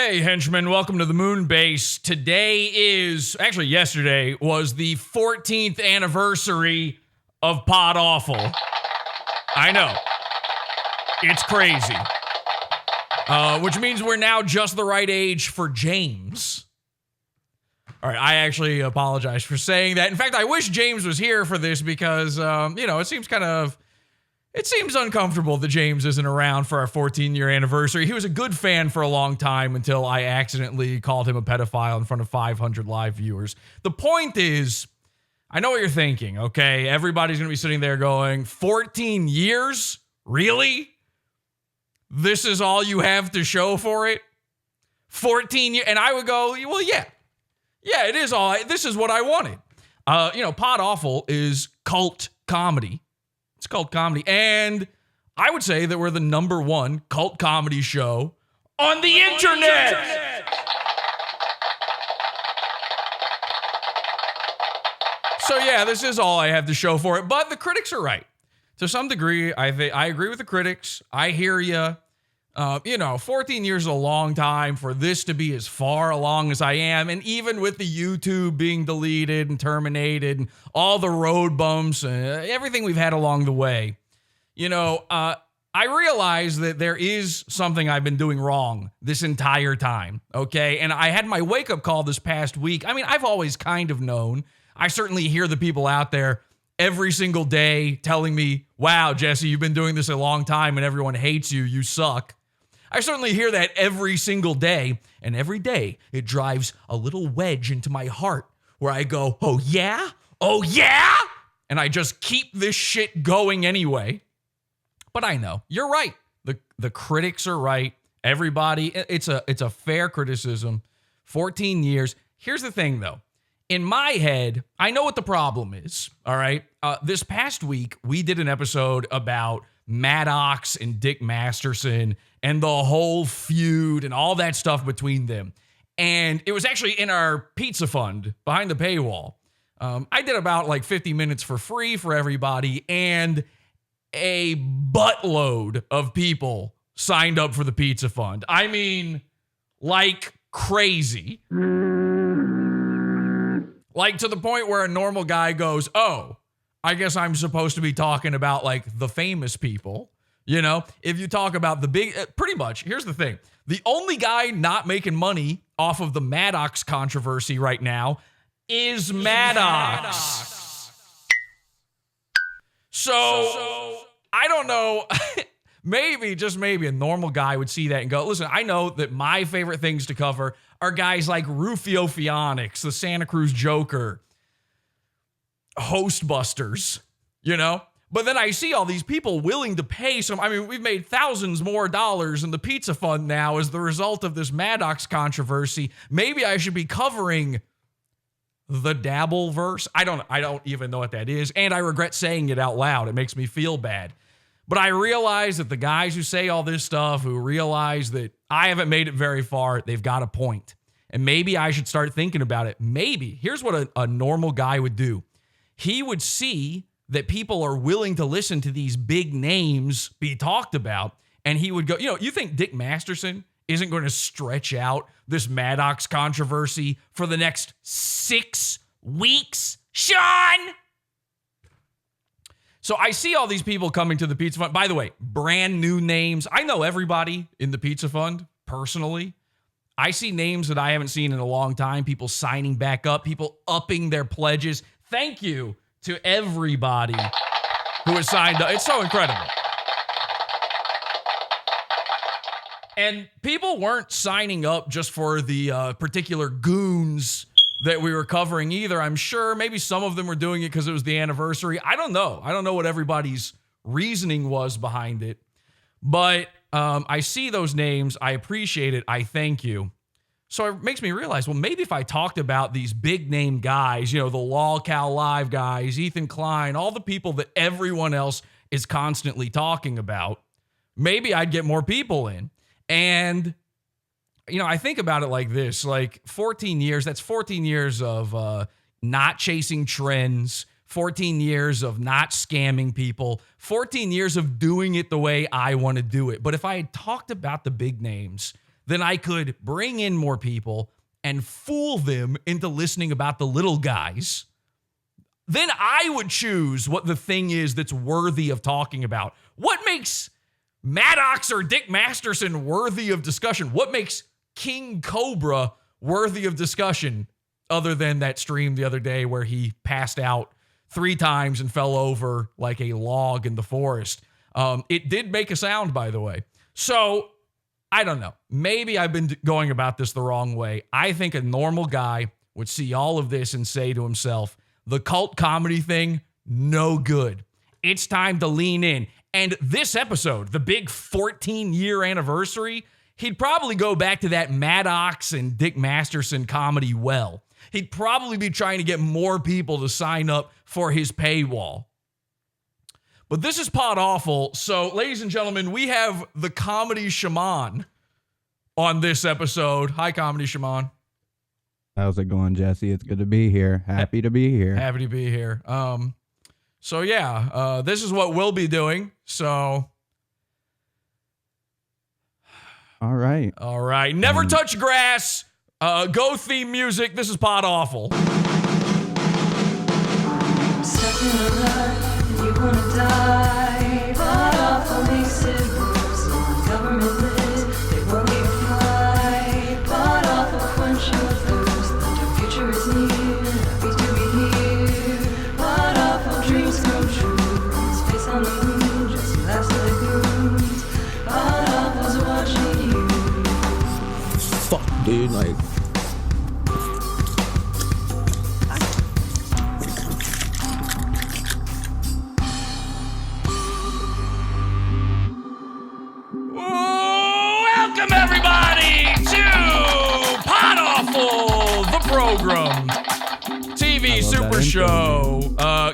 Hey, henchmen, welcome to the moon base. Yesterday was the 14th anniversary of Podawful. I know. It's crazy. Which means we're now just the right age for James. All right, I actually apologize for saying that. In fact, I wish James was here for this because, it seems uncomfortable that James isn't around for our 14-year anniversary. He was a good fan for a long time until I accidentally called him a pedophile in front of 500 live viewers. The point is, I know what you're thinking, okay? Everybody's going to be sitting there going, 14 years? Really? This is all you have to show for it? 14 years? And I would go, well, yeah. Yeah, it is all. This is what I wanted. Podawful is cult comedy. It's cult comedy. And I would say that we're the number one cult comedy show on the internet. So yeah, this is all I have to show for it. But the critics are right. To some degree, I agree with the critics. I hear you. 14 years is a long time for this to be as far along as I am. And even with the YouTube being deleted and terminated and all the road bumps and everything we've had along the way, I realize that there is something I've been doing wrong this entire time, okay? And I had my wake-up call this past week. I mean, I've always kind of known. I certainly hear the people out there every single day telling me, wow, Jesse, you've been doing this a long time and everyone hates you. You suck. I certainly hear that every single day, and every day it drives a little wedge into my heart where I go, oh yeah? Oh yeah? And I just keep this shit going anyway. But I know, you're right. The critics are right. Everybody, it's a fair criticism. 14 years. Here's the thing though. In my head, I know what the problem is, all right? This past week, we did an episode about Maddox and Dick Masterson and the whole feud and all that stuff between them. And it was actually in our pizza fund behind the paywall. I did about 50 minutes for free for everybody, and a buttload of people signed up for the pizza fund. I mean, like crazy. Like to the point where a normal guy goes, oh, I guess I'm supposed to be talking about the famous people. If you talk about the big, pretty much, here's the thing. The only guy not making money off of the Maddox controversy right now is Maddox. So I don't know. Maybe, just maybe, a normal guy would see that and go, listen, I know that my favorite things to cover are guys like Rufio Fionnix, the Santa Cruz Joker, Hostbusters, But then I see all these people willing to pay we've made thousands more dollars in the pizza fund now as the result of this Maddox controversy. Maybe I should be covering the Dabbleverse. I don't even know what that is. And I regret saying it out loud. It makes me feel bad. But I realize that the guys who say all this stuff, who realize that I haven't made it very far, they've got a point. And maybe I should start thinking about it. Maybe. Here's what a normal guy would do. He would see that people are willing to listen to these big names be talked about, and he would go, you think Dick Masterson isn't going to stretch out this Maddox controversy for the next 6 weeks? Sean! So I see all these people coming to the pizza fund. By the way, brand new names. I know everybody in the pizza fund personally. I see names that I haven't seen in a long time. People signing back up, people upping their pledges. Thank you to everybody who has signed up. It's so incredible. And people weren't signing up just for the particular goons that we were covering either. I'm sure maybe some of them were doing it because it was the anniversary. I don't know. I don't know what everybody's reasoning was behind it. But I see those names. I appreciate it. I thank you. So it makes me realize, well, maybe if I talked about these big name guys, the LolCal Live guys, Ethan Klein, all the people that everyone else is constantly talking about, maybe I'd get more people in. And I think about it like this, 14 years, that's 14 years of not chasing trends, 14 years of not scamming people, 14 years of doing it the way I want to do it. But if I had talked about the big names then I could bring in more people and fool them into listening about the little guys. Then I would choose what the thing is that's worthy of talking about. What makes Maddox or Dick Masterson worthy of discussion? What makes King Cobra worthy of discussion, other than that stream the other day where he passed out 3 times and fell over like a log in the forest? It did make a sound, by the way. So I don't know. Maybe I've been going about this the wrong way. I think a normal guy would see all of this and say to himself, the cult comedy thing, no good. It's time to lean in. And this episode, the big 14-year anniversary, he'd probably go back to that Maddox and Dick Masterson comedy well. He'd probably be trying to get more people to sign up for his paywall. But this is Podawful. So, ladies and gentlemen, we have the Comedy Shaman on this episode. Hi, Comedy Shaman. How's it going, Jesse? It's good to be here. Happy to be here. Happy to be here. So yeah, this is what we'll be doing. So, all right. Never touch grass. Go theme music. This is Podawful. You wanna die, Podawful makes it worse. On government lists, they want you to fly. Podawful quench your thirst. The future is near, happy to be here. Podawful dreams come true. Space on the moon, just last lagoons. Podawful's watching you. Fuck, dude, like. Welcome everybody to Podawful, the program, TV super show.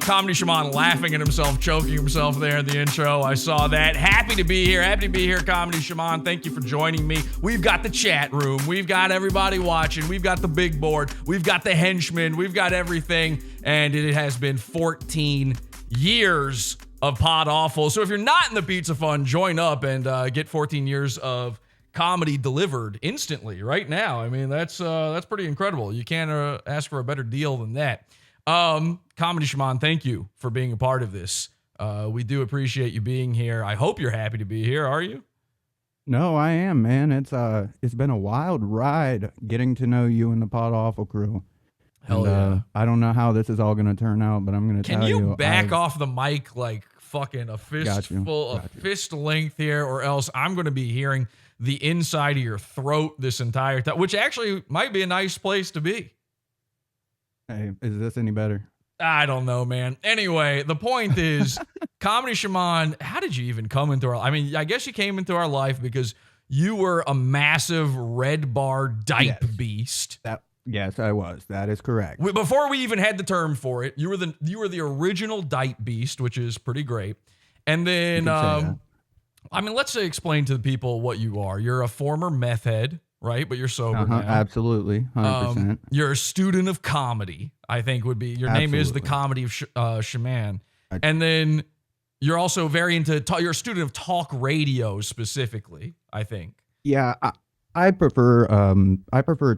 Comedy Shaman laughing at himself, choking himself there in the intro. I saw that. Happy to be here, Comedy Shaman. Thank you for joining me. We've got the chat room. We've got everybody watching. We've got the big board. We've got the henchmen. We've got everything. And it has been 14 years of Podawful. So if you're not in the Pizza Fund, join up and get 14 years of comedy delivered instantly right now. I mean, that's pretty incredible. You can't ask for a better deal than that. Comedy Shaman, thank you for being a part of this. We do appreciate you being here. I hope you're happy to be here. Are you? No, I am, man. It's been a wild ride getting to know you and the Podawful crew. Hell yeah. I don't know how this is all going to turn out, but I'm going to tell you. Can you back off the mic like fucking a fist length here, or else I'm going to be hearing the inside of your throat this entire time, which actually might be a nice place to be. Hey, is this any better? I don't know, man. Anyway, the point is, Comedy Shaman, how did you even come into our life? I mean, I guess you came into our life because you were a massive red bar dipe beast. Yes, I was. That is correct. Before we even had the term for it, you were the original dipe beast, which is pretty great. And then, I mean, let's explain to the people what you are. You're a former meth head, right? But you're sober now. Absolutely, 100%. You're a student of comedy, I think would be. Your name is the Comedy of Shaman. And then you're also very into, you're a student of talk radio specifically, I think. Yeah, I prefer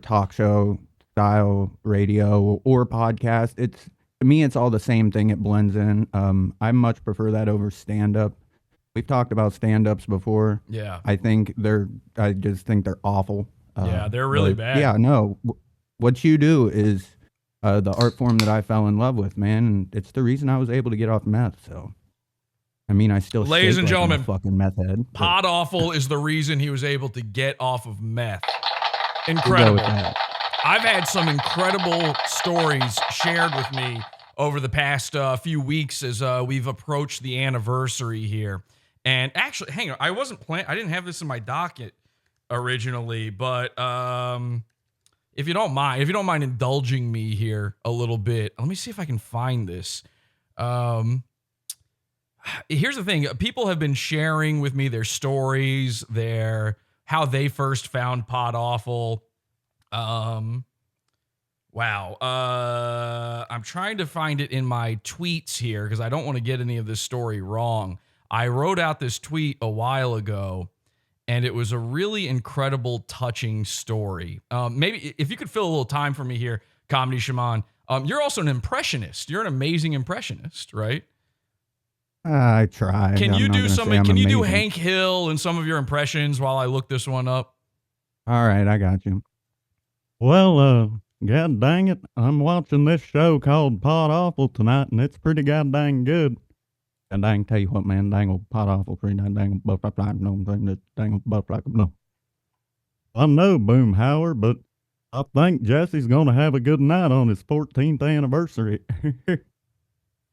talk show style radio or podcast. To me, it's all the same thing. It blends in. I much prefer that over stand-up. We've talked about stand-ups before. Yeah. I just think they're awful. Yeah, they're really bad. Yeah, no. What you do is the art form that I fell in love with, man. And it's the reason I was able to get off meth. So, I mean, I still ladies and gentlemen, fucking meth head. Podawful is the reason he was able to get off of meth. Incredible. I've had some incredible stories shared with me over the past few weeks as we've approached the anniversary here. And actually, hang on, I didn't have this in my docket originally, but if you don't mind indulging me here a little bit, let me see if I can find this. Here's the thing. People have been sharing with me their stories, how they first found Podawful. Wow. I'm trying to find it in my tweets here because I don't want to get any of this story wrong. I wrote out this tweet a while ago, and it was a really incredible, touching story. Maybe if you could fill a little time for me here, Comedy Shaman. You're also an impressionist. You're an amazing impressionist, right? I tried. Can you do something? Can you do amazing. Hank Hill and some of your impressions while I look this one up? All right, I got you. Well, god dang it, I'm watching this show called Podawful tonight, and it's pretty goddamn good. And I can tell you what, man, dangle pot awful free, dangle buff up, no, dangle buff like no. I know, Boomhauer, but I think Jesse's gonna have a good night on his 14th anniversary.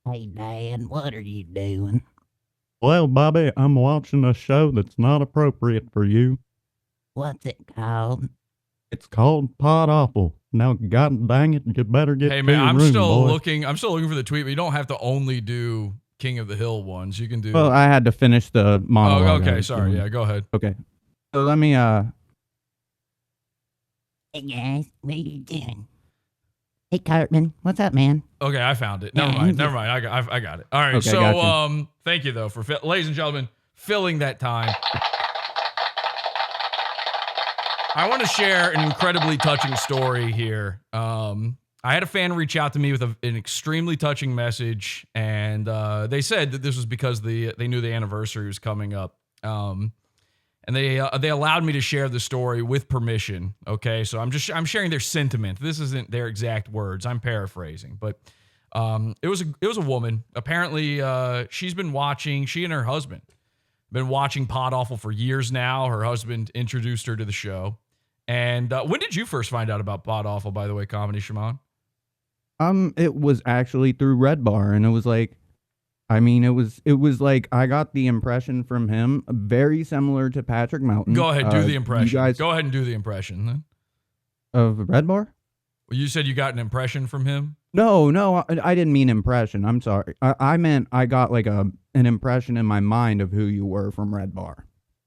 Hey, Dad, what are you doing? Well, Bobby, I'm watching a show that's not appropriate for you. What's it called? It's called Podawful. Now, god dang it, you better get Hey to man, your I'm room, still boy. looking. I'm still looking for the tweet, but you don't have to only do King of the Hill ones. You can do. Well, I had to finish the monologue. oh, I okay. was Sorry. doing. Yeah, go ahead. Okay. So let me, Hey, guys, what are you doing? Hey, Cartman, what's up, man? Okay, I found it. Never Yeah, mind. I'm Never mind. I got it. All right. Okay, So, gotcha. thank you though for ladies and gentlemen filling that time. I want to share an incredibly touching story here. I had a fan reach out to me with an extremely touching message, and they said that this was because they knew the anniversary was coming up. And they allowed me to share the story with permission. Okay, so I'm sharing their sentiment. This isn't their exact words. I'm paraphrasing, but it was a woman. Apparently, she's been watching. She and her husband been watching Podawful for years now. Her husband introduced her to the show. And when did you first find out about Podawful, by the way, Comedy Shaman? it was actually through Red Bar, and it was like, I mean, it was like I got the impression from him very similar to Patrick Melton. Go ahead, do the You impression. guys Go ahead and do the impression then. of Red Bar? Well, you said you got an impression from him? No, I didn't mean impression. I'm sorry. I meant I got like an impression in my mind of who you were from Red Bar.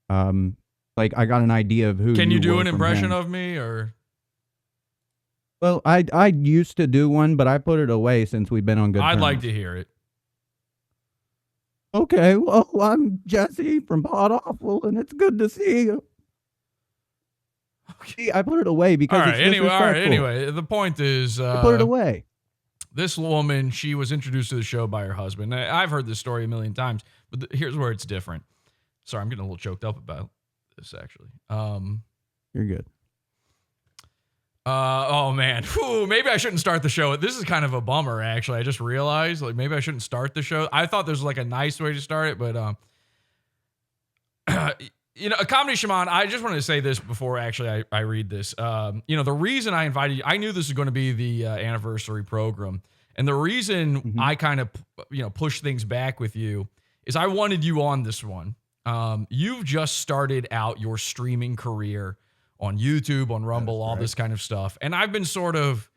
Like I got an idea of who. Can you do were an from impression him. of me or? Well, I used to do one, but I put it away since we've been on good terms. I'd like to hear it. Okay, well, I'm Jesse from Podawful, and it's good to see you. See, I put it away because All right. it's Anyway, disrespectful. Anyway, the point is, I put it away. this woman, she was introduced to the show by her husband. I've heard this story a million times, but here's where it's different. Sorry, I'm getting a little choked up about this actually. You're good. Oh man, whew, maybe I shouldn't start the show. This is kind of a bummer, actually. I just realized, like, maybe I shouldn't start the show. I thought there was like a nice way to start it, but you know, a Comedy Shaman. I just wanted to say this before actually I read this. You know, the reason I invited you, I knew this was going to be the anniversary program, and the reason I kind of pushed things back with you is I wanted you on this one. You've just started out your streaming career on YouTube, on Rumble, all this kind of stuff. And I've been sort of,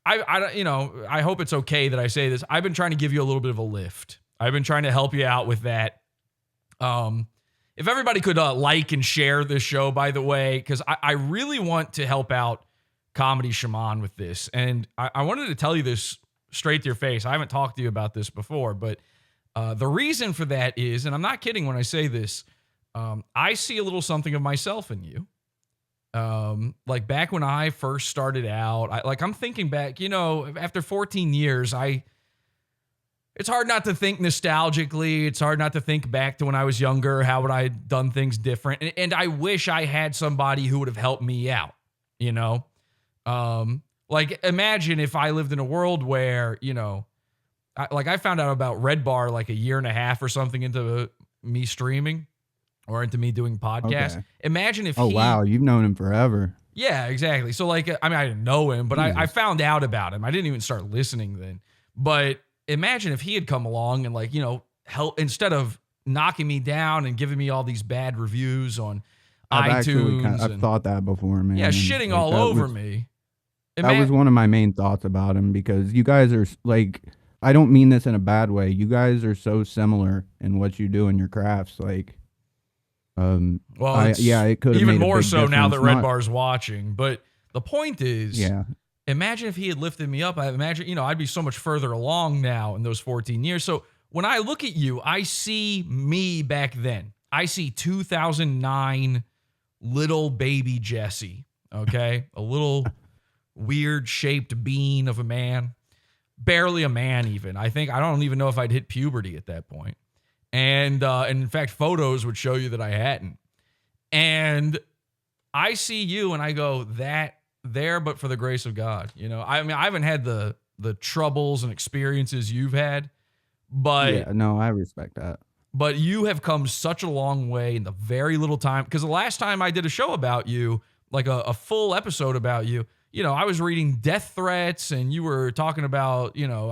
I hope it's okay that I say this. I've been trying to give you a little bit of a lift. I've been trying to help you out with that. If everybody could like and share this show, by the way, because I really want to help out Comedy Shaman with this. And I wanted to tell you this straight to your face. I haven't talked to you about this before, but the reason for that is, and I'm not kidding when I say this, I see a little something of myself in you. Like back when I first started out, I'm thinking back, after 14 years, it's hard not to think nostalgically. It's hard not to think back to when I was younger. How would I have done things different? And I wish I had somebody who would have helped me out, like imagine if I lived in a world where, I found out about Red Bar like a year and a half or something into me streaming. Or into me doing podcasts. Okay. Imagine if Oh, he... wow. You've known him forever. Yeah, exactly. So, I didn't know him, but I found out about him. I didn't even start listening then. But imagine if he had come along and, help instead of knocking me down and giving me all these bad reviews on iTunes. I've thought that before, man. Yeah, and, shitting like, all that over was- me. That was one of my main thoughts about him because you guys are like, I don't mean this in a bad way. You guys are so similar in what you do in your crafts. Like, Well, it could even made a more big so now that difference. Red Bar's watching. But the point is, Yeah. imagine if he had lifted me up. I imagine, I'd be so much further along now in those 14 years. So when I look at you, I see me back then. I see 2009 little baby Jesse, okay? A little weird shaped bean of a man. Barely a man even. I don't even know if I'd hit puberty at that point. And in fact, photos would show you that I hadn't. And I see you and I go, that there, but for the grace of God. You know, I mean, I haven't had the troubles and experiences you've had, but Yeah, no, I respect that. But you have come such a long way in the very little time. Because the last time I did a show about you, like a full episode about you, you know, I was reading death threats and you were talking about, you know,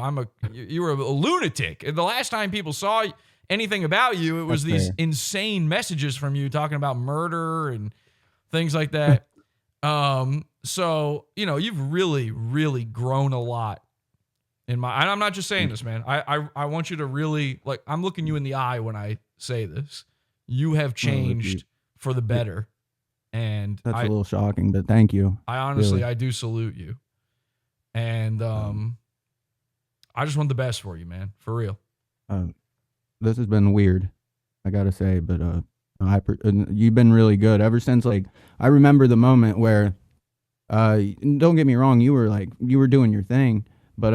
you were a lunatic. And the last time people saw anything about you, it was That's these fair. insane messages from you talking about murder and things like that. So, you know, you've really, really grown a lot. And I'm not just saying this, man. I want you to really, like, I'm looking you in the eye when I say this. You have changed for the better. And That's a little shocking, but thank you. I honestly, Really. I do salute you. And I just want the best for you, man. For real. This has been weird, I gotta say, but you've been really good ever since. Like, I remember the moment where, don't get me wrong, you were doing your thing, but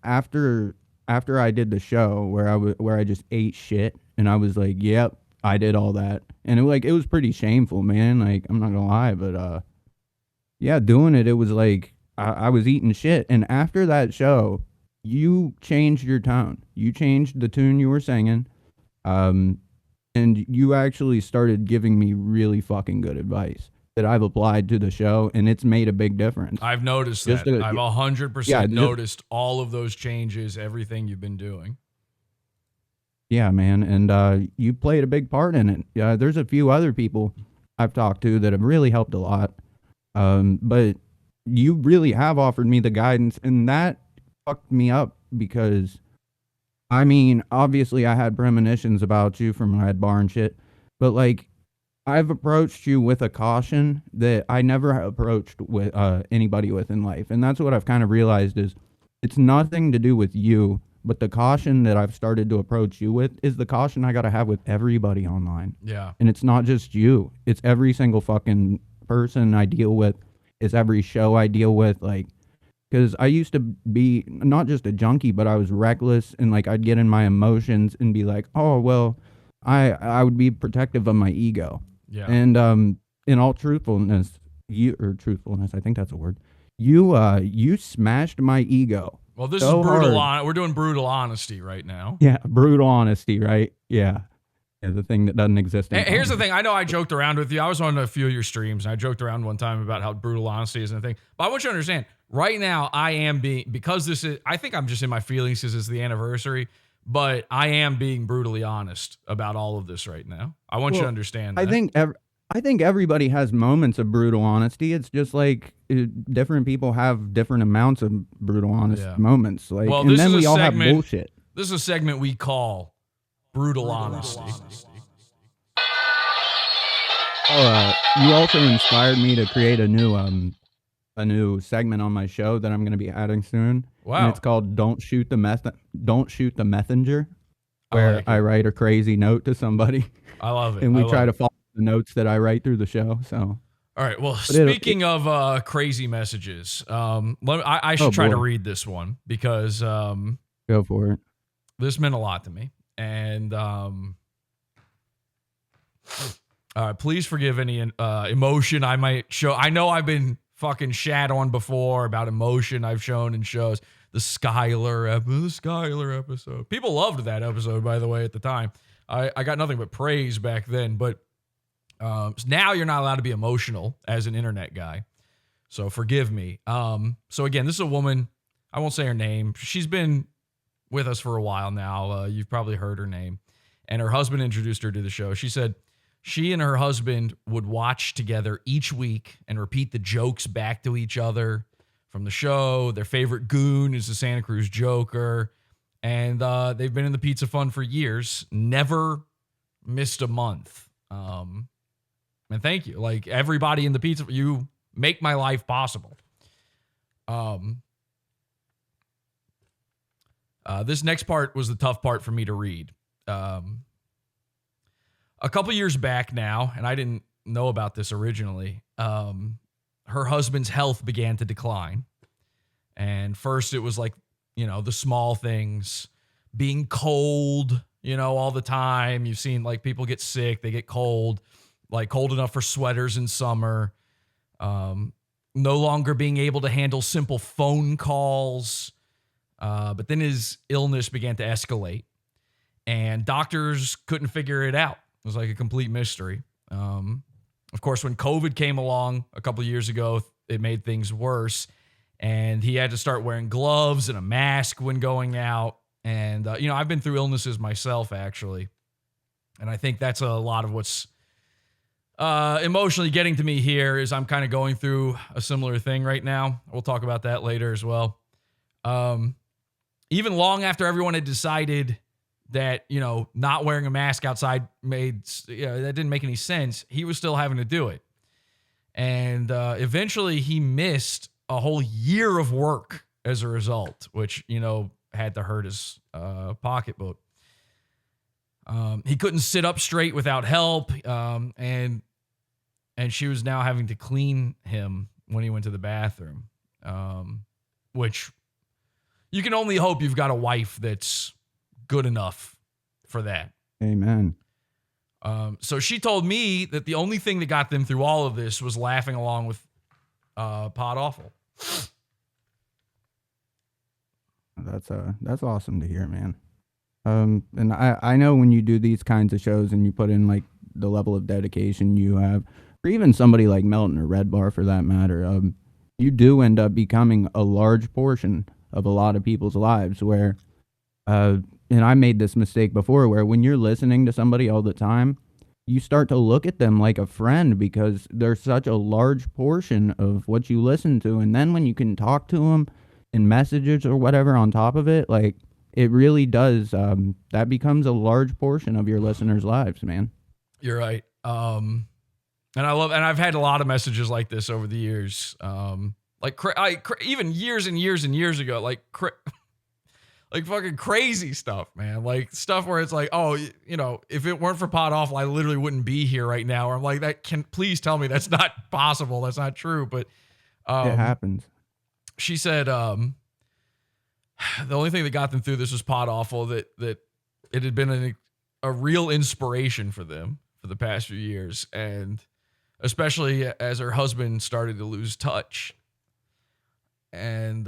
after I did the show where I just ate shit and I was like, yep, I did all that, and it was pretty shameful, man. Like, I'm not gonna lie, but yeah, doing it was like I was eating shit, and after that show, you changed your tone. You changed the tune you were singing, and you actually started giving me really fucking good advice that I've applied to the show, and it's made a big difference. I've noticed Just that. a- I've 100% yeah, just- noticed all of those changes, everything you've been doing. Yeah, man, and you played a big part in it. Yeah, there's a few other people I've talked to that have really helped a lot, but you really have offered me the guidance, and that fucked me up because, I mean, obviously I had premonitions about you from Red Bar and shit, but like, I've approached you with a caution that I never approached with anybody with in life, and that's what I've kind of realized is it's nothing to do with you, but the caution that I've started to approach you with is the caution I got to have with everybody online. Yeah. And it's not just you. It's every single fucking person I deal with. It's every show I deal with. Like, because I used to be not just a junkie, but I was reckless, and like I'd get in my emotions and be like, oh, well, I would be protective of my ego. Yeah. And in all truthfulness, I think that's a word. You smashed my ego. Well, this so is brutal. hard. We're doing brutal honesty right now. Yeah, brutal honesty, right? Yeah. The thing that doesn't exist. Here's the thing. I know I joked around with you. I was on a few of your streams, and I joked around one time about how brutal honesty is and thing. But I want you to understand, right now, I am being, because this is, I think I'm just in my feelings because it's the anniversary, but I am being brutally honest about all of this right now. I want you to understand that. I think everybody has moments of brutal honesty. It's just like different people have different amounts of brutal honest moments. Like, Well, and this then is a we all have segment- bullshit. This is a segment we call Brutal Honesty. You also inspired me to create a new segment on my show that I'm going to be adding soon. Wow. And it's called Don't Shoot the Messenger, I where like I it. wite a crazy note to somebody, I love it. and I we love try it. to follow the notes that I write through the show. So All right. Well, it'll- speaking of crazy messages, I should try to boy. read this one because go for it. this meant a lot to me. And please forgive any emotion I might show. I know I've been fucking shat on before about emotion I've shown in shows. The Skylar episode. People loved that episode, by the way, at the time. I got nothing but praise back then, but now you're not allowed to be emotional as an internet guy. So forgive me. So again, this is a woman. I won't say her name. She's been with us for a while now. You've probably heard her name. And her husband introduced her to the show. She said she and her husband would watch together each week and repeat the jokes back to each other from the show. Their favorite goon is the Santa Cruz Joker. And they've been in the Pizza Fund for years. Never missed a month. And thank you. Like, everybody in the Pizza, you make my life possible. This next part was the tough part for me to read. a couple years back now, and I didn't know about this originally, her husband's health began to decline. And first it was like, the small things, being cold, all the time. You've seen like people get sick, they get cold, like cold enough for sweaters in summer. No longer being able to handle simple phone calls. But then his illness began to escalate and doctors couldn't figure it out. It was like a complete mystery. Of course, when COVID came along a couple of years ago, it made things worse. And he had to start wearing gloves and a mask when going out. And, I've been through illnesses myself, actually. And I think that's a lot of what's emotionally getting to me here is I'm kind of going through a similar thing right now. We'll talk about that later as well. Even long after everyone had decided that, not wearing a mask outside that didn't make any sense, he was still having to do it. And eventually he missed a whole year of work as a result, which, had to hurt his pocketbook. He couldn't sit up straight without help. And she was now having to clean him when he went to the bathroom, which you can only hope you've got a wife that's good enough for that. Amen. So she told me that the only thing that got them through all of this was laughing along with Podawful. That's awesome to hear, man. And I know when you do these kinds of shows and you put in like the level of dedication you have, or even somebody like Melton or Red Bar for that matter, you do end up becoming a large portion of a lot of people's lives where, and I made this mistake before where when you're listening to somebody all the time, you start to look at them like a friend because they're such a large portion of what you listen to. And then when you can talk to them in messages or whatever on top of it, like it really does, that becomes a large portion of your listeners' lives, man. You're right. And I've had a lot of messages like this over the years. Even years and years and years ago, like fucking crazy stuff, man. Like stuff where it's like, oh, if it weren't for Podawful, I literally wouldn't be here right now. Or I'm like, please tell me that's not possible. That's not true. But it happens. She said the only thing that got them through this was Podawful, that it had been a real inspiration for them for the past few years. And especially as her husband started to lose touch. And,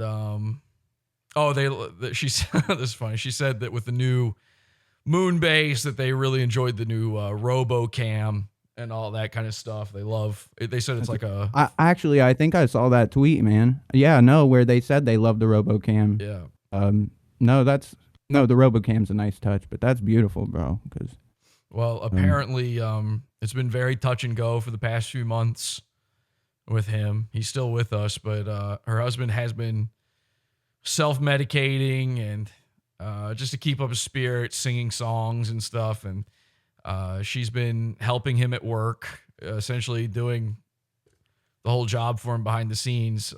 she said, this is funny. She said that with the new moon base that they really enjoyed the new RoboCam and all that kind of stuff. They said it's like I think I saw that tweet, man. Yeah, no, where they said they love the RoboCam. Yeah. The RoboCam's a nice touch, but that's beautiful, bro. Well, apparently, it's been very touch and go for the past few months with him. He's still with us, but her husband has been self-medicating and just to keep up his spirits, singing songs and stuff. And she's been helping him at work, essentially doing the whole job for him behind the scenes,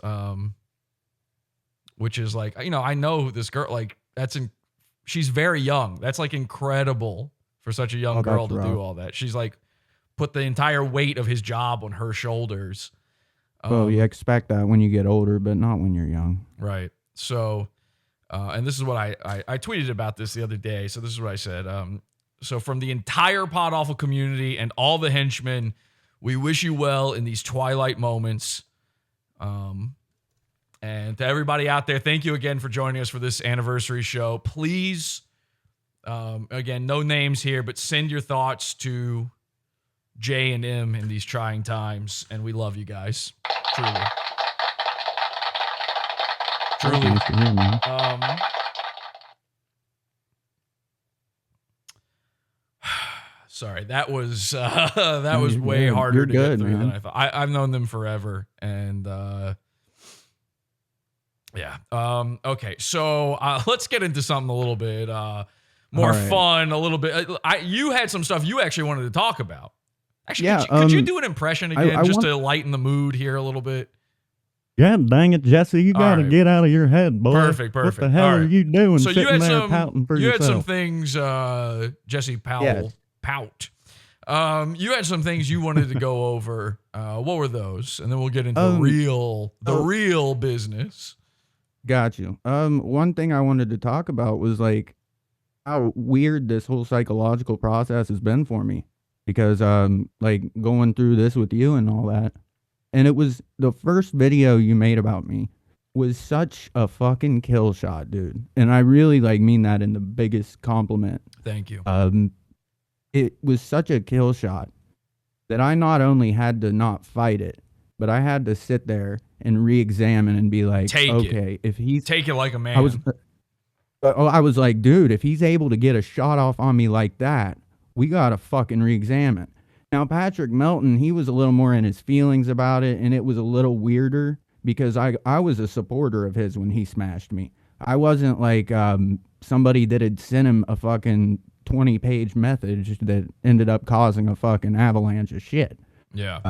which is like, I know this girl, like she's very young. That's like incredible for such a young girl to do all that. She's like put the entire weight of his job on her shoulders. Well, you expect that when you get older, but not when you're young. Right. So, and this is what I tweeted about this the other day. So this is what I said. So from the entire Podawful community and all the henchmen, we wish you well in these twilight moments. And to everybody out there, thank you again for joining us for this anniversary show. Please, again, no names here, but send your thoughts to J and M in these trying times. And we love you guys. Truly. Sorry, that was way harder to get through than I thought. I've known them forever, and yeah. Okay, so let's get into something a little bit more fun. A little bit. You had some stuff you actually wanted to talk about. Actually, yeah, could you do an impression again, just to lighten the mood here a little bit? God dang it, Jesse! You got to get out of your head, boy. Perfect. What the hell are you doing? So sitting there pouting for you yourself? had some things, Jesse Powell, Yes. Pout. You had some things you wanted to go over. What were those? And then we'll get into the real business. Got you. One thing I wanted to talk about was like how weird this whole psychological process has been for me, because like going through this with you and all that, and it was the first video you made about me was such a fucking kill shot, dude, and I really like mean that in the biggest compliment. Thank you. It was such a kill shot that I not only had to not fight it, but I had to sit there and re-examine and be like, if he's take it like a man. I was like, dude, if he's able to get a shot off on me like that, we gotta fucking re-examine. Now, Patrick Melton, he was a little more in his feelings about it, and it was a little weirder because I was a supporter of his when he smashed me. I wasn't like somebody that had sent him a fucking 20-page message that ended up causing a fucking avalanche of shit. Yeah.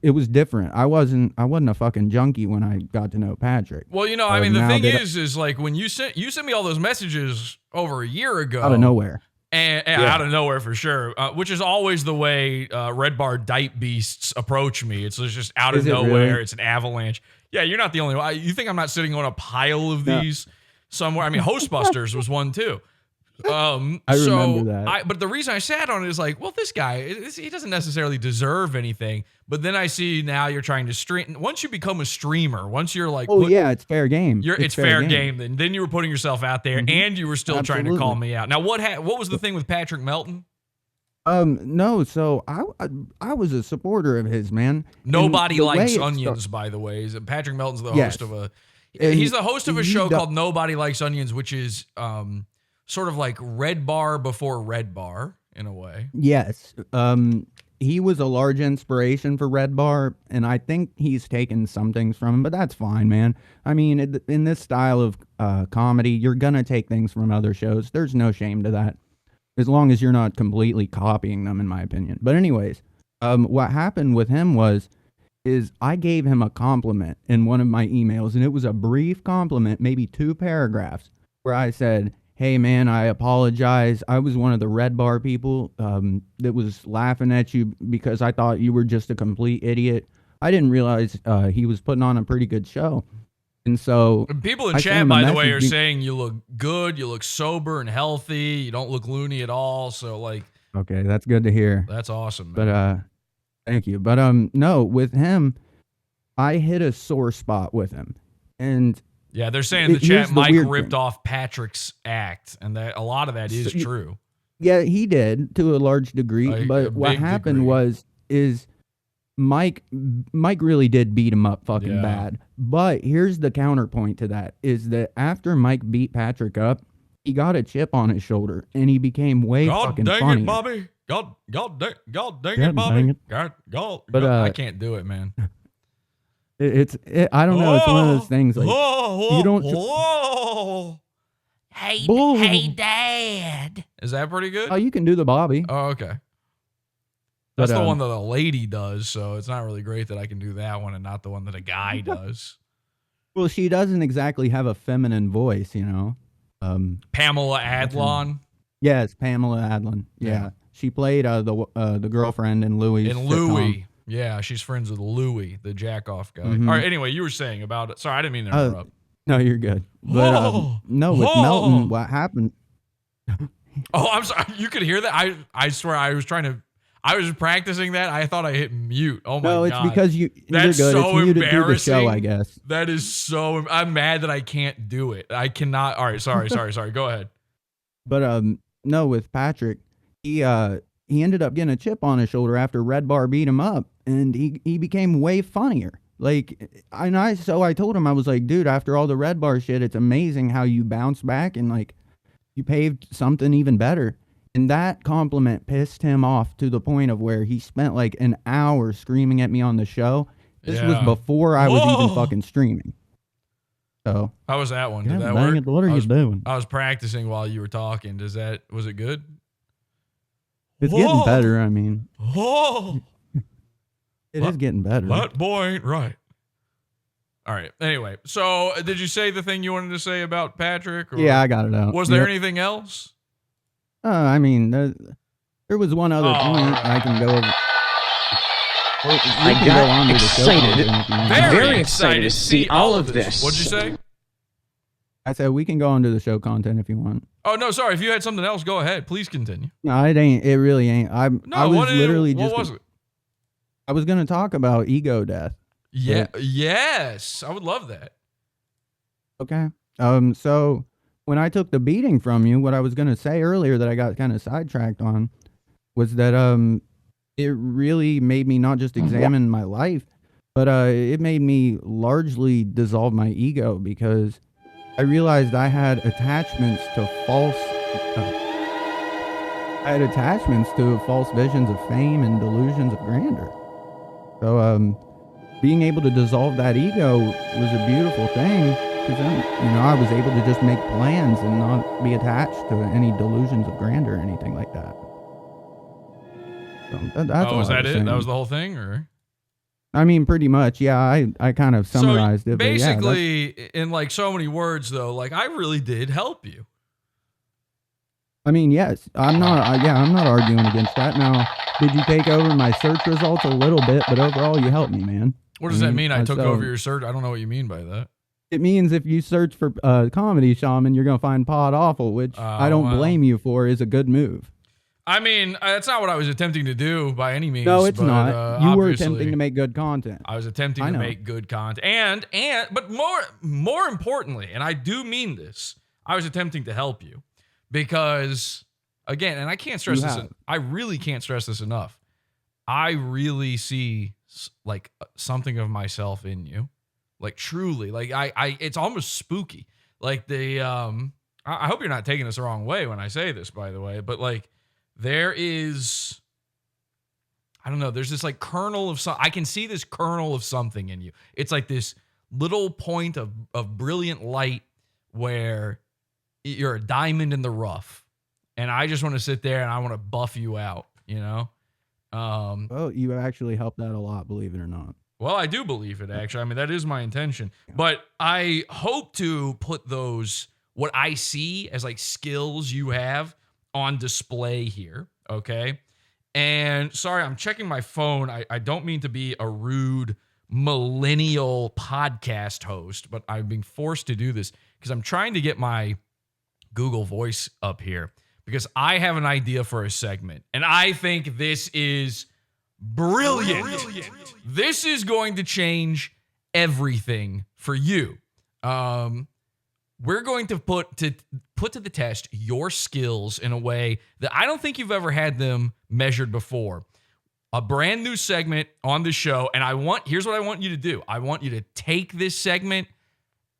It was different. I wasn't a fucking junkie when I got to know Patrick. Well, you know, I mean, the thing is like when you sent me all those messages over a year ago, out of nowhere. And out of nowhere for sure, which is always the way Red Bar Dipe Beasts approach me. It's just out of nowhere. Really? It's an avalanche. Yeah, you're not the only one. You think I'm not sitting on a pile of these somewhere? I mean, Hostbusters was one too. I remember that. But the reason I sat on it is like, well, this guy, he doesn't necessarily deserve anything. But then I see now you're trying to stream. Once you become a streamer, once you're like, it's fair game. It's fair game. Then you were putting yourself out there, and you were still trying to call me out. Now, what was the thing with Patrick Melton? No, so I was a supporter of his, man. Nobody Likes Onions, by the way. Patrick Melton's the host of he's the host of a show called Nobody Likes Onions, which is sort of like Red Bar before Red Bar in a way. Yes. He was a large inspiration for Red Bar, and I think he's taken some things from him, but that's fine, man. I mean, in this style of comedy, you're gonna take things from other shows. There's no shame to that, as long as you're not completely copying them, in my opinion. But anyways, what happened with him is I gave him a compliment in one of my emails, and it was a brief compliment, maybe 2 paragraphs, where I said, hey, man, I apologize. I was one of the Red Bar people that was laughing at you because I thought you were just a complete idiot. I didn't realize he was putting on a pretty good show. And so people in chat, by the way, are saying you look good, you look sober and healthy, you don't look loony at all. So, like, okay, that's good to hear. That's awesome, man. But thank you. But no, with him, I hit a sore spot with him, and yeah, they're saying in the chat Mike ripped off Patrick's act, and that a lot of that is true. Yeah, he did to a large degree. But what happened is Mike really did beat him up fucking bad. But here's the counterpoint to that, is that after Mike beat Patrick up, he got a chip on his shoulder, and he became way fucking funny. God dang it, Bobby. God dang it, Bobby. God, I can't do it, man. I don't know. It's one of those things like you don't. Hey, Dad. Is that pretty good? Oh, you can do the Bobby. Oh, okay. That's the one that a lady does, so it's not really great that I can do that one and not the one that a guy does. Well, she doesn't exactly have a feminine voice, you know. Pamela Adlon. Yes, Pamela Adlon. Yeah. She played the girlfriend in Louis. Yeah, she's friends with Louis, the jack-off guy. Mm-hmm. All right, anyway, you were saying about it. Sorry, I didn't mean to interrupt. No, you're good. But no, with Melton, what happened? Oh, I'm sorry. You could hear that? I swear I was practicing that. I thought I hit mute. Oh, my God. No, it's because you're good. That's so it's muted embarrassing. Through the show, I guess. That is so... I'm mad that I can't do it. I cannot... All right, sorry. Go ahead. But no, with Patrick, he ended up getting a chip on his shoulder after Red Bar beat him up, and he became way funnier. Like, so I told him, I was like, dude, after all the Red Bar shit, it's amazing how you bounce back and like you paved something even better. And that compliment pissed him off to the point of where he spent like an hour screaming at me on the show. This was before I was even fucking streaming. So how was that one? Did that work? What are you doing? I was practicing while you were talking. Was it good? It's getting better. I mean, it is getting better. That boy ain't right. All right. Anyway, so did you say the thing you wanted to say about Patrick? Or yeah, I got it out. Was there anything else? I mean, There was one other Oh. point I can go over. Or we I can got go on to the show excited. content if you want. Very excited to see all of this. What'd you say? I said we can go on to the show content if you want. Oh no, sorry. If you had something else, go ahead. Please continue. No, it ain't. It really ain't. I No, was what literally what just. was it? I was gonna talk about ego death. Yeah, yes, I would love that. Okay. So when I took the beating from you, what I was gonna say earlier that I got kind of sidetracked on was that it really made me not just examine my life, but it made me largely dissolve my ego because I realized I had attachments to false visions of fame and delusions of grandeur. So being able to dissolve that ego was a beautiful thing because then, I was able to just make plans and not be attached to any delusions of grandeur or anything like that. So that's all Was I that it? saying. That was the whole thing, or? I mean, pretty much. Yeah, I kind of summarized So it. But yeah, basically, in like so many words, though, like I really did help you. I mean, yes, I'm not arguing against that. Now, did you take over my search results a little bit, but overall you helped me, man. What does that mean? I took so over your search. I don't know what you mean by that. It means if you search for comedy shaman, you're going to find Podawful, which I don't wow. blame you for, is a good move. I mean, that's not what I was attempting to do by any means. No, it's but, not. You were obviously, attempting to make good content. I was attempting to know. make good content, but more importantly, and I do mean this, I was attempting to help you because, again, and I can't stress You this. have. I really can't stress this enough. I really see like something of myself in you, like truly, like I it's almost spooky. Like I hope you're not taking this the wrong way when I say this, by the way, but like there is, I don't know, there's this like kernel of I can see this kernel of something in you. It's like this little point of brilliant light where you're a diamond in the rough. And I just want to sit there and I want to buff you out, Well, you actually helped that a lot, believe it or not. Well, I do believe it, actually. I mean, that is my intention. But I hope to put what I see as like skills you have on display here, okay? And sorry, I'm checking my phone. I don't mean to be a rude millennial podcast host, but I'm being forced to do this because I'm trying to get my Google Voice up here because I have an idea for a segment. And I think this is brilliant. This is going to change everything for you. We're going to put to the test your skills in a way that I don't think you've ever had them measured before. A brand new segment on the show, and here's what I want you to do. I want you to take this segment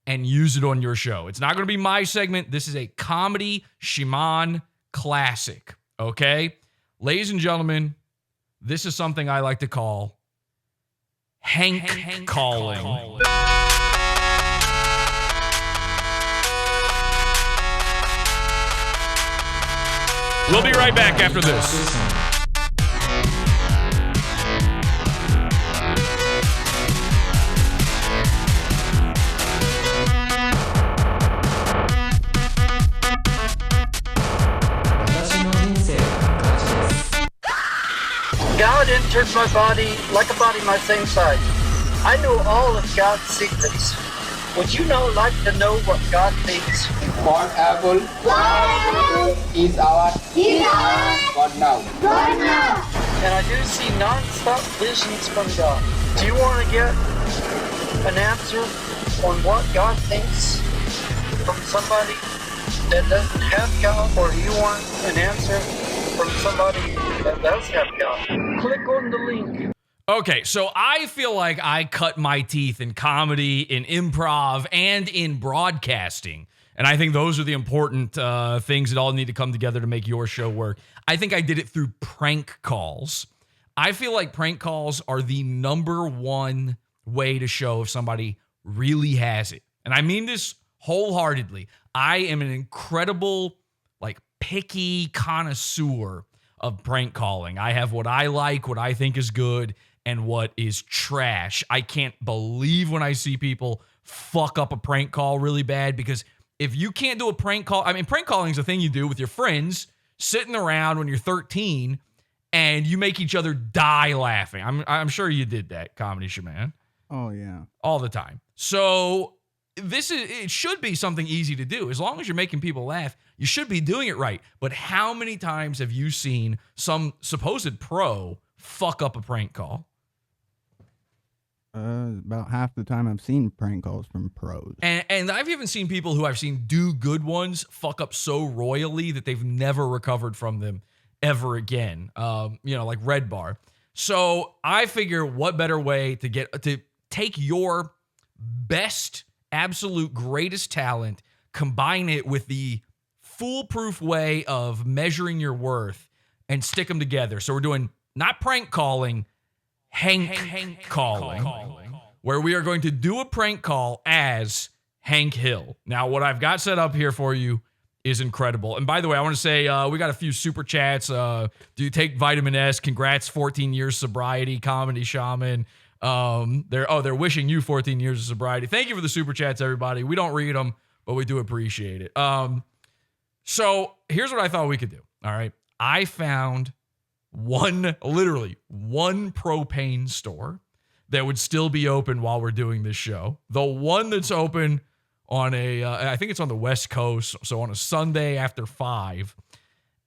and use it on your show. It's not going to be my segment. This is a comedy SHAMAN classic, okay? Ladies and gentlemen, this is something I like to call Hank calling. We'll be right back after this. God entered my body like a body my same size. I know all of God's secrets. Would you now like to know what God thinks? Podawful is our God now. And I do see non-stop visions from God. Do you want to get an answer on what God thinks from somebody that doesn't have God? Or do you want an answer from somebody that does have God? Click on the link. Okay, so I feel like I cut my teeth in comedy, in improv, and in broadcasting. And I think those are the important things that all need to come together to make your show work. I think I did it through prank calls. I feel like prank calls are the number one way to show if somebody really has it. And I mean this wholeheartedly. I am an incredible, like, picky connoisseur of prank calling. I have what I like, what I think is good, and what is trash. I can't believe when I see people fuck up a prank call really bad, because if you can't do a prank call, I mean, prank calling is a thing you do with your friends sitting around when you're 13 and you make each other die laughing. I'm sure you did that, Comedy Shaman, Oh yeah. all the time. So it should be something easy to do. As long as you're making people laugh, you should be doing it right. But how many times have you seen some supposed pro fuck up a prank call? About half the time I've seen prank calls from pros. And I've even seen people who I've seen do good ones fuck up so royally that they've never recovered from them ever again. Like Red Bar. So I figure what better way to take your best, absolute greatest talent, combine it with the foolproof way of measuring your worth and stick them together. So we're doing not prank calling, Hank calling, where we are going to do a prank call as Hank Hill. Now, what I've got set up here for you is incredible. And by the way, I want to say we got a few super chats. Do you take vitamin S? Congrats, 14 years sobriety, Comedy Shaman. They're wishing you 14 years of sobriety. Thank you for the super chats, everybody. We don't read them, but we do appreciate it. So here's what I thought we could do. All right. I found literally one propane store that would still be open while we're doing this show. The one that's open on I think it's on the West Coast, so on a Sunday after 5.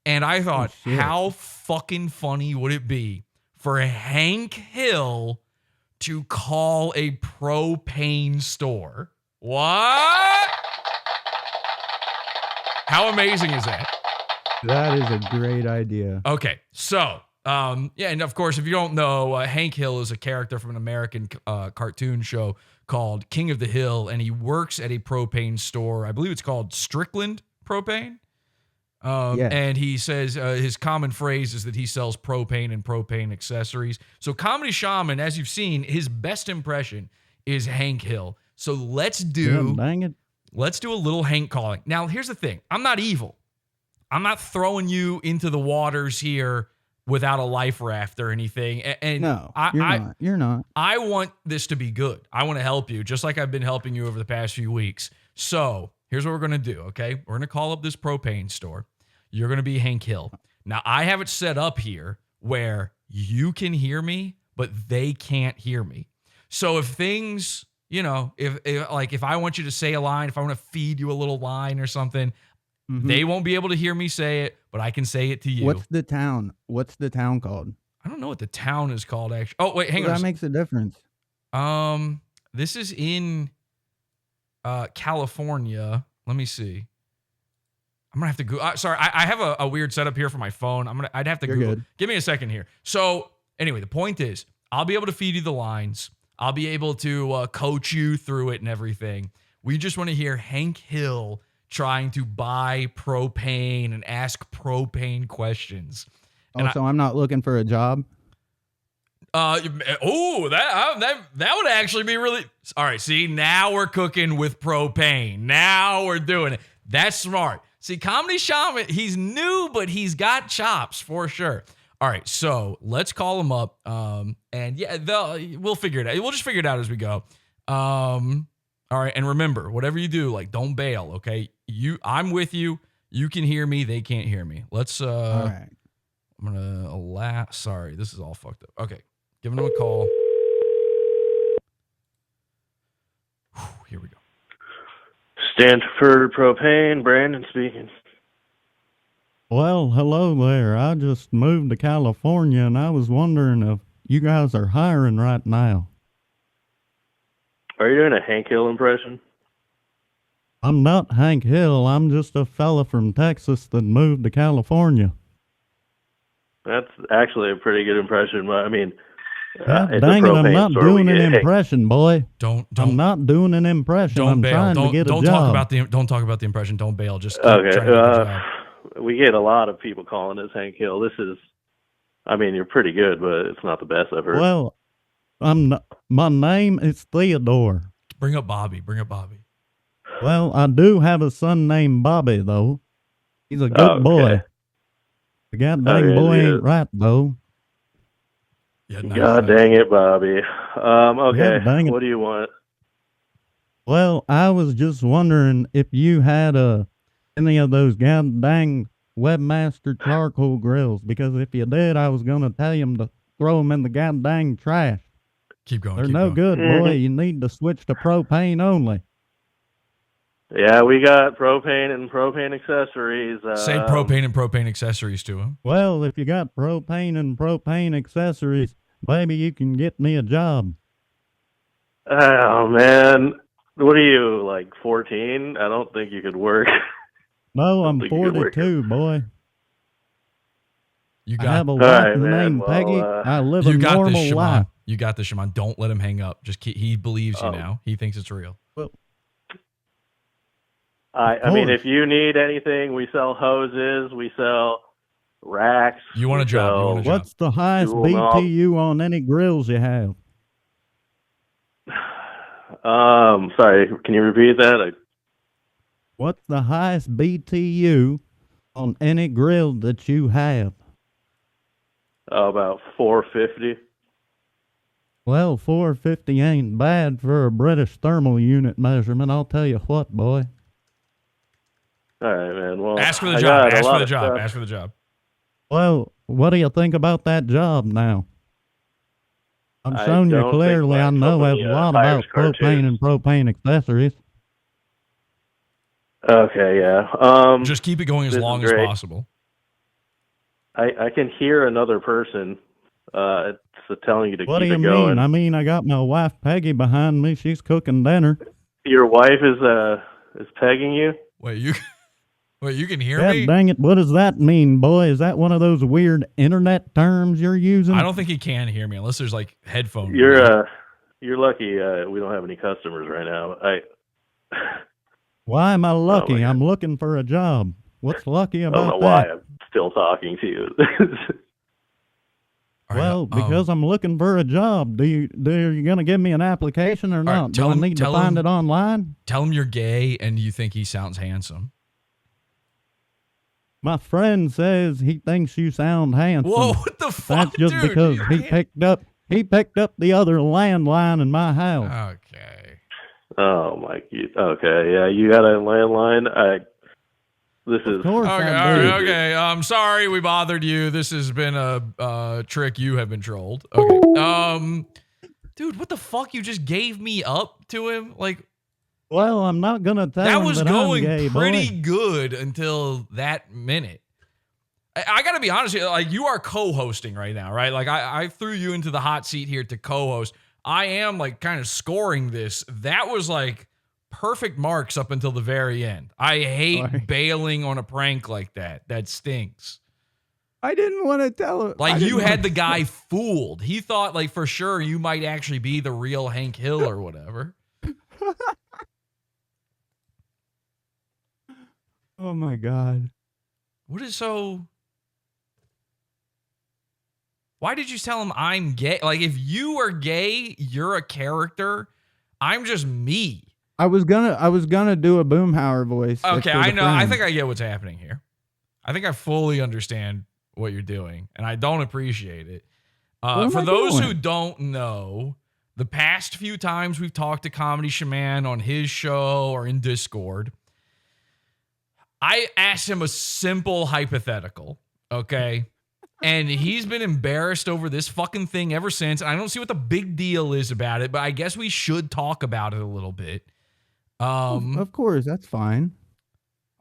And I thought, how fucking funny would it be for Hank Hill to call a propane store? What? How amazing is that? That is a great idea. Okay, so, and of course, if you don't know, Hank Hill is a character from an American cartoon show called King of the Hill, and he works at a propane store. I believe it's called Strickland Propane. Yes. And he says his common phrase is that he sells propane and propane accessories. So Comedy Shaman, as you've seen, his best impression is Hank Hill. So let's do a little Hank calling. Now, here's the thing. I'm not evil. I'm not throwing you into the waters here without a life raft or anything. And No, you're not. I want this to be good. I want to help you, just like I've been helping you over the past few weeks. So here's what we're going to do, okay? We're going to call up this propane store. You're going to be Hank Hill. Now, I have it set up here where you can hear me, but they can't hear me. So if things, if I want you to say a line, if I want to feed you a little line or something, they won't be able to hear me say it, but I can say it to you. What's the town called? I don't know what the town is called, actually. Oh, wait, hang on. That makes a difference. This is in California. Let me see. I'm gonna have to go. Sorry, I have a weird setup here for my phone. I'd have to You're Google. good. Give me a second here. So anyway, the point is, I'll be able to feed you the lines. I'll be able to coach you through it and everything. We just want to hear Hank Hill trying to buy propane and ask propane questions. So I'm not looking for a job. That would actually be really. All right, see, now we're cooking with propane. Now we're doing it. That's smart. See, Comedy Shaman, he's new, but he's got chops for sure. All right, so let's call him up. And yeah, we'll figure it out. We'll just figure it out as we go. All right, and remember, whatever you do, don't bail, okay? I'm with you. You can hear me. They can't hear me. Let's. All right. I'm gonna Sorry, this is all fucked up. Okay, giving him a call. Here we go. Stanford Propane, Brandon speaking. Well, hello there. I just moved to California, and I was wondering if you guys are hiring right now. Are you doing a Hank Hill impression? I'm not Hank Hill. I'm just a fella from Texas that moved to California. That's actually a pretty good impression. I mean, it's dang a it, I'm not store. doing an impression, boy. I'm not doing an impression. Don't I'm bail. trying to get a job. Don't talk about the impression. Don't bail. Just okay. try to get the job. We get a lot of people calling us Hank Hill. This is, I mean, you're pretty good, but it's not the best I've heard. Well, I'm not, my name is Theodore. Bring up Bobby. Well, I do have a son named Bobby, though. He's a good boy. The goddamn boy ain't right, though. Yeah, God dang it, Bobby. Okay, dang it. What do you want? Well, I was just wondering if you had any of those goddamn Webmaster charcoal grills, because if you did, I was gonna tell you to throw them in the goddamn trash. Keep going. They're keep no going. good, boy. You need to switch to propane only. Yeah, we got propane and propane accessories. Say propane and propane accessories to him. Well, if you got propane and propane accessories, maybe you can get me a job. Oh, man. What are you, like 14? I don't think you could work. No, I'm think you could work 42, boy. You I got. have a All wife right, man. named Well, Peggy. I live a You got this, normal Shaman. life. You got this, Shaman. Don't let him hang up. Just he believes you Oh. now. He thinks it's real. I mean, course. if you need anything, we sell hoses, we sell racks. You want a we job, you sell- want a job. What's the highest Dual knob. BTU on any grills you have? Sorry, can you repeat that? What's the highest BTU on any grill that you have? About 450. Well, 450 ain't bad for a British thermal unit measurement, I'll tell you what, boy. All right, man. Well, Ask for the I job. got a Ask lot for the of job. stuff. Ask for the job. Well, what do you think about that job now? I'm I showing you don't think clearly my I know a company, lot hires about propane cartoons. and propane accessories. Okay, yeah. Just keep it going as this is long as great. possible. I can hear another person it's telling you to What do keep you it mean? going. I mean, I got my wife Peggy behind me. She's cooking dinner. Your wife is pegging you? Wait, you can hear God me? dang it, what does that mean, boy? Is that one of those weird internet terms you're using? I don't think he can hear me unless there's like headphones. You're lucky we don't have any customers right now. Why am I lucky? my God. I'm looking for a job. What's lucky I don't know about why that? I'm still talking to you. All right, Well, because I'm looking for a job. Are you gonna give me an application or right, not? tell Do I him- need to tell find him- it online? tell him you're gay and you think he sounds handsome. My friend says he thinks you sound handsome. Whoa, what the fuck, That's just dude? because You he can't- picked up the other landline in my house. Okay. Oh my. Okay, yeah, you got a landline. This is Of course Okay, I all do. right, okay. I'm sorry we bothered you. This has been a trick. You have been trolled. Okay. Dude, what the fuck? You just gave me up to him? Like, Well, I'm not gonna tell that him was that going I'm gay, pretty boy. good until that minute. I gotta be honest with you, like, you are co-hosting right now, right? Like, I threw you into the hot seat here to co-host. I am, like, kind of scoring this. That was, like, perfect marks up until the very end. I hate Sorry. bailing on a prank like that. That stinks. I didn't want to tell him. Like, you had the guy fooled. He thought, like, for sure you might actually be the real Hank Hill or whatever. Oh my god. What is so... Why did you tell him I'm gay? Like, if you are gay, you're a character. I'm just me. I was gonna do a Boomhauer voice. like, Okay, for I the know. I friend. think I get what's happening here. I think I fully understand what you're doing, and I don't appreciate it. What am For I those doing? who don't know, the past few times we've talked to Comedy Shaman on his show or in Discord, I asked him a simple hypothetical, okay? And he's been embarrassed over this fucking thing ever since. I don't see what the big deal is about it, but I guess we should talk about it a little bit. Of course, that's fine.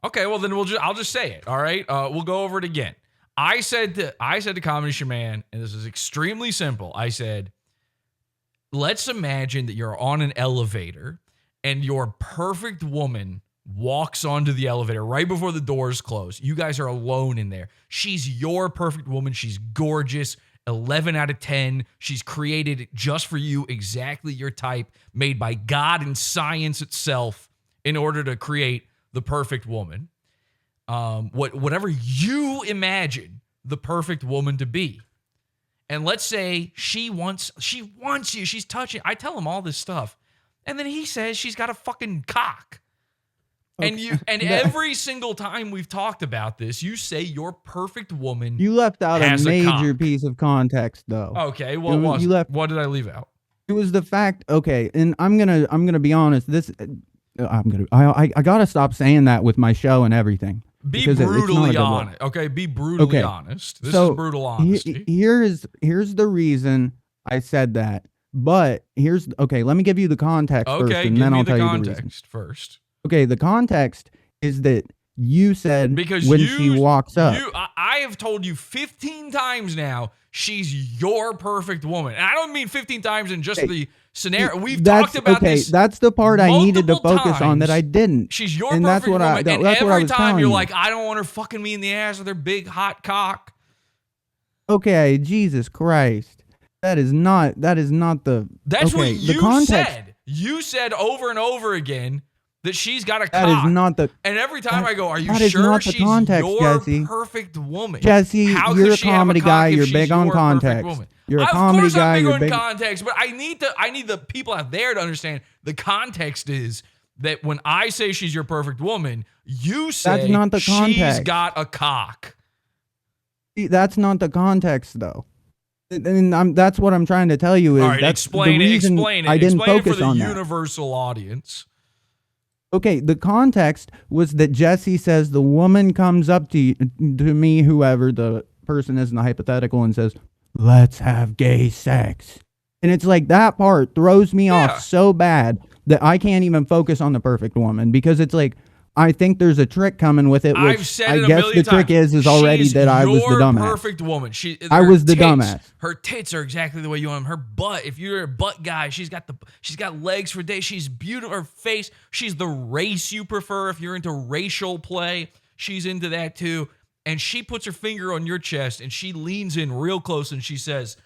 Okay, well then I'll just say it. All right, we'll go over it again. I said to Comedy Shaman, and this is extremely simple. I said, let's imagine that you're on an elevator and your perfect woman walks onto the elevator right before the doors close. You guys are alone in there. She's your perfect woman. She's gorgeous. 11 out of 10. She's created just for you, exactly your type, made by God and science itself in order to create the perfect woman. Whatever you imagine the perfect woman to be. And let's say she wants you. She's touching. I tell him all this stuff. And then he says she's got a fucking cock. And every single time we've talked about this, you say your perfect woman. You left out a has a major cock. piece of context, though. Okay, what You- was you it? left- What did I leave out? It was the fact. Okay, and I'm gonna be honest. I gotta stop saying that with my show and everything. Be because it's not a brutally good look. honest. Okay, be brutally honest. This is brutal honesty. Here's the reason I said that. But let me give you the context first, and then I'll tell you the reason. First. Okay, the context is that you said because when she walks up. I have told you 15 times now, she's your perfect woman. And I don't mean 15 times in just the scenario. We've talked about this. That's the part I needed to focus on that I didn't. She's your perfect woman. And every time you're like, I don't want her fucking me in the ass with her big hot cock. Okay, Jesus Christ. That is not the. That's okay, what you said. You said over and over again that she's got a cock. That is not the. And every time I go, are you that is sure not the she's context, your Jesse. perfect woman? Jesse, How you're could a she have comedy cock guy. if You're she's big on your perfect context. woman? You're a Of comedy course guy. I'm You're big big on context, but I need the people out there to understand the context is that when I say she's your perfect woman, you say that's not the context. She's got a cock. That's not the context, though. And that's what I'm trying to tell you is all right, that's explain the reason it. I didn't explain focus it for the on that. universal audience. Okay, the context was that Jesse says the woman comes up to me, whoever the person is in the hypothetical, and says, "Let's have gay sex." And it's like that part throws me off so bad that I can't even focus on the perfect woman because it's like I think there's a trick coming with it. Which I've said I it a guess million the trick times. is already that I was the dumbass. Perfect woman. I was the dumbass. Her tits are exactly the way you want them. Her butt. If you're a butt guy, she's got legs for days. She's beautiful. Her face. She's the race you prefer. If you're into racial play, she's into that too. And she puts her finger on your chest and she leans in real close and she says,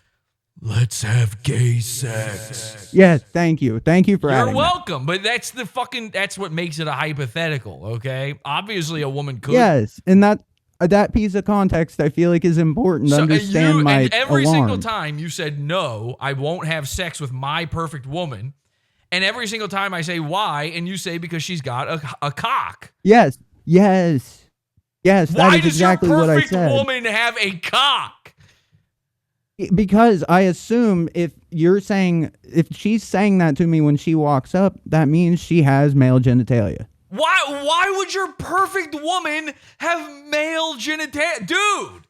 "Let's have gay sex." Yes, thank you. Thank you for adding You're welcome, but that's what makes it a hypothetical, okay? Obviously a woman could. Yes, and that piece of context I feel like is important to understand my every alarm. single time you said, "No, I won't have sex with my perfect woman." And every single time I say why, and you say because she's got a cock. Yes. That is exactly what I said. Why does your perfect woman have a cock? Because I assume if she's saying that to me when she walks up, that means she has male genitalia. Why would your perfect woman have male genitalia? Dude!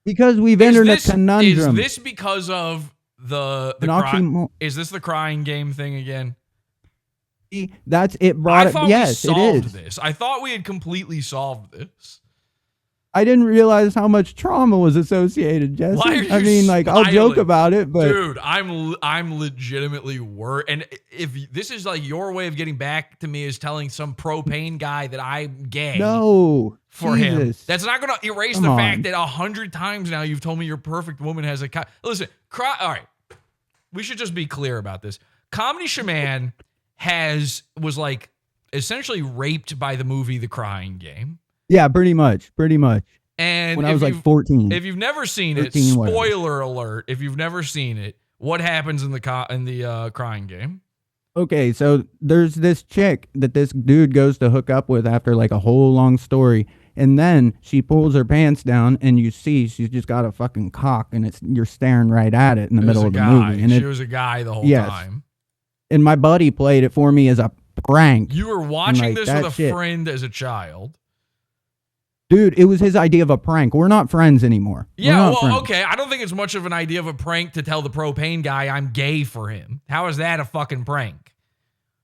Because we've entered a conundrum. Is this because of is this the crying game thing again? That's it brought it. Yes, it is. This. I thought we had completely solved this. I didn't realize how much trauma was associated, Jesse. Why are you I mean, like, I'll joke about it, but dude, I'm legitimately worried. And if this is like your way of getting back to me is telling some propane guy that I'm gay. No, for Jesus. him, that's not going to erase the fact that 100 times now you've told me your perfect woman has a cock. Listen, all right, we should just be clear about this. Comedy Shaman was like essentially raped by the movie The Crying Game. Yeah, pretty much. And when I was like 14. If you've never seen it, spoiler alert, if you've never seen it, what happens in the Crying Game? Okay, so there's this chick that this dude goes to hook up with after like a whole long story, and then she pulls her pants down and you see she's just got a fucking cock and you're staring right at it in the middle of the movie. And she was a guy the whole time. And my buddy played it for me as a prank. You were watching this with a friend as a child. Dude, it was his idea of a prank. We're not friends anymore. Yeah, well, okay. I don't think it's much of an idea of a prank to tell the propane guy I'm gay for him. How is that a fucking prank?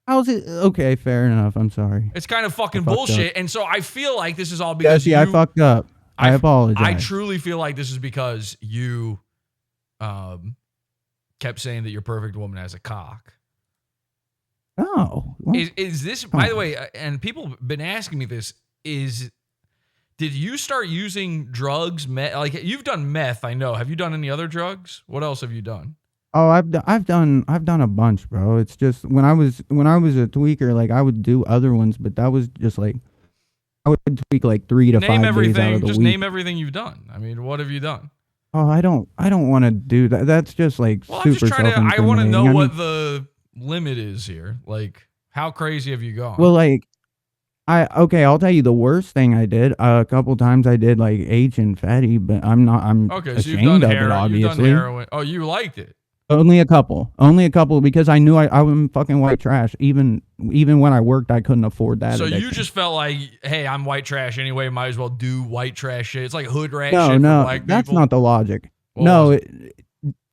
How's it? Okay, fair enough. I'm sorry. It's kind of fucking bullshit. And so I feel like this is all because I fucked up. I apologize. I truly feel like this is because you kept saying that your perfect woman has a cock. Oh. Well, is this, by the way, and people have been asking me this, did you start using drugs? Like you've done meth, I know. Have you done any other drugs? What else have you done? Oh, I've done a bunch, bro. It's just when I was a tweaker, like I would do other ones, but that was just like I would tweak like 3 to 5 days out of the just week. Name everything you've done. I mean, what have you done? Oh, I don't want to do that. That's just like super I'm just trying to. I want to know I what the limit is here. Like, how crazy have you gone? Well, like. I'll tell you the worst thing I did. A couple times I did like H and fatty, but I'm okay. ashamed So you've done of heroin. it, obviously. You've done heroin. Oh, you liked it. Only a couple, because I knew I was fucking white trash. Even when I worked, I couldn't afford that. So addiction. you just felt like, hey, I'm white trash anyway. Might as well do white trash shit. It's like hood rat no, shit for no, black that's people. not the logic. What no, was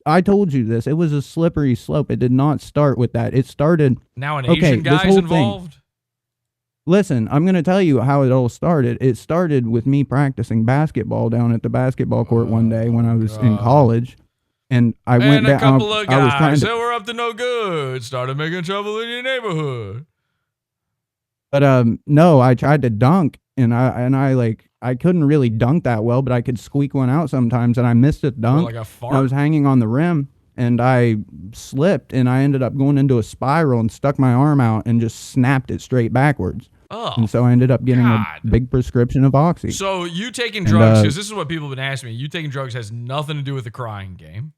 I told you this. It was a slippery slope. It did not start with that. It started. Now an Okay, Asian this guy's whole involved? thing. Listen, I'm going to tell you how it all started. It started with me practicing basketball down at the basketball court one day when I was in college. And I went down. And a couple of I was trying guys to, that were up to no good started making trouble in your neighborhood. but no, I tried to dunk, and I couldn't really dunk that well, but I could squeak one out sometimes, and I missed a dunk. Like a fart? I was hanging on the rim, and I slipped, and I ended up going into a spiral and stuck my arm out and just snapped it straight backwards. Oh, and so I ended up getting God. a big prescription of Oxy. So you taking drugs, because this is what people have been asking me. You taking drugs has nothing to do with the crying game.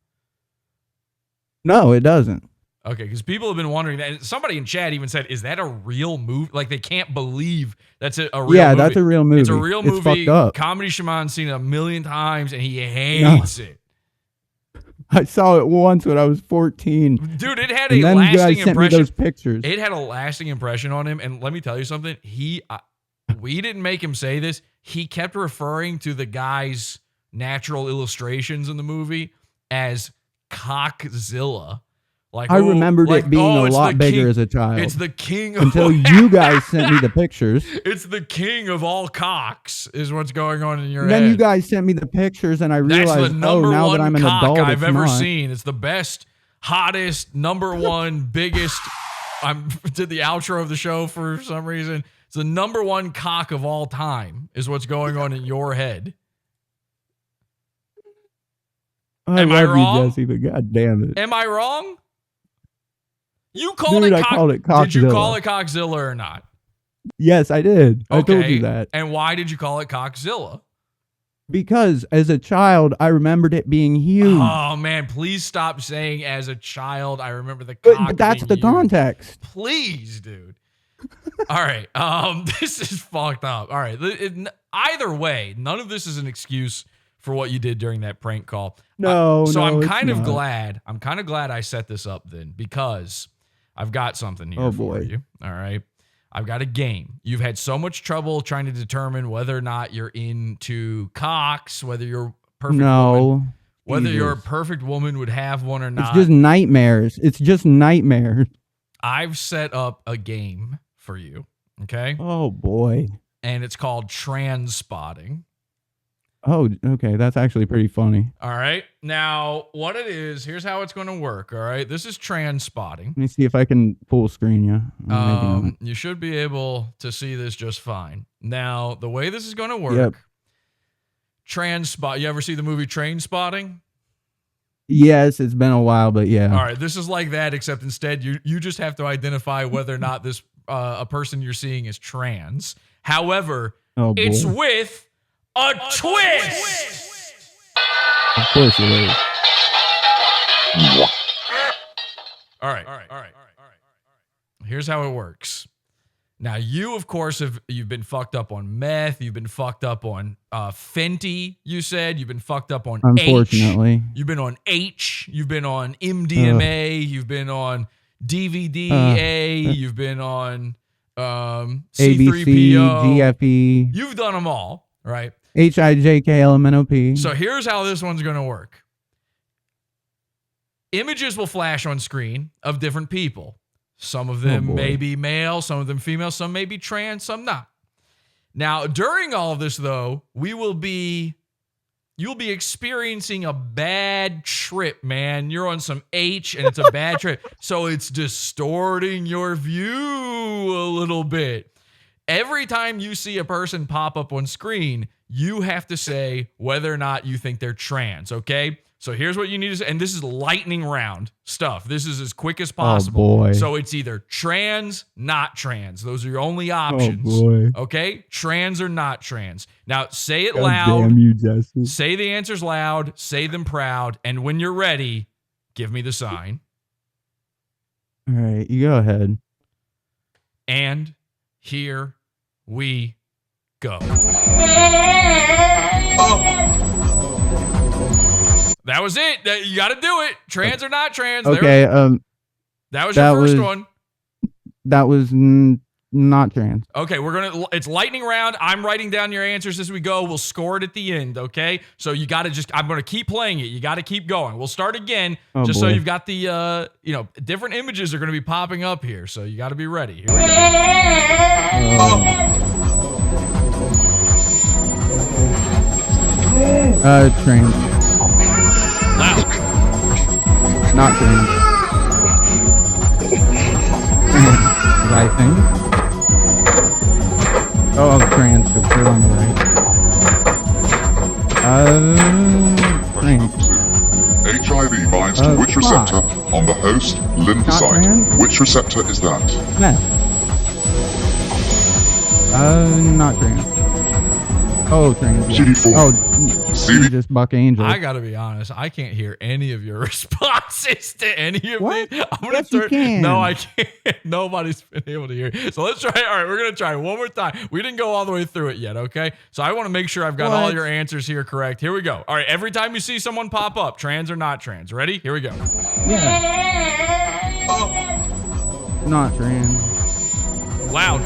No, it doesn't. Okay, because people have been wondering that. Somebody in chat even said, is that a real movie? Like, they can't believe that's a real movie. Yeah, that's a real movie. It's a real movie. Fucked up. Comedy Shaman's seen it 1,000,000 times, and he hates it. I saw it once when I was 14. Dude, it had and a then you guys lasting sent impression. me those pictures. It had a lasting impression on him. And let me tell you something. We didn't make him say this. He kept referring to the guy's natural illustrations in the movie as Cockzilla. Like, I remembered it being a lot bigger as a child. It's the king of until you guys sent me the pictures. It's the king of all cocks is what's going on in your And head. then you guys sent me the pictures, and I realized, That's the number now one that I'm an cock adult, I've it's ever not. seen. It's the best, hottest, number one, biggest. I did the outro of the show for some reason. It's the number one cock of all time is what's going on in your head. Am I wrong? You, Jesse, but God damn it. Am I wrong? You called Dude, it I called it Cockzilla. Did you call it Cockzilla or not? Yes, I did. Okay. I told you that. And why did you call it Cockzilla? Because as a child, I remembered it being huge. Oh, man, please stop saying as a child. I remember the cock. But that's being the huge. context. Please, dude. All right. This is fucked up. All right. Either way, none of this is an excuse for what you did during that prank call. No, so no, I'm it's kind of not. glad. I'm kind of glad I set this up then, because I've got something here for you. All right. I've got a game. You've had so much trouble trying to determine whether or not you're into cocks, whether you're perfect woman, whether you're a perfect woman would have one or not. It's just nightmares. It's just nightmares. I've set up a game for you. Okay. Oh boy. And it's called trans spotting. Oh, okay. That's actually pretty funny. All right. Now, what it is, here's how it's going to work. All right. This is trans spotting. Let me see if I can full screen you. Maybe not. You should be able to see this just fine. Now, the way this is going to work, trans spot. You ever see the movie Train Spotting? Yes, it's been a while, but yeah. All right. This is like that, except instead you just have to identify whether or not this a person you're seeing is trans. However, it's with a twist. Of course it is. All right. Here's how it works. Now, you, of course, you've been fucked up on meth. You've been fucked up on Fenty, you said. You've been fucked up on Unfortunately. H. You've been on H. You've been on MDMA. You've been on DVDA. You've been on C3PO. ABC, GFE. You've done them all, right? HIJKLMNOP. So here's how this one's going to work. Images will flash on screen of different people. Some of them may be male, some of them female, some may be trans, some not. Now, during all of this, though, you'll be experiencing a bad trip, man. You're on some H, and it's a bad trip. So it's distorting your view a little bit. Every time you see a person pop up on screen, you have to say whether or not you think they're trans, okay? So here's what you need to say. And this is lightning round stuff. This is as quick as possible. Oh, boy. So it's either trans, not trans. Those are your only options. Oh, boy. Okay? Trans or not trans. Now, say it God loud. Damn you, Jesse. Say the answers loud. Say them proud. And when you're ready, give me the sign. All right, you go ahead. And here we go. That That was it. You got to do it. Trans or not trans. Okay. That was your first one. That was not trans. Okay, it's lightning round. I'm writing down your answers as we go. We'll score it at the end, okay? So you got to I'm going to keep playing it. You got to keep going. We'll start again so you've got the, different images are going to be popping up here. So you got to be ready. Here we go. Trans. Loud. Not trans. I think. Oh, trans, but still on the right. Trans. HIV binds to which receptor on the host lymphocyte? Which receptor is that? Meth. Not trans. Oh, trans. CD4. Oh, Jesus, Buck Angel. I got to be honest. I can't hear any of your responses to any of What? these. I'm gonna Yes, you can. No, I can't. Nobody's been able to hear. So let's try. All right, we're going to try one more time. We didn't go all the way through it yet, okay? So I want to make sure I've got all your answers here correct. Here we go. All right, every time you see someone pop up, trans or not trans. Ready? Here we go. Yeah. Not trans. Loud.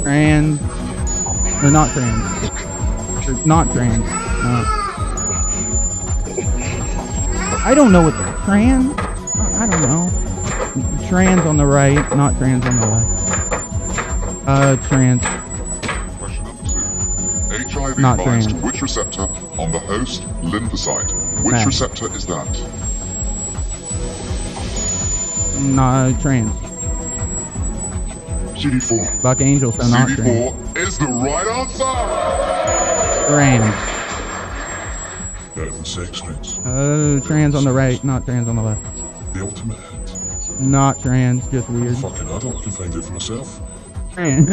Trans. Or not trans. Or not trans. No. I don't know what the trans. I don't know. Trans on the right, not trans on the left. Trans. Question number 2. HIV Not binds trans. to which receptor on the host lymphocyte? Which Meth. receptor is that? Not trans. CD4. Buck Angel, so not trans. CD4 is the right answer! Trans. Better than sex, Prince. Trans on the right, not trans on the left. The ultimate hit. Not trans, just weird. Fucking adult, I can find it for myself. Trans.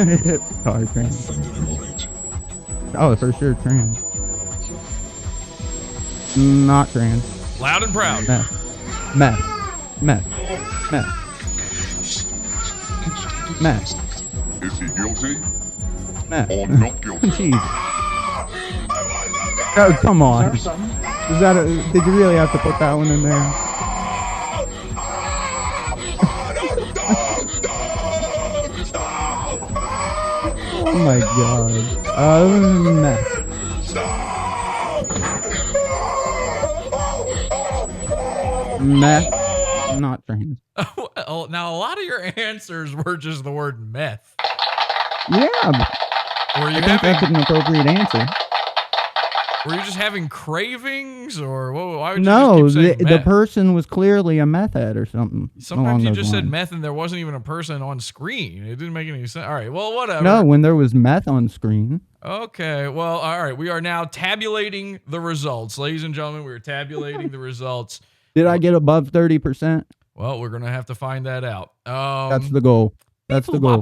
Sorry, trans. Find it in my right. Oh, for sure, trans. Not trans. Loud and proud. Meth. Meth. Meth. Meth. Meth. Is he guilty Meth. or not guilty? Jeez. Oh, come on. Is that did you really have to put that one in there? Oh my god. Meth. Meth. Not trans. Well, now a lot of your answers were just the word meth. Yeah. Were you I think that's an appropriate answer. Were you just having cravings, or why would you No, just keep saying the meth? person was clearly a meth head or something. Sometimes you just said meth and there wasn't even a person on screen. It didn't make any sense. All right, well, whatever. No, when there was meth on screen. Okay, well, all right. We are now tabulating the results. Ladies and gentlemen, we are tabulating the results. Did I get above 30%? Well, we're going to have to find that out. That's the goal. That's the goal.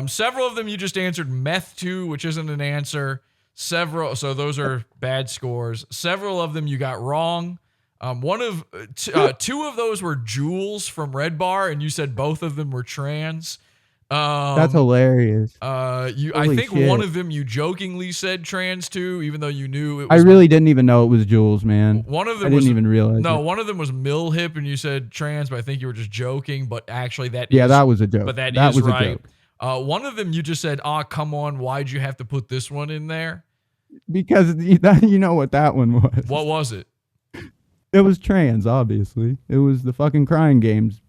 Several of them you just answered meth to, which isn't an answer. So those are bad scores. Several of them you got wrong. Two of those were Jules from Red Bar, and you said both of them were trans. That's hilarious. I Holy think shit. one of them you jokingly said trans to, even though you knew it was. I really didn't even know it was Jules, man. One of them I didn't even realize. No, it. one of them was Mill Hip, and you said trans, but I think you were just joking. But actually, that was a joke. But that was right. a joke. One of them you just said, "Oh, come on, why'd you have to put this one in there?" Because you know what that one was. What was it? It was trans, obviously. It was the fucking crying games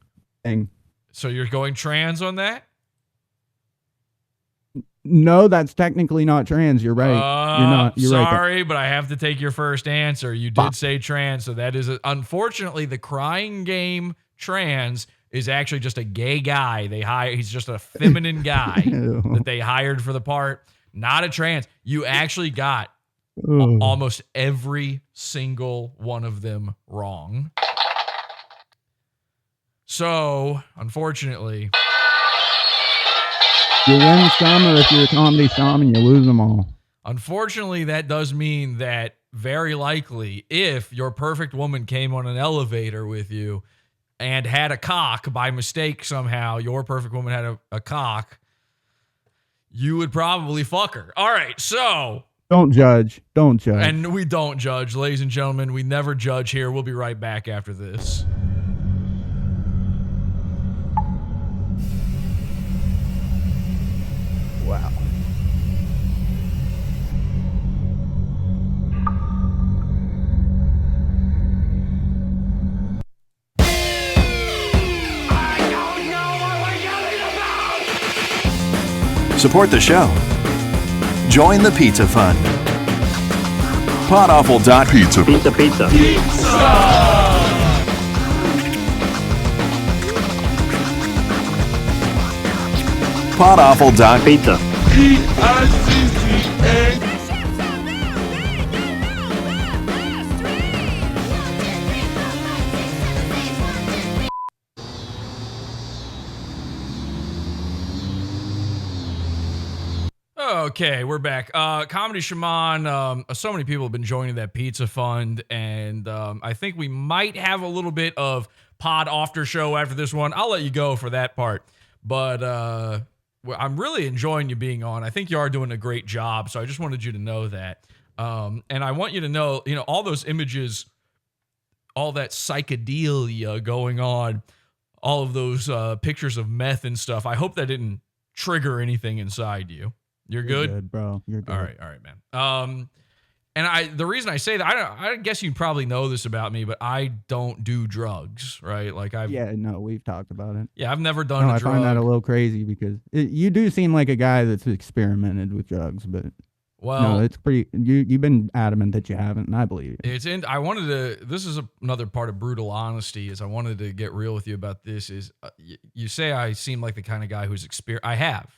thing. So you're going trans on that? No, that's technically not trans. You're right. You're not. You're sorry, right. but I have to take your first answer. You did say trans, so that is unfortunately the crying game trans is actually just a gay guy. He's just a feminine guy that they hired for the part. Not a trans. You actually got almost every single one of them wrong. So, unfortunately, You win some, or if you're a comedy shaman, you lose them all. Unfortunately, that does mean that very likely, if your perfect woman came on an elevator with you and had a cock by mistake somehow, your perfect woman had a cock, you would probably fuck her. All right, so Don't judge. Don't judge. And we don't judge, ladies and gentlemen. We never judge here. We'll be right back after this. Wow. Support the show. Join the Pizza Fund. Podawful. Pizza. Podawful.pizza. Okay, we're back. Comedy Shaman. So many people have been joining that pizza fund, and I think we might have a little bit of pod after show after this one. I'll let you go for that part, but I'm really enjoying you being on. I think you are doing a great job, so I just wanted you to know that. And I want you to know, all those images, all that psychedelia going on, all of those pictures of meth and stuff. I hope that didn't trigger anything inside you. You're good, bro. You're good. All right, man. And the reason I say that, I guess you probably know this about me, but I don't do drugs, right? Like we've talked about it. Yeah, I've never done a drug. I find that a little crazy because you do seem like a guy that's experimented with drugs, but no, it's pretty. You've been adamant that you haven't, and I believe you. I wanted to. This is another part of brutal honesty. Is I wanted to get real with you about this. Is you say I seem like the kind of guy who's I have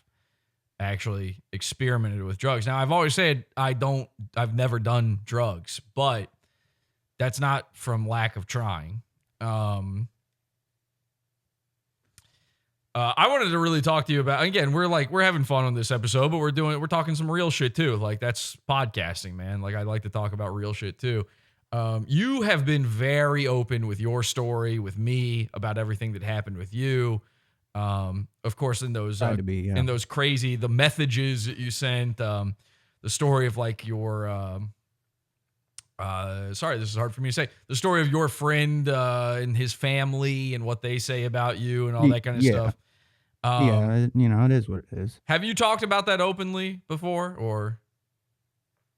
actually experimented with drugs. Now, I've always said I've never done drugs, but that's not from lack of trying. I wanted to really talk to you about, again, we're having fun on this episode, but we're talking some real shit too. Like, that's podcasting, man. Like, I like to talk about real shit too. You have been very open with your story, with me, about everything that happened with you. Of course, in those in those crazy the messages that you sent, the story of like your sorry, this is hard for me to say, the story of your friend and his family and what they say about you and all that kind of stuff. It is what it is. Have you talked about that openly before, or?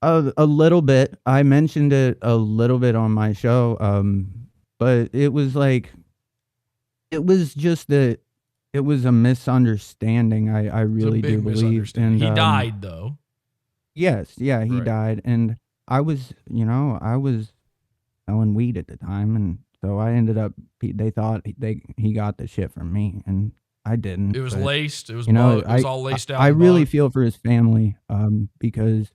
A little bit. I mentioned it a little bit on my show, but it was just that. It was a misunderstanding. I really do believe. And he died though. Yes, yeah, he died, and I was selling weed at the time, and so I ended up. They thought he got the shit from me, and I didn't. It was laced. It was it was all laced out. I really feel for his family, because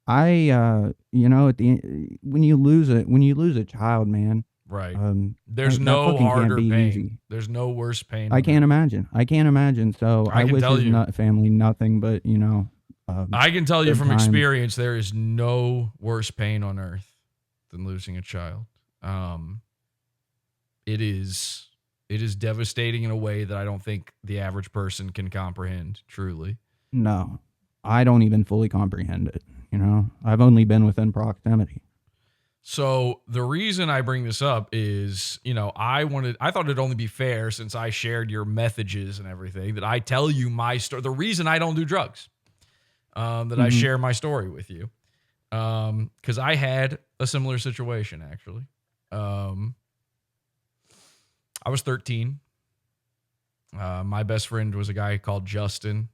when you lose a child, man. Right. There's no harder pain. Easy. There's no worse pain. I can't imagine. So I wish his family nothing but, I can tell you from experience, there is no worse pain on earth than losing a child. It is devastating in a way that I don't think the average person can comprehend, truly. No, I don't even fully comprehend it. I've only been within proximity. So the reason I bring this up is, I thought it'd only be fair, since I shared your messages and everything, that I tell you my story. The reason I don't do drugs, I share my story with you. Because I had a similar situation, actually. I was 13. My best friend was a guy called Justin.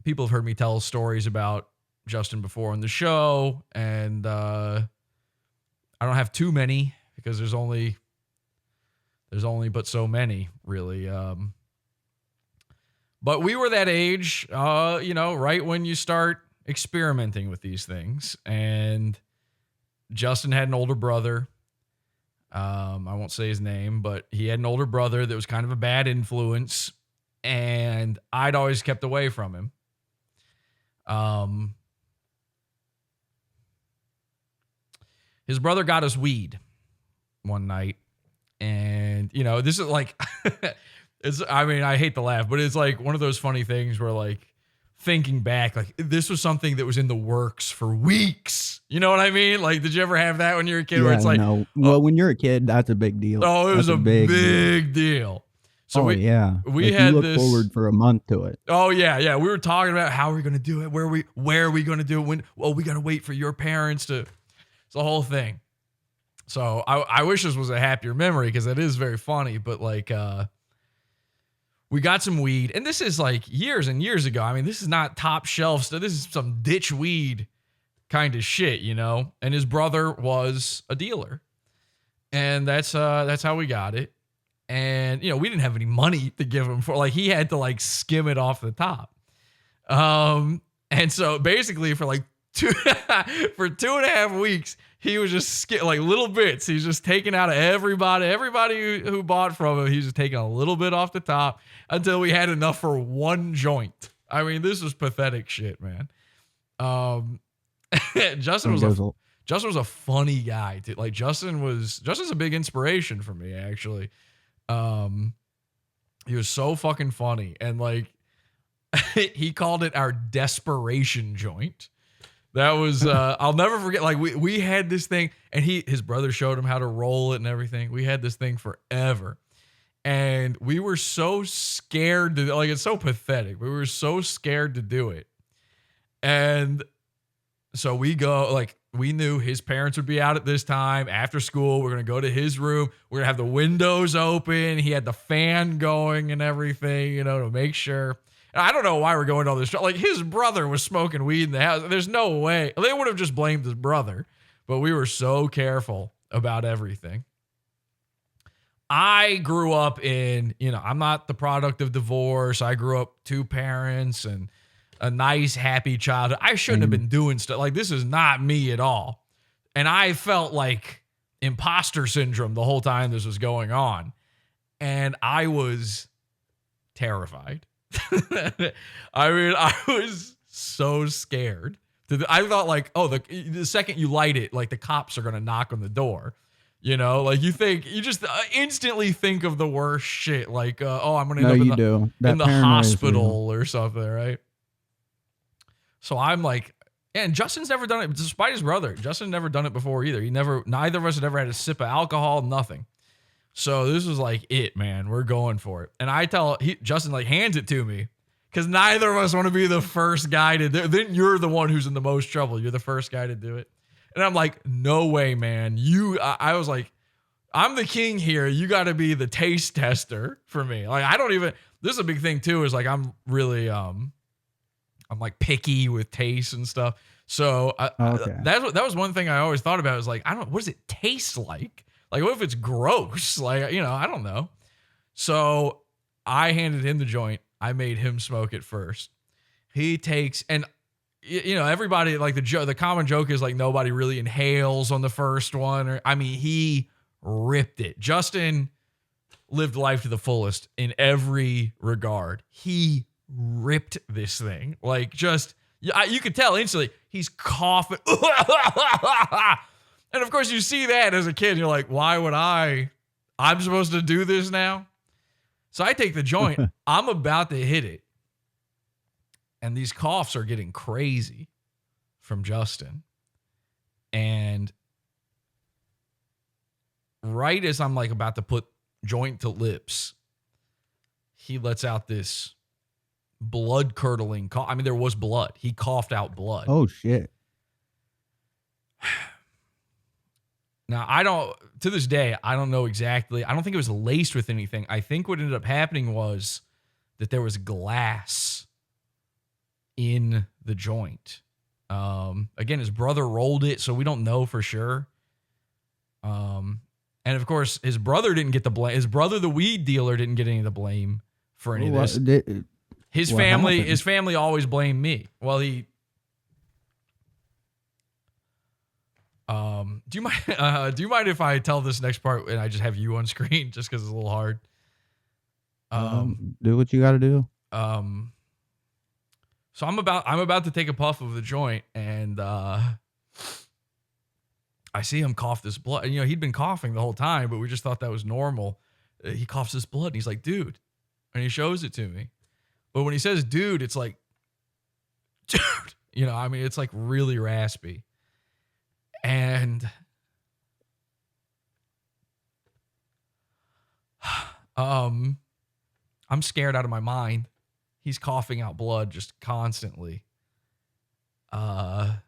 People have heard me tell stories about Justin before on the show, and I don't have too many because there's only but so many, really. But we were that age, right when you start experimenting with these things. And Justin had an older brother. I won't say his name, but he had an older brother that was kind of a bad influence, and I'd always kept away from him. His brother got us weed one night, and this is like, I hate to laugh, but it's like one of those funny things where like thinking back, like this was something that was in the works for weeks. You know what I mean? Like, did you ever have that when you were a kid where it's like, no. Well, when you're a kid, that's a big deal. oh, it was That's a big deal. So we yeah. we Like, had you look this forward for a month to it. Oh yeah. We were talking about how we're gonna do it, where are we gonna do it, when we gotta wait for your parents to. It's the whole thing. So I wish this was a happier memory because it is very funny, but like we got some weed, and this is like years and years ago. I mean, this is not top shelf stuff. This is some ditch weed kind of shit, you know. And his brother was a dealer, and that's how we got it. And, you know, we didn't have any money to give him for, like, he had to like skim it off the top. And so basically for like 2.5 weeks, he was just like little bits. He's just taking out of everybody who bought from him. He's just taking a little bit off the top until we had enough for one joint. I mean, this was pathetic shit, man. Justin was a funny guy too. Like Justin's a big inspiration for me, actually. He was so fucking funny, and like he called it our desperation joint. That was I'll never forget. Like we had this thing, and his brother showed him how to roll it and everything. We had this thing forever, and we were so scared to, like, it's so pathetic. We were so scared to do it, and so we go, like, we knew his parents would be out at this time after school. We're going to go to his room. We're going to have the windows open. He had the fan going and everything, you know, to make sure. And I don't know why we're going to all this. Like, his brother was smoking weed in the house. There's no way. They would have just blamed his brother. But we were so careful about everything. I grew up in, you know, I'm not the product of divorce. I grew up 2 parents and a nice, happy childhood. I shouldn't have been doing stuff. Like, this is not me at all. And I felt like imposter syndrome the whole time this was going on. And I was terrified. I mean, I was so scared. I thought, like, oh, the second you light it, like, the cops are going to knock on the door. You know, like, you just instantly think of the worst shit. Like, I'm going to end up in the hospital or something, right? So I'm like, and Justin's never done it, despite his brother. Justin never done it before either. Neither of us had ever had a sip of alcohol, nothing. So this was like it, man. We're going for it. And Justin like hands it to me because neither of us want to be the first guy to do it. Then you're the one who's in the most trouble. You're the first guy to do it. And I'm like, no way, man. I was like, I'm the king here. You got to be the taste tester for me. Like, this is a big thing too, is like, I'm really, I'm like picky with taste and stuff. So that was one thing I always thought about, is like, what does it taste like? Like, what if it's gross? Like, you know, I don't know. So I handed him the joint. I made him smoke it first. He takes, and you know, everybody, like, the common joke is like nobody really inhales on the first one. He ripped it. Justin lived life to the fullest in every regard. He ripped this thing. Like, just, you could tell instantly he's coughing. And of course you see that as a kid and you're like, why would I'm supposed to do this now? So I take the joint. I'm about to hit it. And these coughs are getting crazy from Justin. And right as I'm like about to put joint to lips, he lets out this blood curdling cough. I mean, there was blood. He coughed out blood. Oh, shit. Now, to this day, I don't know exactly. I don't think it was laced with anything. I think what ended up happening was that there was glass in the joint. Again, his brother rolled it, so we don't know for sure. And of course, his brother didn't get the blame. His brother, the weed dealer, didn't get any of the blame for any of this. His family always blamed me. Well, do you mind if I tell this next part and I just have you on screen just because it's a little hard? Do what you got to do. So I'm about to take a puff of the joint, and I see him cough this blood. You know, he'd been coughing the whole time, but we just thought that was normal. He coughs this blood, and he's like, dude. And he shows it to me. But when he says dude, it's like dude, you know, I mean, it's like really raspy. And I'm scared out of my mind. He's coughing out blood just constantly. And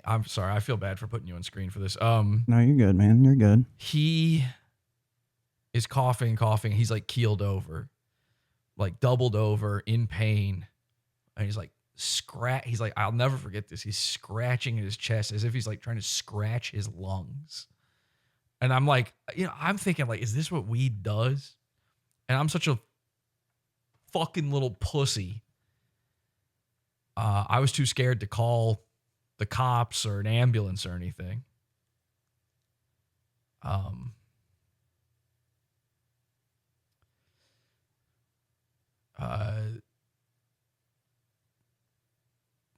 I'm sorry, I feel bad for putting you on screen for this. No, you're good, man. You're good. He is coughing. He's like keeled over, like doubled over in pain. And he's like, he's like, I'll never forget this. He's scratching at his chest as if he's like trying to scratch his lungs. And I'm like, you know, I'm thinking like, is this what weed does? And I'm such a fucking little pussy. I was too scared to call the cops or an ambulance or anything.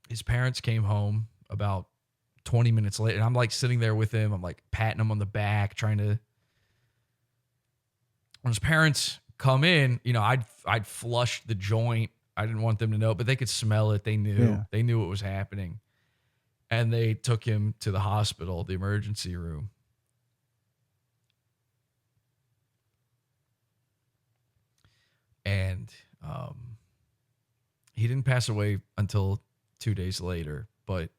His parents came home about 20 minutes later, and I'm like sitting there with him. I'm like patting him on the back, trying to. When his parents come in, you know, I'd flushed the joint. I didn't want them to know, but they could smell it. They knew. Yeah. They knew what was happening. And they took him to the hospital, the emergency room. And he didn't pass away until 2 days later, but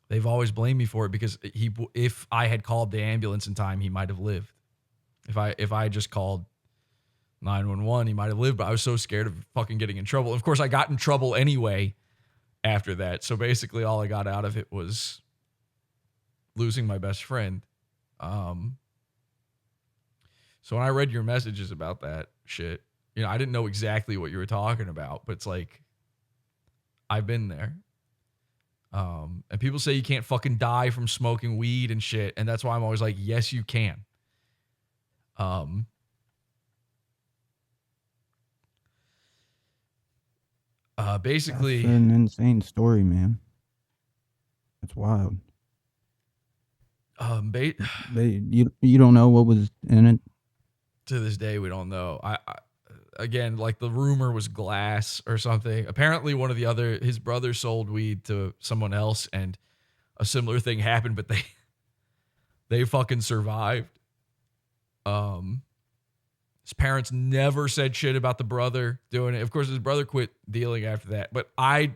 they've always blamed me for it because if I had called the ambulance in time, he might have lived. If I just called 911, he might have lived, but I was so scared of fucking getting in trouble. Of course, I got in trouble anyway after that. So basically all I got out of it was losing my best friend. So when I read your messages about that shit, you know, I didn't know exactly what you were talking about, but it's like, I've been there. And people say you can't fucking die from smoking weed and shit. And that's why I'm always like, yes, you can. Basically, That's an insane story, man. It's wild. You don't know what was in it? To this day, we don't know. I again, like the rumor was glass or something. Apparently one of his brothers sold weed to someone else and a similar thing happened, but they fucking survived. His parents never said shit about the brother doing it. Of course, his brother quit dealing after that, but I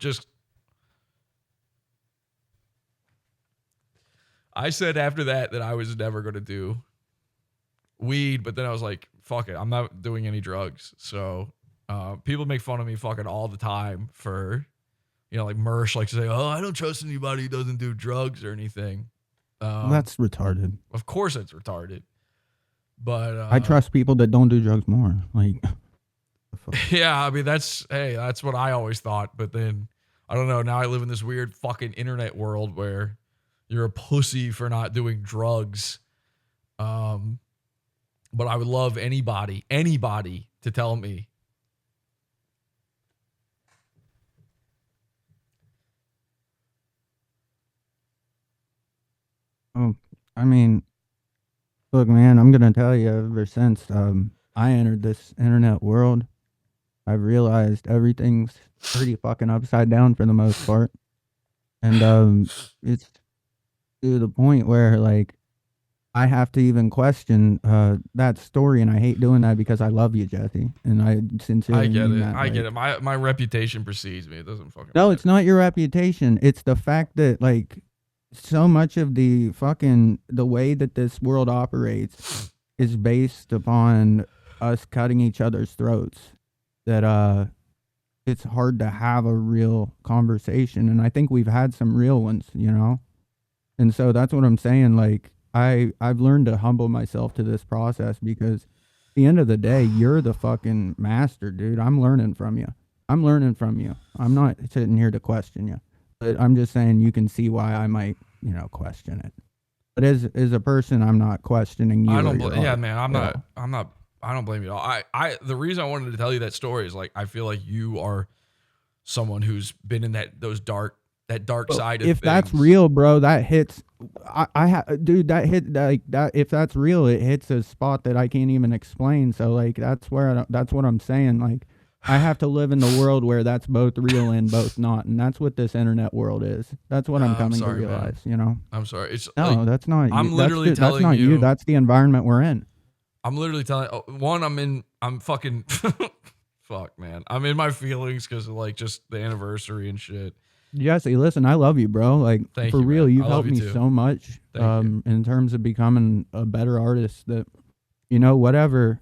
said after that I was never going to do weed, but then I was like, fuck it, I'm not doing any drugs. So people make fun of me fucking all the time for, you know, like Mersh likes to say, oh, I don't trust anybody who doesn't do drugs or anything. That's retarded. Of course it's retarded. But I trust people that don't do drugs more. Like, yeah, I mean, that's what I always thought. But then, I don't know, now I live in this weird fucking internet world where you're a pussy for not doing drugs. But I would love anybody to tell me. Oh, I mean, look, man, I'm going to tell you, ever since I entered this internet world, I've realized everything's pretty fucking upside down for the most part. And it's to the point where, like, I have to even question that story, and I hate doing that because I love you, Jesse, and I sincerely mean that. I get it. My reputation precedes me. It doesn't fucking No, matter. it's not your reputation. It's the fact that, like, so much of the way that this world operates is based upon us cutting each other's throats, that it's hard to have a real conversation. And I think we've had some real ones, you know? And so that's what I'm saying. Like, I've learned to humble myself to this process because at the end of the day, you're the fucking master, dude. I'm learning from you. I'm not sitting here to question you, but I'm just saying you can see why I might, you know, question it. But as a person, I'm not questioning you. I don't blame you at all. The reason I wanted to tell you that story is like, I feel like you are someone who's been in those dark dark side of if things. that's real, bro, that hits. Dude, that hit like that. If that's real, it hits a spot that I can't even explain. So like, that's what I'm saying. Like, I have to live in the world where that's both real and both not, and that's what this internet world is. That's what I'm coming to realize. Man. You know. I'm sorry. It's no, like, that's not. I'm you. literally that's telling not you. That's the environment we're in. I'm literally telling. One, I'm fucking. Fuck, man. I'm in my feelings because of like just the anniversary and shit. Jesse, listen, I love you, bro. Like, Thank for you, real, man. you've I love helped you me too. so much in terms of becoming a better artist. That, you know, whatever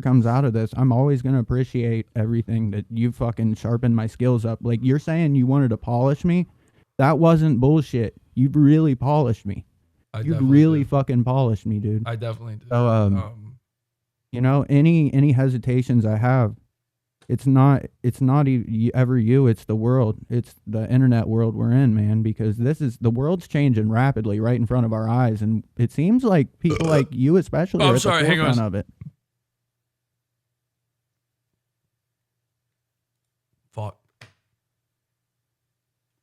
comes out of this, I'm always going to appreciate everything that you fucking sharpened my skills up. Like, you're saying you wanted to polish me. That wasn't bullshit. You've really polished me. You've really fucking polished me, dude. I definitely do. So, you know, any hesitations I have, it's not ever you, it's the world. It's the internet world we're in, man, because the world's changing rapidly right in front of our eyes, and it seems like people like you especially are at the forefront of it. Fuck.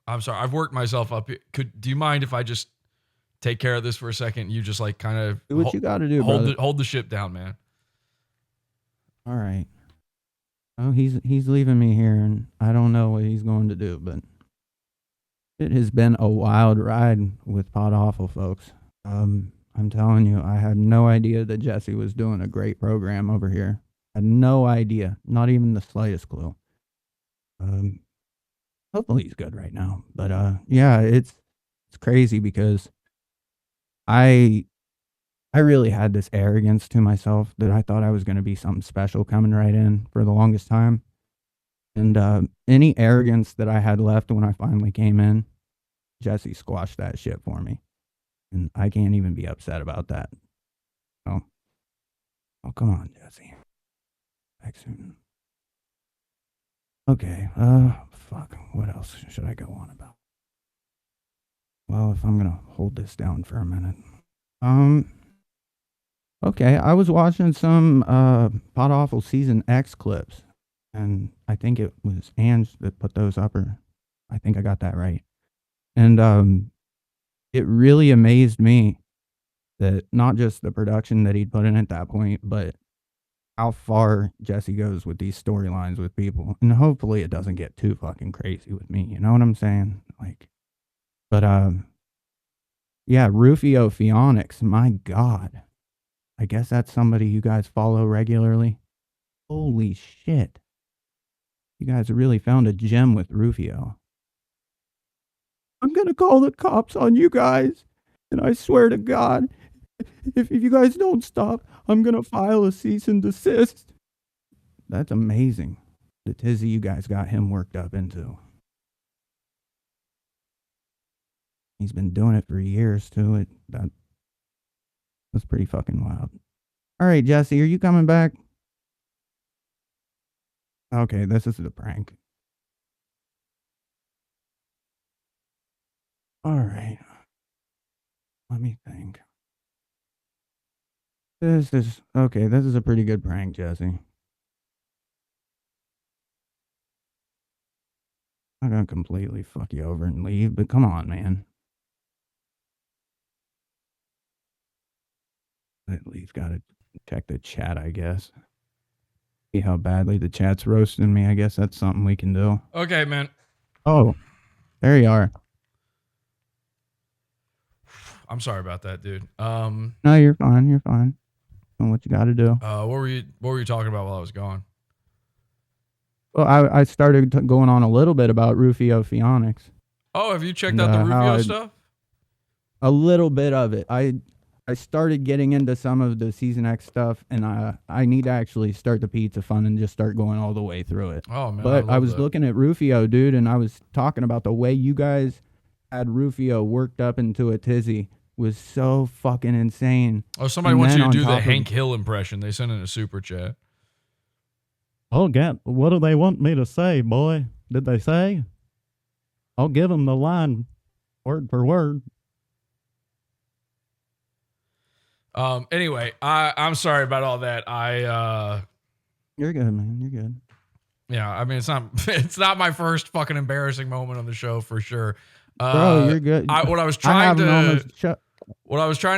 I'm sorry. I've worked myself up. Do you mind if I just take care of this for a second? You just like kind of do what you got to do, hold the ship down, man. All right. Oh, he's leaving me here, and I don't know what he's going to do, but it has been a wild ride with Podawful, folks. I'm telling you, I had no idea that Jesse was doing a great program over here. I had no idea, not even the slightest clue. Hopefully he's good right now, but yeah, it's crazy because I really had this arrogance to myself that I thought I was going to be something special coming right in for the longest time. And any arrogance that I had left when I finally came in, Jesse squashed that shit for me. And I can't even be upset about that. Oh come on, Jesse. Back soon. Okay, fuck. What else should I go on about? Well, if I'm going to hold this down for a minute. Okay, I was watching some Podawful Season X clips, and I think it was Ange that put those up, or I think I got that right. And it really amazed me that not just the production that he'd put in at that point, but how far Jesse goes with these storylines with people. And hopefully it doesn't get too fucking crazy with me, you know what I'm saying? Like, but yeah, Rufio Phoenix, my God. I guess that's somebody you guys follow regularly. Holy shit. You guys really found a gem with Rufio. I'm going to call the cops on you guys. And I swear to God, if you guys don't stop, I'm going to file a cease and desist. That's amazing. The tizzy you guys got him worked up into. He's been doing it for years, too. That's pretty fucking wild. All right, Jesse, are you coming back? Okay, this is the prank. All right. Let me think. This is a pretty good prank, Jesse. I'm gonna completely fuck you over and leave, but come on, man. At least gotta check the chat, I guess. See how badly the chat's roasting me. I guess that's something we can do. Okay, man. Oh, there you are. I'm sorry about that, dude. No, you're fine. You're fine. Doing what you got to do. What were you talking about while I was gone? Well, I started going on a little bit about Rufio Phoenix. Oh, have you checked out the Rufio stuff? A little bit of it. I started getting into some of the Season X stuff, and I need to actually start the Pizza Fun and just start going all the way through it. Oh, man. But I was looking at Rufio, dude, and I was talking about the way you guys had Rufio worked up into a tizzy was so fucking insane. Oh, somebody wants you to do the Hank Hill impression. They sent in a super chat. Oh, God, what do they want me to say, boy? Did they say? I'll give them the line word for word. Anyway, I'm sorry about all that. You're good, man. You're good. Yeah, I mean, it's not my first fucking embarrassing moment on the show for sure. Bro, you're good. What I was trying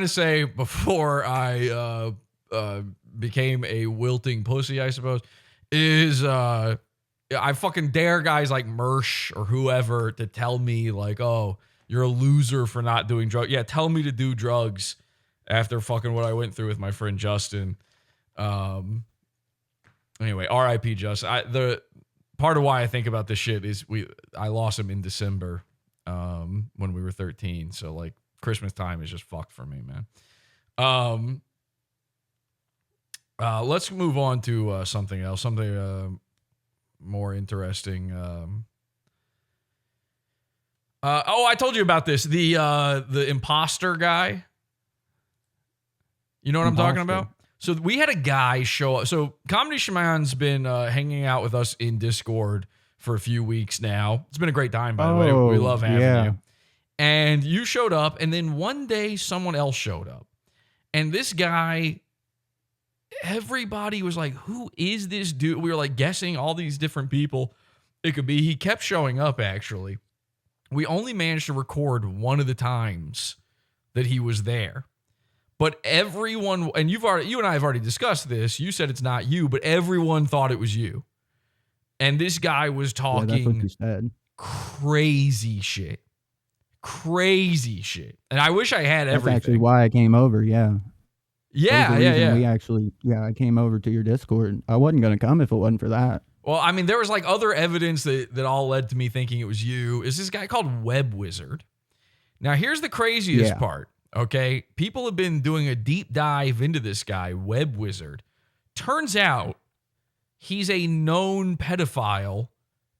to say before I became a wilting pussy, I suppose, is I fucking dare guys like Mersh or whoever to tell me like, oh, you're a loser for not doing drugs. Yeah, tell me to do drugs after fucking what I went through with my friend Justin. Anyway, R.I.P. Justin. The part of why I think about this shit is I lost him in December when we were 13. So like Christmas time is just fucked for me, man. Let's move on to something else, something more interesting. I told you about this. The imposter guy. You know what I'm talking about? So we had a guy show up. So Comedy Shaman's been hanging out with us in Discord for a few weeks now. It's been a great time, by the way. We love having you. And you showed up, and then one day someone else showed up. And this guy, everybody was like, who is this dude? We were like guessing all these different people it could be. He kept showing up, actually. We only managed to record one of the times that he was there. But everyone, and you and I have already discussed this. You said it's not you, but everyone thought it was you. And this guy was talking that's what you said. Crazy shit. And I wish I had everything. That's actually why I came over, yeah. Yeah. I came over to your Discord. I wasn't going to come if it wasn't for that. Well, I mean, there was like other evidence that all led to me thinking it was you. Is this guy called Web Wizard? Now, here's the craziest part. Okay, people have been doing a deep dive into this guy, Web Wizard. Turns out he's a known pedophile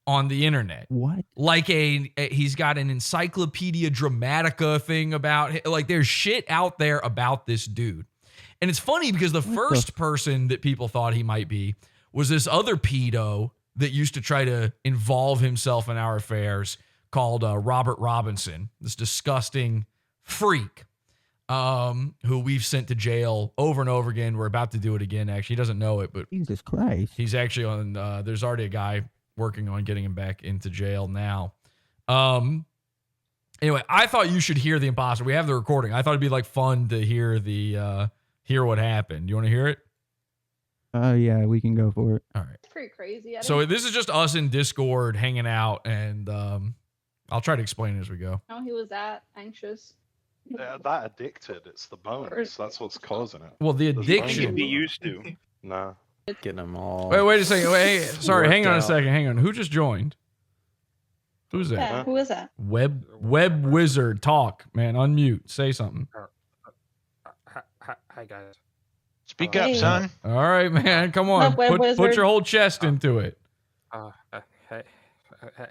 on the internet. What? Like he's got an Encyclopedia Dramatica thing about, like there's shit out there about this dude. And it's funny because the first person that people thought he might be was this other pedo that used to try to involve himself in our affairs called Robert Robinson, this disgusting freak. Who we've sent to jail over and over again. We're about to do it again, actually. He doesn't know it, but Jesus Christ. He's actually on, there's already a guy working on getting him back into jail now. Anyway, I thought you should hear the imposter. We have the recording. I thought it'd be like fun to hear hear what happened. You want to hear it? Yeah, we can go for it. All right. It's pretty crazy. So this is just us in Discord hanging out, and I'll try to explain it as we go. No, he was that anxious. Yeah, that addicted. It's the bones. That's what's causing it. Well, the addiction. He used to. Nah. Getting them all. Wait a second. Wait, sorry. Hang on a second. Hang on. Who just joined? Who's that? Yeah, who is that? Web Wizard. Talk, man. Unmute. Say something. Hi, guys. Speak up, son. All right, man. Come on. Put your whole chest into it.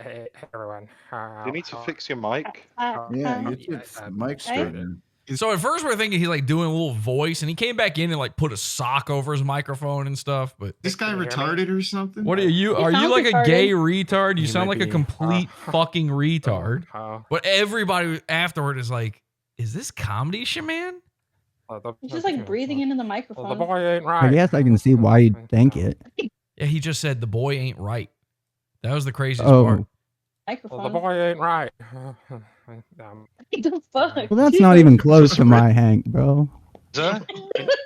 Hey, everyone. You need to fix your mic. Yeah, get your mic straight in. So at first we're thinking he's like doing a little voice, and he came back in and like put a sock over his microphone and stuff. But this guy retarded or something? What are you? Are you like a gay retard? You sound like a complete fucking retard. But everybody afterward is like, "Is this Comedy Shaman?" He's just like breathing into the microphone. The boy ain't right. I guess I can see why you'd think it. Yeah, he just said the boy ain't right. That was the craziest part. Microphone. The boy ain't right. The fuck? Well, that's not even close to my Hank, bro. I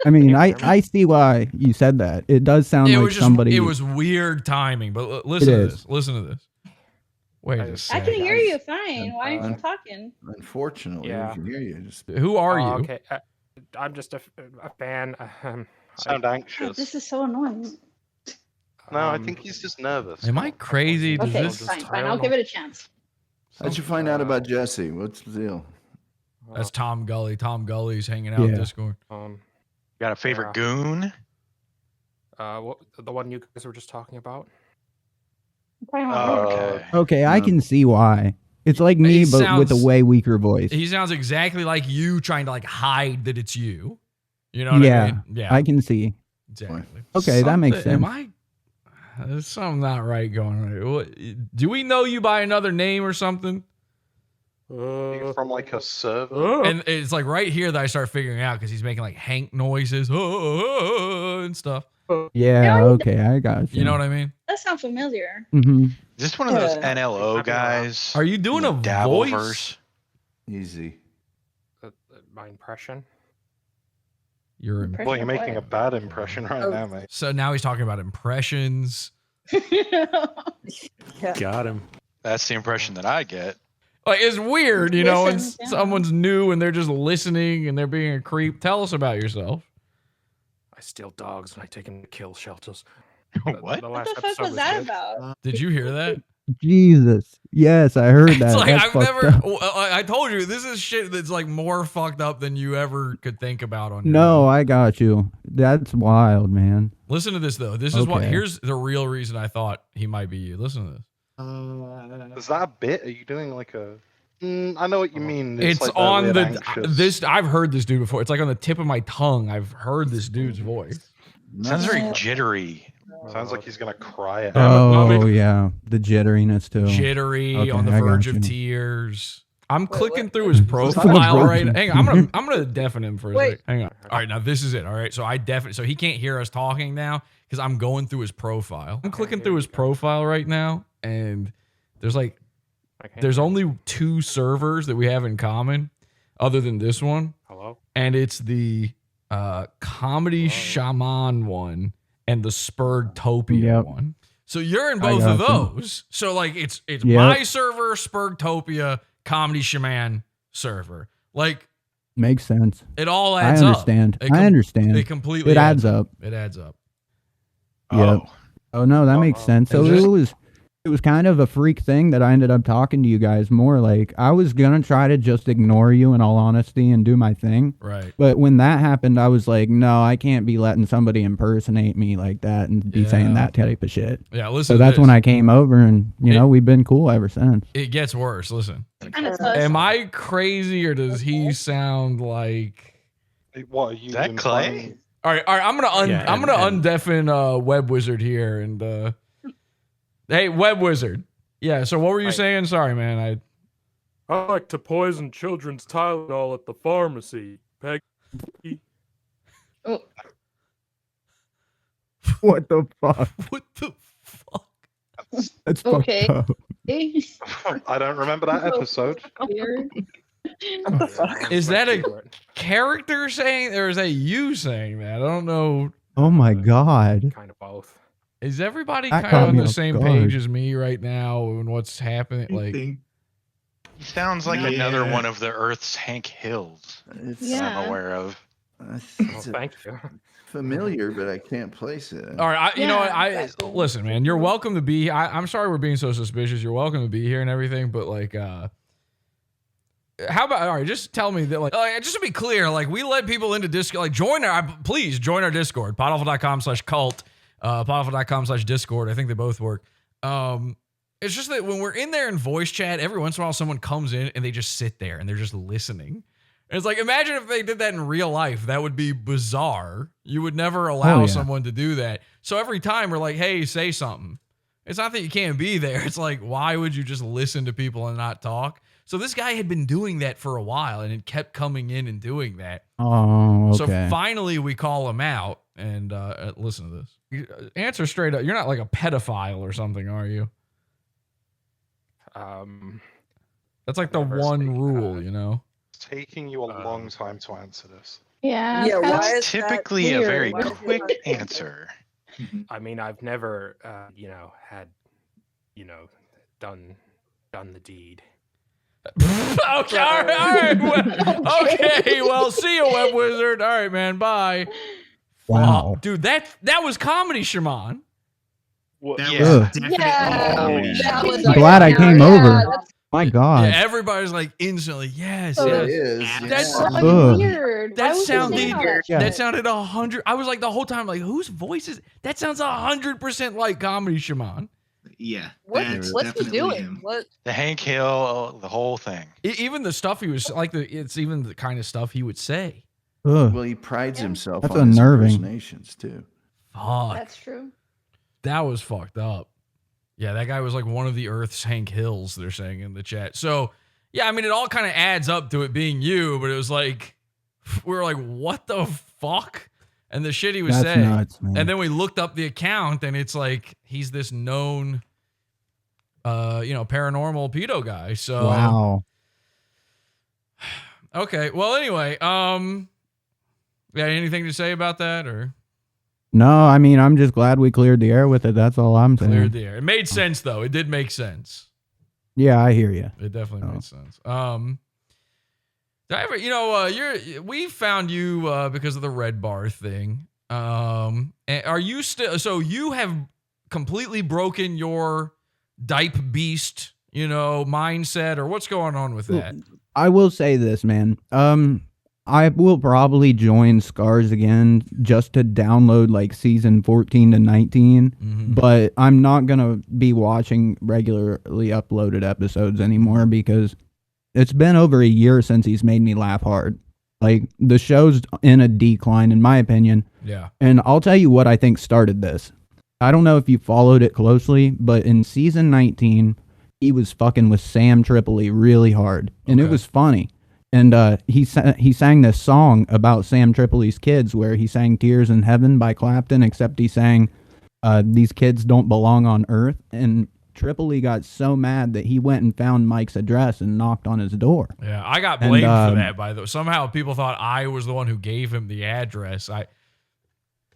mean, I see why you said that. It does sound like somebody. It was weird timing, but listen to this. Listen to this. Wait a I second. can hear you fine. Why aren't you talking? Unfortunately, Yeah. we can hear you. Just... Who are you? Okay, I'm just a fan. Sound anxious. God, this is so annoying. No, I think he's just nervous. Am I crazy? Does Okay, this... fine. I'll give it a chance. How'd you find out about Jesse? What's the deal? That's Tom Gully. Tom Gully's hanging out in Discord. Got a favorite goon? The one you guys were just talking about. Okay, I can see why. It's like me, but with a way weaker voice. He sounds exactly like you trying to like hide that it's you. You know what I mean? Yeah, I can see. Exactly. Okay, that makes sense. There's something not right going on. Do we know you by another name or something? From like a server? And it's like right here that I start figuring out because he's making like Hank noises and stuff. Yeah, okay, I got you. You know what I mean? that sounds familiar. Mm-hmm. Is this one of those NLO guys? Are you doing a voice? Dabbleverse? Easy. My impression. Your Well, you're making a bad impression right now, mate. So now he's talking about impressions. Got him. That's the impression that I get. Like, it's weird, you know, when Listen, yeah. someone's new and they're just listening and they're being a creep. Tell us about yourself. I steal dogs and I take them to kill shelters. What? The What last the fuck episode was that good. about? Did you hear that? Jesus. Yes, I heard that. It's like, That's I've fucked never, up. I told you, this is shit that's like more fucked up than you ever could think about on your No, own. I got you. That's wild, man. Listen to this, though. This is what, Okay. here's the real reason I thought he might be you. Listen to this. Is that a bit? Are you doing like a? I know what you mean. It's like that on weird the, anxious- this, I've heard this dude before. It's like on the tip of my tongue. I've heard this dude's voice. Sounds very jittery. Sounds like he's gonna cry. At Oh, yeah. The jitteriness, too. Jittery, Okay, on the I got verge of you. tears. I'm clicking through his On profile the right verge now. of Hang on, I'm gonna deafen him for a Wait. second. Hang on. All right, now this is it. All right, so so he can't hear us talking now because I'm going through his profile. I'm clicking through his profile right now, and there's only 2 servers that we have in common, other than this one. Hello? And it's the Comedy Shaman one and the Spurgtopia Yep. one. So you're in I both of got you. those. So like it's Yep. my server, Spurgtopia, Comedy Shaman server. Like Makes sense. it all I adds up. understand. It I understand. It completely It adds up. It adds up. Yep. Oh no, that makes sense. So it was kind of a freak thing that I ended up talking to you guys more. Like I was gonna try to just ignore you in all honesty and do my thing. Right. But when that happened, I was like, no, I can't be letting somebody impersonate me like that and be saying that type of shit. Yeah, listen So to that's this. when I came over, and you know we've been cool ever sinst. It gets worse. Listen. Kinda sus. Am I crazy or does he sound like What are you? Is that implying? Clay? All right, I'm gonna Yeah, I'm gonna undeafen Web Wizard here and hey, Web Wizard. Yeah, so what were you saying? Sorry, man. I like to poison children's Tylenol at the pharmacy. Peggy. Oh, What the fuck? What the fuck? That's okay. fucked up. I don't remember that episode. Weird. Is that a character saying or is that you saying that? I don't know. Oh my god. Kind of both. Is everybody That kind caught of on me the off same guard. page as me right now and what's happening? Like He sounds like another one of the Earth's Hank Hills that Yeah. I'm aware of. It's Thank you. familiar, but I can't place it. all right, you know what? Yeah, I exactly. listen, man. You're welcome to be. I'm sorry we're being so suspicious. You're welcome to be here and everything, but like, how about all right? Just tell me that, like, just to be clear, like, we let people into Discord. Like, please join our Discord, podawful.com/cult, podawful.com/Discord. I think they both work. It's just that when we're in there in voice chat, every once in a while someone comes in and they just sit there and they're just listening. And it's like, imagine if they did that in real life. That would be bizarre. You would never allow yeah. someone to do that. So every time we're like, hey, say something. It's not that you can't be there. It's like, why would you just listen to people and not talk? So this guy had been doing that for a while and it kept coming in and doing that. Oh, okay. So finally we call him out and listen to this. Answer straight up. You're not like a pedophile or something, are you? That's like the one rule, you know? It's taking you a long time to answer this. Yeah. Yeah, it's kinda- why is Typically that a weird? very Why is it quick like- answer. I mean, I've never, had, done the deed. Okay, all right. Well, okay, well, see you, Web Wizard. All right, man, bye. Wow. Dude, that was Comedy Shaman. Yeah. That was I'm glad I came over. that's My God. Yeah, everybody's like instantly, yes, Oh, yes. It is. That's yeah. fucking Ugh. weird. Why That would you say sounded all that Yeah. that sounded 100. I was like the whole time, like, whose voice is that? Sounds 100% like Comedy Shaman. Yeah. What's he doing? What? The Hank Hill, the whole thing. Even the stuff he was like, it's even the kind of stuff he would say. Ugh. Well, he prides himself That's on his unnerving. impersonations too. Fuck, That's true. that was fucked up. Yeah, that guy was like one of the Earth's Hank Hills. They're saying in the chat. So yeah, I mean, it all kind of adds up to it being you, but it was like we were like, what the fuck? and the shit he was That's saying. nuts, man. And then we looked up the account, and it's like he's this known, paranormal pedo guy. So Wow. Okay. Well, anyway, yeah, anything to say about that or? No, I mean, I'm just glad we cleared the air with it. That's all I'm saying. Cleared the air. It made sense though. It did make sense. Yeah, I hear you. It definitely made sense. Did I ever, we found you because of the red bar thing. And are you still? So you have completely broken your dipe beast, mindset, or what's going on with that? I will say this, man. I will probably join Scars again just to download like season 14 to 19, but I'm not going to be watching regularly uploaded episodes anymore because it's been over a year since he's made me laugh hard. Like, the show's in a decline, in my opinion. Yeah. And I'll tell you what I think started this. I don't know if you followed it closely, but in season 19, he was fucking with Sam Tripoli really hard, and it was funny. And he sang this song about Sam Tripoli's kids, where he sang "Tears in Heaven" by Clapton, except he sang "These kids don't belong on Earth." And Tripoli got so mad that he went and found Mike's address and knocked on his door. Yeah, I got blamed for that. By the way, somehow people thought I was the one who gave him the address.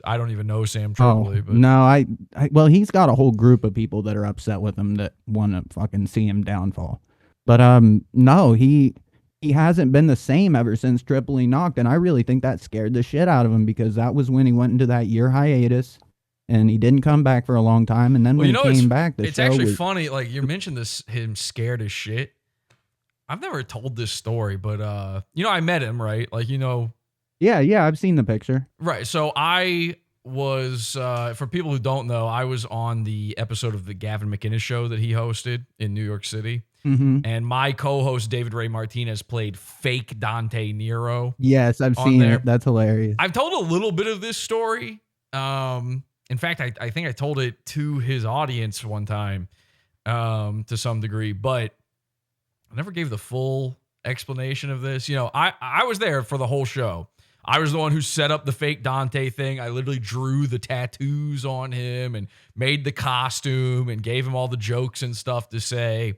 I don't even know Sam Tripoli. But No, well, he's got a whole group of people that are upset with him that want to fucking see him downfall. But no, he hasn't been the same ever since Tripoli knocked, and I really think that scared the shit out of him because that was when he went into that year hiatus, and he didn't come back for a long time. And then when he came back, the it's show actually was funny. Like you mentioned this, him scared as shit. I've never told this story, but I met him, right? Like Yeah, I've seen the picture. Right. So I was, for people who don't know, I was on the episode of the Gavin McInnes show that he hosted in New York City. Mhm. And my co-host, David Ray Martinez, played fake Dante Nero. Yes, I've seen it. That's hilarious. I've told a little bit of this story. In fact, I think I told it to his audience one time to some degree, but I never gave the full explanation of this. I was there for the whole show. I was the one who set up the fake Dante thing. I literally drew the tattoos on him and made the costume and gave him all the jokes and stuff to say.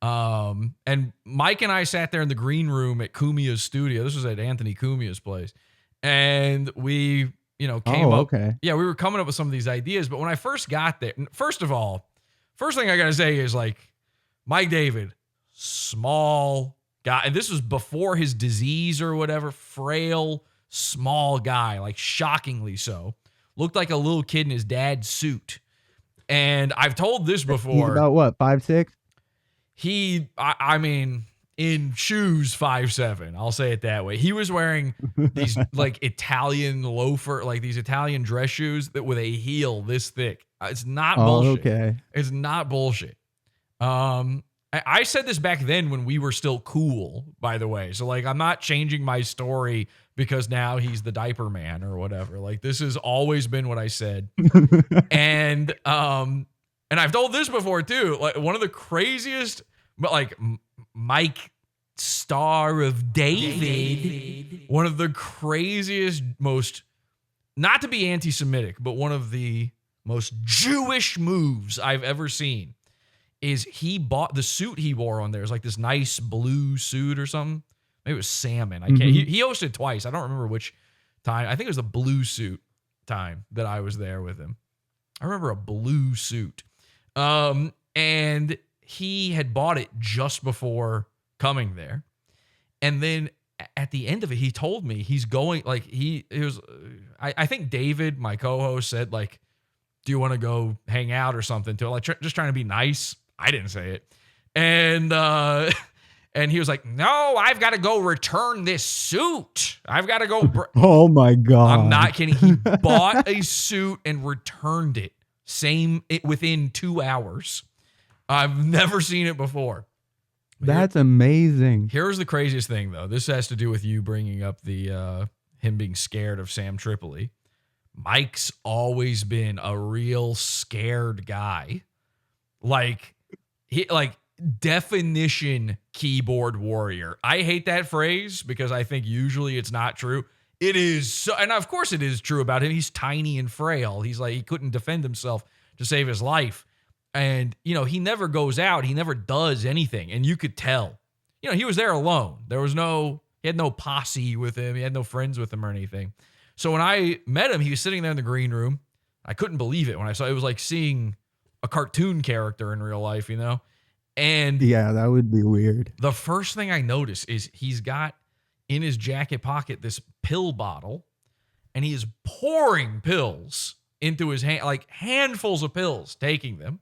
And Mike and I sat there in the green room at Kumia's studio. This was at Anthony Kumia's place. And we, came up. Okay. Yeah, we were coming up with some of these ideas. But when I first got there, first of all, first thing I got to say is like, Mike David, small guy. And this was before his disease or whatever, frail, small guy, like shockingly so. Looked like a little kid in his dad's suit. And I've told this before. He's about what, 5'6"? I mean, in shoes, 5'7". I'll say it that way. He was wearing these like Italian loafer, like these Italian dress shoes that with a heel this thick. It's not bullshit. Okay. It's not bullshit. I said this back then when we were still cool, by the way. So like, I'm not changing my story because now he's the diaper man or whatever. Like this has always been what I said. And I've told this before too. Like one of the craziest, but like Mike Star of David, one of the craziest, most, not to be anti-Semitic, but one of the most Jewish moves I've ever seen is he bought the suit he wore on there. It's like this nice blue suit or something. Maybe it was salmon. I can't. He hosted twice. I don't remember which time. I think it was the blue suit time that I was there with him. I remember a blue suit. And he had bought it just before coming there. And then at the end of it, he told me he's going, like I think David, my co-host, said like, do you want to go hang out or something to like, just trying to be nice. I didn't say it. And he was like, no, I've got to go return this suit. I've got to go. Oh my God. I'm not kidding. He bought a suit and returned it. Within 2 hours. I've never seen it before. That's amazing. Here's the craziest thing, though. This has to do with you bringing up the him being scared of Sam Tripoli. Mike's always been a real scared guy. Like definition keyboard warrior. I hate that phrase because I think usually it's not true. It is so, and of course it is true about him. He's tiny and frail. He's like, he couldn't defend himself to save his life. And, you know, he never goes out. He never does anything. And you could tell, you know, he was there alone. He had no posse with him. He had no friends with him or anything. So when I met him, he was sitting there in the green room. I couldn't believe it when I saw it. It was like seeing a cartoon character in real life, you know? And yeah, that would be weird. the first thing I noticed is he's got in his jacket pocket this pill bottle, and he is pouring pills into his hand, like handfuls of pills, taking them.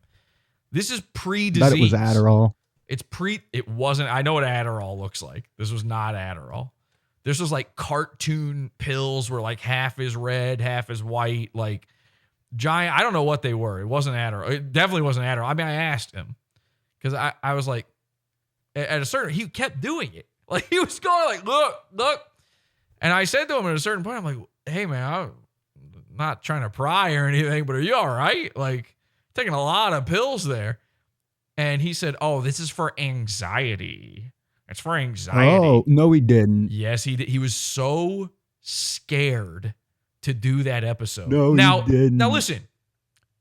This is pre-disease. But it was Adderall. It wasn't. I know what Adderall looks like. This was not Adderall. This was like cartoon pills where like half is red, half is white, like giant. I don't know what they were. It wasn't Adderall. It definitely wasn't Adderall. I mean, I asked him because I was like, at a certain, he kept doing it. Like he was going like, look. And I said to him at a certain point, I'm like, hey man, I'm not trying to pry or anything, but are you all right? Like taking a lot of pills there. And he said, oh, this is for anxiety. It's for anxiety. Oh, no, he didn't. Yes, he did. He was so scared to do that episode. No, he didn't. Now listen,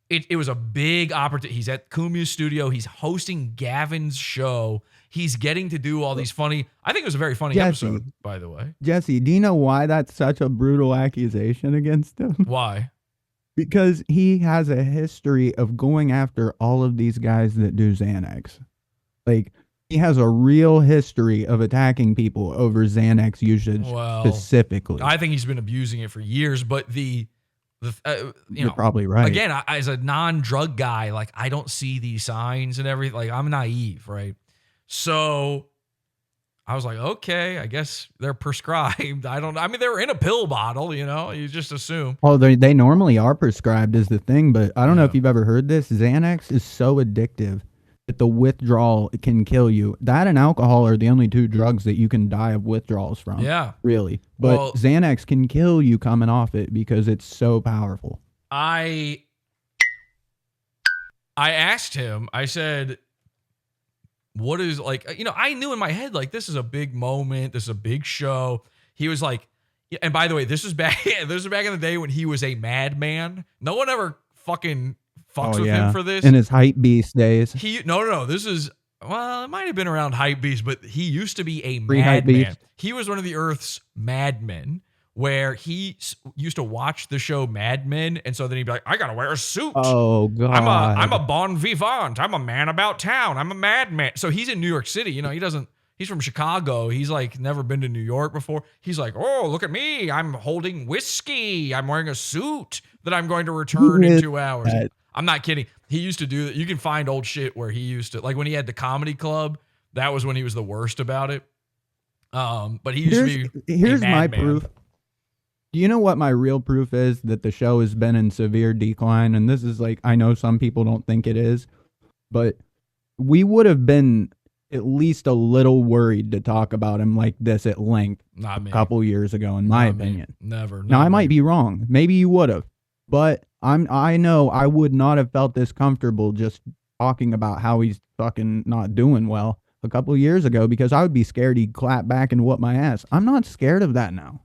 it was a big opportunity. He's at Kumi's studio. He's hosting Gavin's show. He's getting to do all these funny, I think it was a very funny episode, by the way. Jesse, do you know why that's such a brutal accusation against him? Why? Because he has a history of going after all of these guys that do Xanax. Like, he has a real history of attacking people over Xanax usage specifically. I think he's been abusing it for years, but you You're know, probably right. Again, as a non-drug guy, like I don't see these signs and everything. Like I'm naive, right? So I was like, okay, I guess they're prescribed. I mean, they were in a pill bottle, you know, you just assume. Oh, they normally are prescribed is the thing, but I don't know if you've ever heard this. Xanax is so addictive that the withdrawal can kill you. That and alcohol are the only two drugs that you can die of withdrawals from. Yeah. Really. But Xanax can kill you coming off it because it's so powerful. I asked him, I said, what is like, you know, I knew in my head, like, this is a big moment. This is a big show. He was like, and by the way, this was back in the day when he was a madman. No one ever fucking fucks with him for this. In his hype beast days. No. This is, well, it might have been around hype beast, but he used to be a Pre-hype madman. beast. He was one of the Earth's madmen, where he used to watch the show Mad Men, and so then he'd be like, I gotta wear a suit. Oh God. I'm a bon vivant. I'm a man about town. I'm a madman. So he's in New York City. You know, he's from Chicago. He's like never been to New York before. He's like, oh, look at me. I'm holding whiskey. I'm wearing a suit that I'm going to return in 2 hours. I'm not kidding. He used to do that. You can find old shit where he used to, like when he had the comedy club, that was when he was the worst about it. But he used to be Here's a my madman. proof. Do you know what my real proof is that the show has been in severe decline? And this is like, I know some people don't think it is, but we would have been at least a little worried to talk about him like this at length Not me. a couple years ago, in my opinion. Never. Now, I might be wrong. Maybe you would have, but I know I would not have felt this comfortable just talking about how he's fucking not doing well a couple of years ago, because I would be scared he'd clap back and whoop my ass. I'm not scared of that now.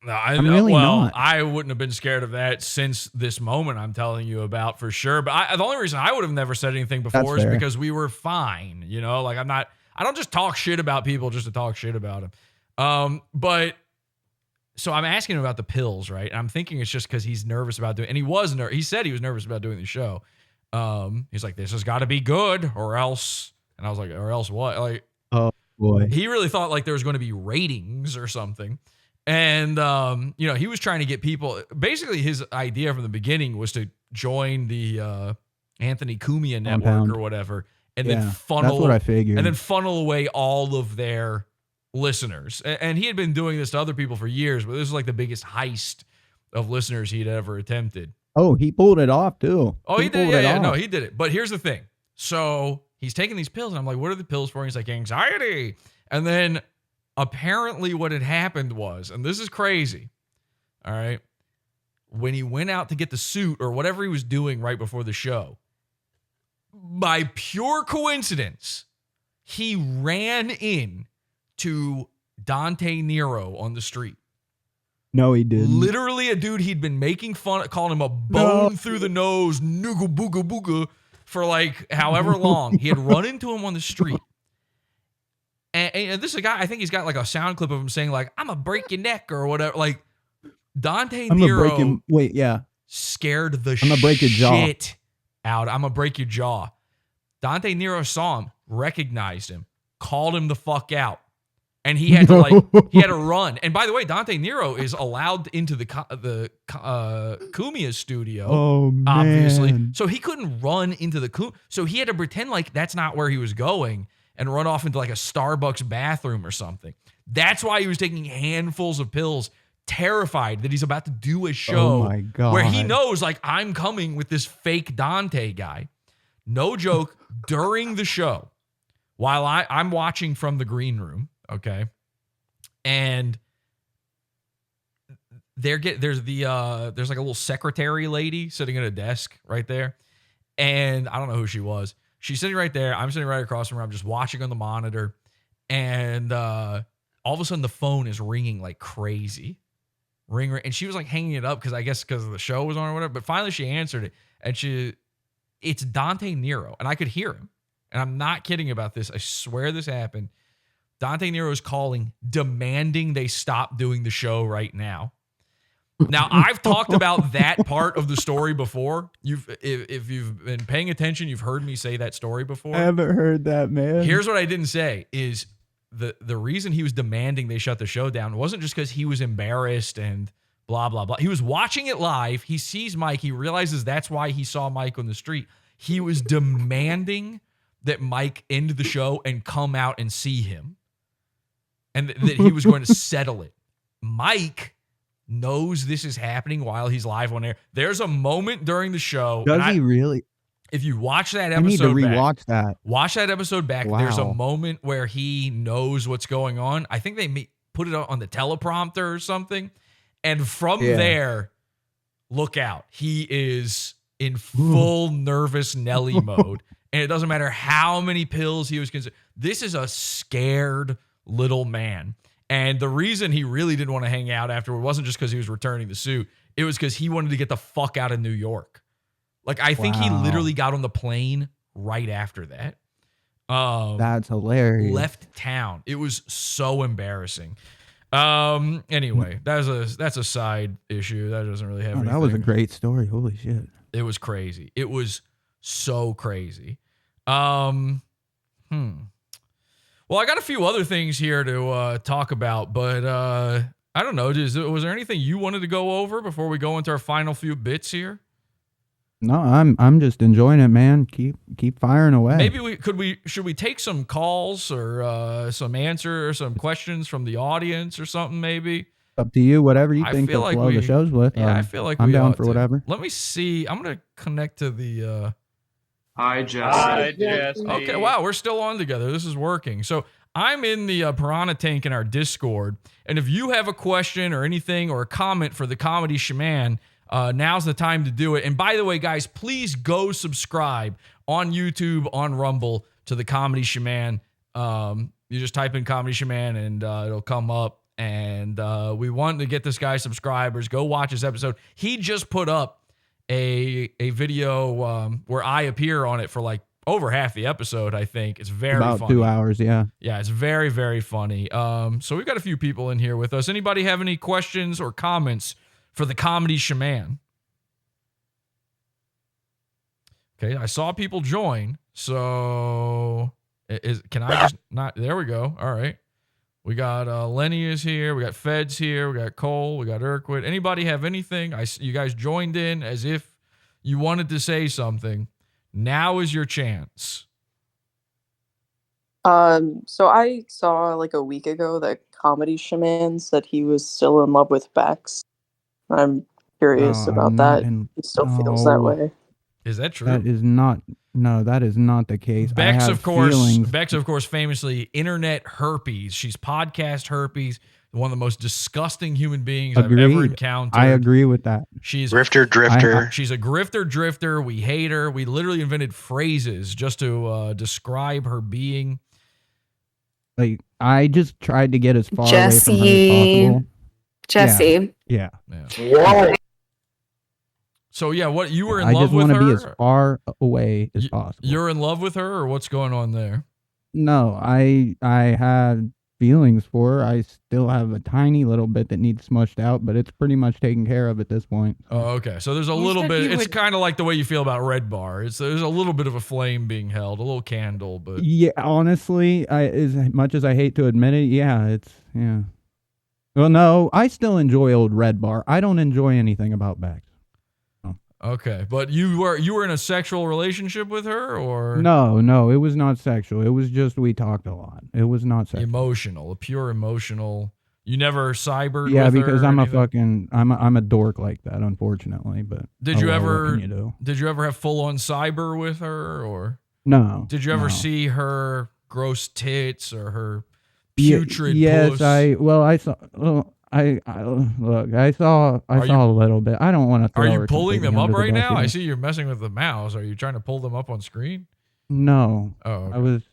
No, I'm really not. I wouldn't have been scared of that since this moment I'm telling you about for sure. But the only reason I would have never said anything before is fair. because we were fine. You know, like I don't just talk shit about people just to talk shit about them. But so I'm asking him about the pills, right? And I'm thinking it's just because he's nervous about doing, and he said he was nervous about doing the show. He's like, this has got to be good or else. And I was like, or else what? Like, oh boy. He really thought like there was going to be ratings or something. And, you know, he was trying to get people, basically his idea from the beginning was to join the Anthony Cumia network Compound. or whatever, and Yeah, then funnel, that's what I figured. and then funnel away all of their listeners. And he had been doing this to other people for years, but this was like the biggest heist of listeners he'd ever attempted. Oh, he pulled it off too. Oh, he did. pulled Yeah, it yeah. off. No, he did it. But here's the thing. So he's taking these pills, and I'm like, what are the pills for? And he's like, anxiety. And then apparently what had happened was, and this is crazy, all right, when he went out to get the suit or whatever he was doing right before the show, by pure coincidence, he ran in to Dante Nero on the street. No, he didn't. Literally a dude he'd been making fun of, calling him a bone through the nose, nooga booga booga, for like however long. He had run into him on the street. And this is a guy, I think he's got like a sound clip of him saying like, I'm going to break your neck or whatever. Like Dante Nero scared the I'm gonna break your jaw. shit out. I'm going to break your jaw. Dante Nero saw him, recognized him, called him the fuck out. And he had to run. And by the way, Dante Nero is allowed into the Kumia studio, obviously. So he couldn't run into the so he had to pretend like that's not where he was going and run off into like a Starbucks bathroom or something. That's why he was taking handfuls of pills, terrified that he's about to do a show where he knows like I'm coming with this fake Dante guy. No joke, during the show, while I'm watching from the green room, okay, and there's like a little secretary lady sitting at a desk right there, and I don't know who she was. She's sitting right there. I'm sitting right across from her. I'm just watching on the monitor, and all of a sudden the phone is ringing like crazy, ring, and she was like hanging it up because the show was on or whatever. But finally she answered it, and it's Dante Nero, and I could hear him, and I'm not kidding about this. I swear this happened. Dante Nero is calling, demanding they stop doing the show right now. Now, I've talked about that part of the story before. If you've been paying attention, you've heard me say that story before. I haven't heard that, man. Here's what I didn't say is the reason he was demanding they shut the show down wasn't just because he was embarrassed and blah, blah, blah. He was watching it live. He sees Mike. He realizes that's why he saw Mike on the street. He was demanding that Mike end the show and come out and see him. And that he was going to settle it. Mike knows this is happening while he's live on air. There's a moment during the show. Does he really? If you watch that I need to episode rewatch that. Watch that episode back. Wow. There's a moment where he knows what's going on. I think they put it on the teleprompter or something. And from there, look out. He is in full nervous Nelly mode. And it doesn't matter how many pills he was considering. This is a scared little man. And the reason he really didn't want to hang out afterward wasn't just because he was returning the suit. It was because he wanted to get the fuck out of New York. Like, I think he literally got on the plane right after that. That's hilarious. Left town. It was so embarrassing. Anyway, that's a side issue. That doesn't really have anything. That was a great story. Holy shit. It was crazy. It was so crazy. Well, I got a few other things here to talk about, but I don't know. Was there anything you wanted to go over before we go into our final few bits here? No, I'm just enjoying it, man. Keep firing away. Maybe should we take some calls or some questions from the audience or something? Maybe up to you. Whatever you think to like flow the shows with. Yeah, I feel like I'm we down ought for to. whatever. Let me see. I'm gonna connect to the. Hi, Jesse. Hi, Jesse. Okay, wow, we're still on together. This is working. So I'm in the Piranha Tank in our Discord, and if you have a question or anything or a comment for the Comedy Shaman, now's the time to do it. And by the way, guys, please go subscribe on YouTube, on Rumble, to the Comedy Shaman. You just type in Comedy Shaman and it'll come up. And we want to get this guy subscribers. Go watch his episode. He just put up a video where I appear on it for like over half the episode, I think. It's very about funny. 2 hours, yeah. Yeah, it's very, very funny. So we've got a few people in here with us. Anybody have any questions or comments for the Comedy Shaman? Okay, I saw people join. So can I just not? There we go. All right. We got Lenny is here. We got Feds here. We got Cole. We got Urquid. Anybody have anything? You guys joined in as if you wanted to say something. Now is your chance. So I saw like a week ago that Comedy Shaman said he was still in love with Bex. I'm curious about that. He still feels that way. Is that true? That is not. No, that is not the case. Bex, of course, famously internet herpes. She's podcast herpes. One of the most disgusting human beings I've ever encountered. I agree with that. She's grifter drifter. She's a grifter drifter. We hate her. We literally invented phrases just to describe her being. Like, I just tried to get as far away from her as possible. Jesse. Yeah. Yeah. So yeah, what you were in I love just with want her? to be as far away as possible. You're in love with her, or what's going on there? No, I had feelings for her. I still have a tiny little bit that needs smushed out, but it's pretty much taken care of at this point. Oh, okay. So there's a little said bit. you It's would- kind of like the way you feel about Red Bar. There's a little bit of a flame being held, a little candle, but Yeah, honestly, as much as I hate to admit it, yeah. Well, no, I still enjoy old Red Bar. I don't enjoy anything about Bex. okay. But you were in a sexual relationship with her, or No, it was not sexual. It was just we talked a lot. It was not sexual. emotional, a pure emotional. You never cybered. Yeah, with her because or I'm a anything? fucking I'm a dork like that, unfortunately. But Did oh you well, ever? What can you do? Did you ever have full on cyber with her, or No. did you ever no. see her gross tits or her Ye- putrid Yes, puss? I saw. Well, I look. I saw a little bit. I don't want to. Are you pulling them up right now? I see. see you're messing with the mouse. Are you trying to pull them up on screen? No. Oh, okay.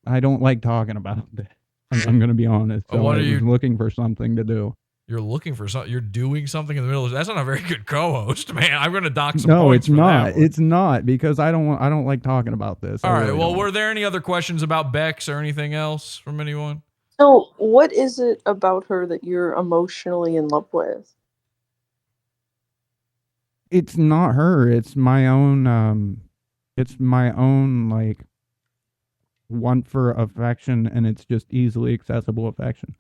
I don't like talking about it. I'm going to be honest. So What I are was you- looking for something to do. You're looking for something. You're doing something in the middle. That's not a very good co-host, man. I'm going to dock some No, points it's for that not. one. It's not because I don't like talking about this. All I right. really Well, don't. were there any other questions about Bex or anything else from anyone? So, what is it about her that you're emotionally in love with? It's not her. It's my own. It's my own like want for affection, and it's just easily accessible affection.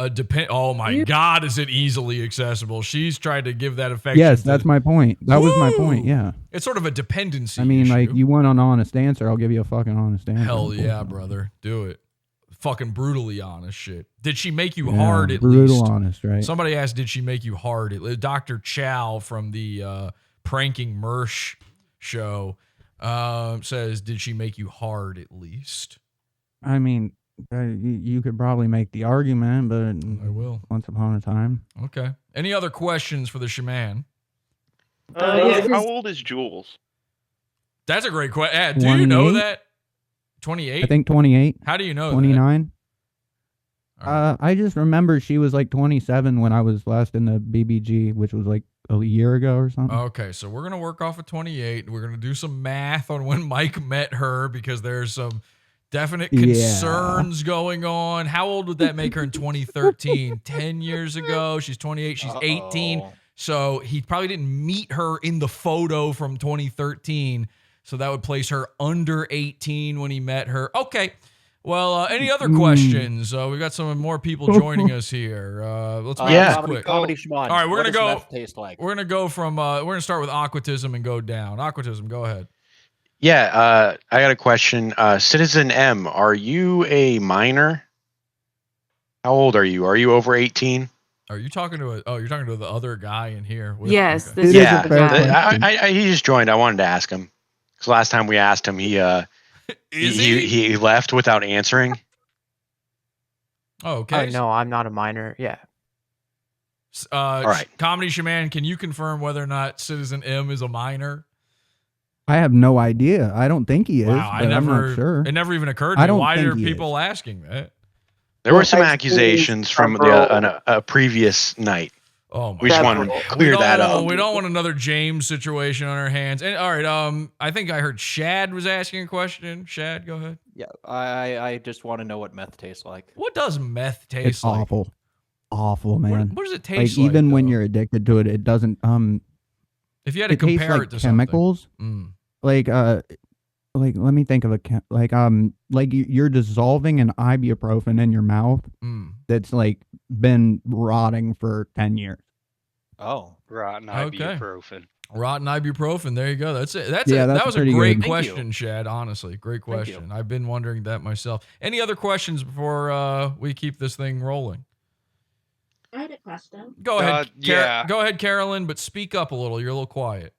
Oh my God, is it easily accessible? She's tried to give that affection. Yes, to- that's my point. That was my point. Yeah. It's sort of a dependency. I mean, issue. like, you want an honest answer, I'll give you a fucking honest answer. Hell yeah, brother. Do it. Fucking brutally honest shit. Did she make you Yeah, hard at brutal least? honest, right? Somebody asked, did she make you hard? Dr. Chow from the Pranking Mersh show says, did she make you hard at least? I mean, you could probably make the argument, but I will. Once upon a time. Okay. Any other questions for the shaman? How old is Jules? That's a great question. Do you know 28? that? 28? I think 28. How do you know 29. I just remember she was like 27 when I was last in the BBG, which was like a year ago or something. Okay, so we're going to work off of 28. We're going to do some math on when Mike met her because there's some definite Yeah. concerns going on. How old would that make her in 2013? 10 years ago. She's 28. She's 18. So he probably didn't meet her in the photo from 2013. So that would place her under 18 when he met her. Okay. Well, any other questions? We've got some more people joining us here. Let's make this quick. Comedy Shaman. All right, we're What gonna does go. meth taste like? We're gonna go from. We're gonna start with aquatism and go down. Aquatism, go ahead. Yeah, I got a question. Citizen M, are you a minor? How old are you? Are you over 18? Are you talking to you're talking to the other guy in here? Yes, okay. this Yeah, is the guy. he just joined. I wanted to ask him because last time we asked him, he left without answering. Oh, okay. No, I'm not a minor. Yeah. All right. Comedy Shaman, can you confirm whether or not Citizen M is a minor? I have no idea. I don't think he is, Wow, but I'm not sure. It never even occurred to I me. don't Why think are he is. people asking that? There were some accusations from a previous night. Oh my we just God. want to clear that up. We don't want another James situation on our hands. And all right, I think I heard Shad was asking a question. Shad, go ahead. Yeah, I just want to know what meth tastes like. What does meth taste It's like? awful. Awful, man. What does it taste like? like, Even when you're addicted to it, it doesn't If you had to it tastes compare like it to chemicals. something. Like let me think of like you're dissolving an ibuprofen in your mouth that's like been rotting for 10 years. Oh, rotten ibuprofen. Rotten ibuprofen. There you go. That's it. That was a pretty great good. question, Shad. Honestly, great question. I've been wondering that myself. Any other questions before we keep this thing rolling? I had a question. Go ahead. Yeah. Go ahead, Carolyn. But speak up a little. You're a little quiet.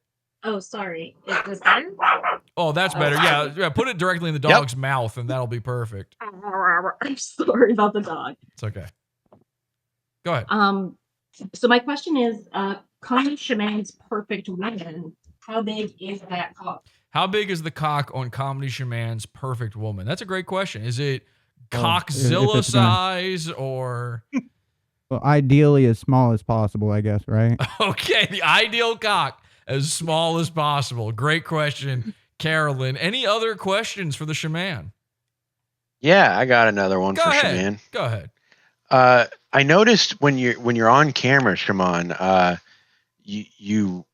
Oh, sorry. Is this better? Oh, that's better. Yeah. Put it directly in the dog's mouth, and that'll be perfect. I'm sorry about the dog. It's okay. Go ahead. So my question is, Comedy Shaman's perfect woman, how big is that cock? How big is the cock on Comedy Shaman's perfect woman? That's a great question. Is it if cockzilla it's gonna- size or? Well, ideally as small as possible, I guess, right? Okay, the ideal cock as small as possible. Great question, Carolyn. Any other questions for the shaman? Yeah, I got another one Go for ahead. Shaman. Go ahead. I noticed when you're on camera, Shaman, you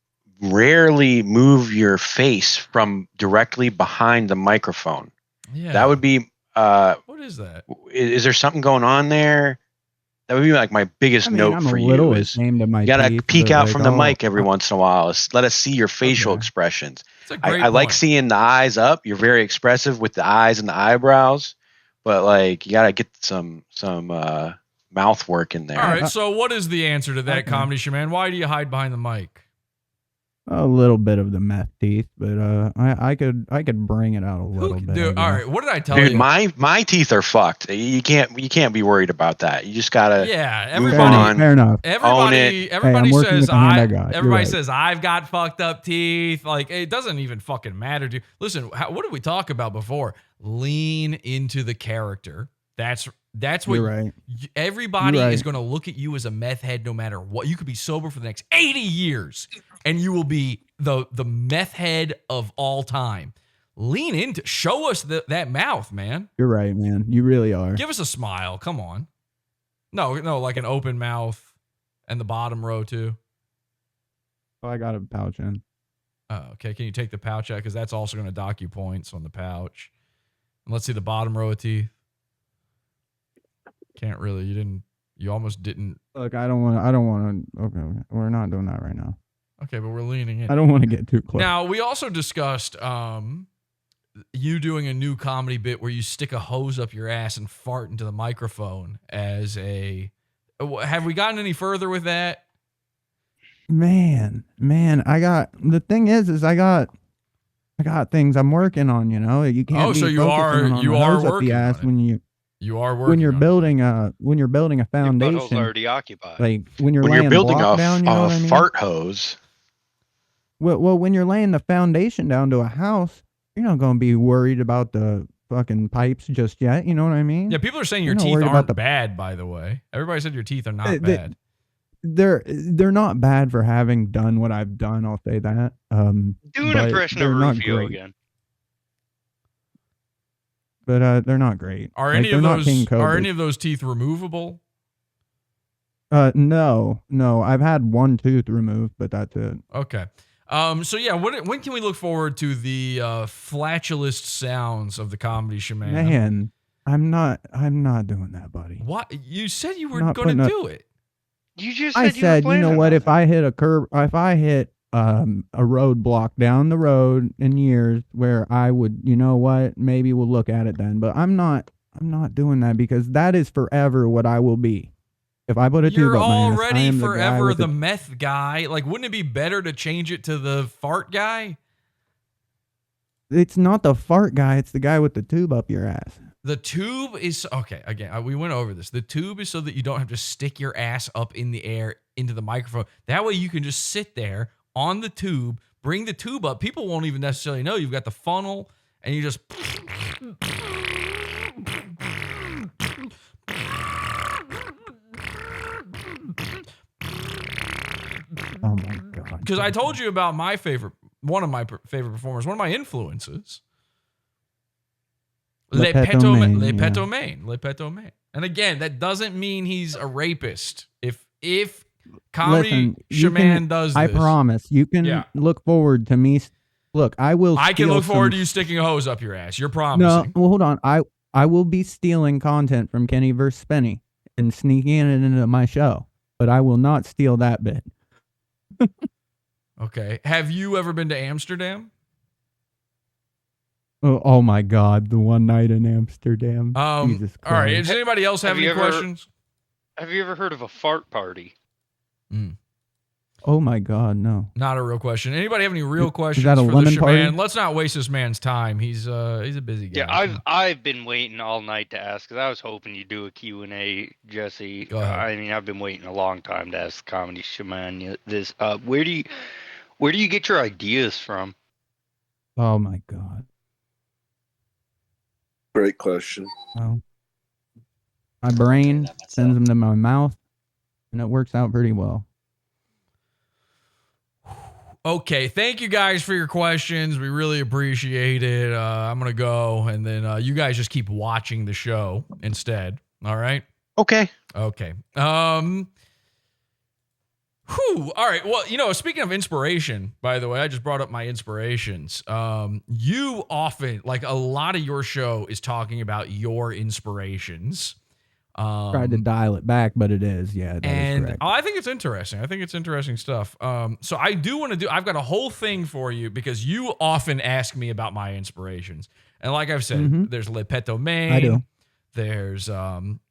rarely move your face from directly behind the microphone. Yeah. That would be what is that? Is there something going on there? That would be like my biggest note I'm for a you little is ashamed of my you gotta teeth, peek but, out like, from the I'll- mic every once in a while. Let us see your facial Okay. expressions. That's a great I like point. seeing the eyes up. You're very expressive with the eyes and the eyebrows, but like you gotta get some mouth work in there. All right, so what is the answer to that, Okay. comedy shaman? Why do you hide behind the mic? A little bit of the meth teeth, but I could bring it out a little bit. Dude, I all guess. right, what did I tell Dude, you? my teeth are fucked. You can't be worried about that. You just gotta Yeah, move everybody, on. Fair enough. Own it. Everybody I'm working says with the hand I got. You're Everybody right. says I've got fucked up teeth. Like it doesn't even fucking matter to you. Listen, what did we talk about before? Lean into the character. That's what You're right. everybody You're right. is going to look at you as a meth head no matter what. You could be sober for the next 80 years and you will be the meth head of all time. Lean into, show us that mouth, man. You're right, man. You really are. Give us a smile. Come on. No, like an open mouth and the bottom row too. Oh, I got a pouch in. Oh, okay. Can you take the pouch out? Because that's also going to dock you points on the pouch. And let's see the bottom row of teeth. Can't really. You almost didn't. Look, I don't want to. Okay, we're not doing that right now. Okay, but we're leaning in. I don't want to get too close. Now, we also discussed you doing a new comedy bit where you stick a hose up your ass and fart into the microphone as a. Have we gotten any further with that? Man, the thing is I got things I'm working on, you know. You can't be so you focusing are- on you the are hose up working the ass on it. when You are working when you're on it. building a foundation. already occupied. Like when you're When laying you're building block a, down, you know a what I mean? fart hose, Well, when you're laying the foundation down to a house, you're not going to be worried about the fucking pipes just yet. You know what I mean? Yeah, people are saying your You're not teeth worried aren't about bad, by the way. Everybody said your teeth are not They- bad. They're not bad for having done what I've done. I'll say that. Do an but impression they're of not Rufio great. again. But they're not great. Are Like, any they're of not those King are Cobras. any of those teeth removable? No. I've had one tooth removed, but that's it. Okay. So yeah, when can we look forward to the flatulist sounds of the comedy shaman? Man, I'm not doing that, buddy. What? You said you were Not going to putting do it. You just I said said, you were you know planning what? on If I hit a curb, if I hit a roadblock down the road in years where I would, you know what? Maybe we'll look at it then. But I'm not doing that because that is forever what I will be. If I put a You're tube up my ass, I already am the guy forever with the meth guy. Like, wouldn't it be better to change it to the fart guy? It's not the fart guy. It's the guy with the tube up your ass. The tube is okay. Again, we went over this. The tube is so that you don't have to stick your ass up in the air into the microphone. That way you can just sit there on the tube, bring the tube up. People won't even necessarily know you've got the funnel, and you just. Oh my god! Because I told you about one of my favorite performers, one of my influences. Le Petomaine. And again, that doesn't mean he's a rapist. If comedy Listen, you shaman can- does this, I promise you can Yeah. look forward to me. Look, I will. I can steal look forward some- to you sticking a hose up your ass. You're No, promising. well, hold on. I will be stealing content from Kenny vs. Spenny and sneaking it into my show, but I will not steal that bit. Okay. Have you ever been to Amsterdam? Oh my God, the one night in Amsterdam. Jesus Christ. All right. Does anybody else have any you ever- questions? Have you ever heard of a fart party? Oh my God, no. Not a real question. Anybody have any real Is questions that a for the lemon party? shaman? Let's not waste this man's time. He's a busy guy. Yeah, I've been waiting all night to ask because I was hoping you'd do a Q&A, Jesse. Go ahead. I mean, I've been waiting a long time to ask Comedy Shaman this. Where do you get your ideas from? Oh my God. Great question. Well, my brain sends them to my mouth. and it works out pretty well. Okay, thank you guys for your questions. We really appreciate it. I'm going to go, and then you guys just keep watching the show instead. All right? Okay. Okay. All right. Well, speaking of inspiration, by the way, I just brought up my inspirations. You often, like a lot of your show is talking about your inspirations. Tried to dial it back, but it is. Yeah, that is correct. I think it's interesting. I think it's interesting stuff. So I do want to I've got a whole thing for you because you often ask me about my inspirations. And like I've said, there's Le Pet Domain. I do. There's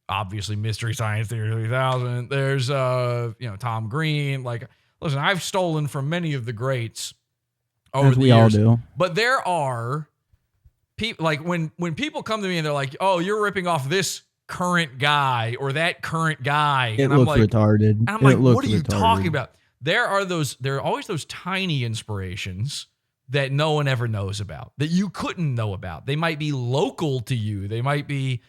obviously Mystery Science Theater 3000. There's Tom Green. Like, listen, I've stolen from many of the greats over As the we years. all do. But there are people like when people come to me and they're like, "Oh, you're ripping off this current guy or that current guy," It and I'm looks like, retarded. And I'm like, what are you retarded. talking about? There are always those tiny inspirations that no one ever knows about, that you couldn't know about. They might be local to you. They might be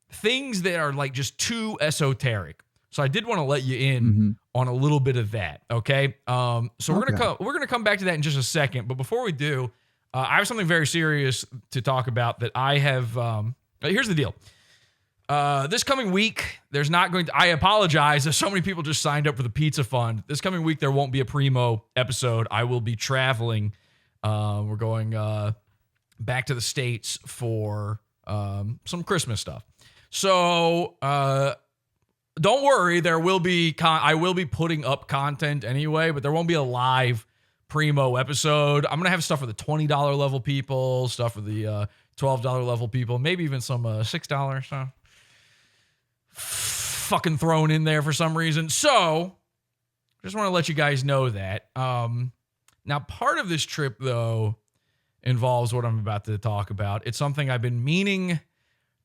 things that are like just too esoteric. So I did want to let you in on a little bit of that. Okay. So we're gonna come back to that in just a second. But before we do, I have something very serious to talk about that I have. Here's the deal. This coming week, there's not going to, I apologize if so many people just signed up for the pizza fund. This coming week, there won't be a Primo episode. I will be traveling. We're going back to the States for some Christmas stuff. So don't worry, there will be, I will be putting up content anyway, but there won't be a live Primo episode. I'm going to have stuff for the $20 level people, stuff for the $12 level people, maybe even some $6 stuff. Fucking thrown in there for some reason. So just want to let you guys know that. Now, part of this trip, though, involves what I'm about to talk about. It's something I've been meaning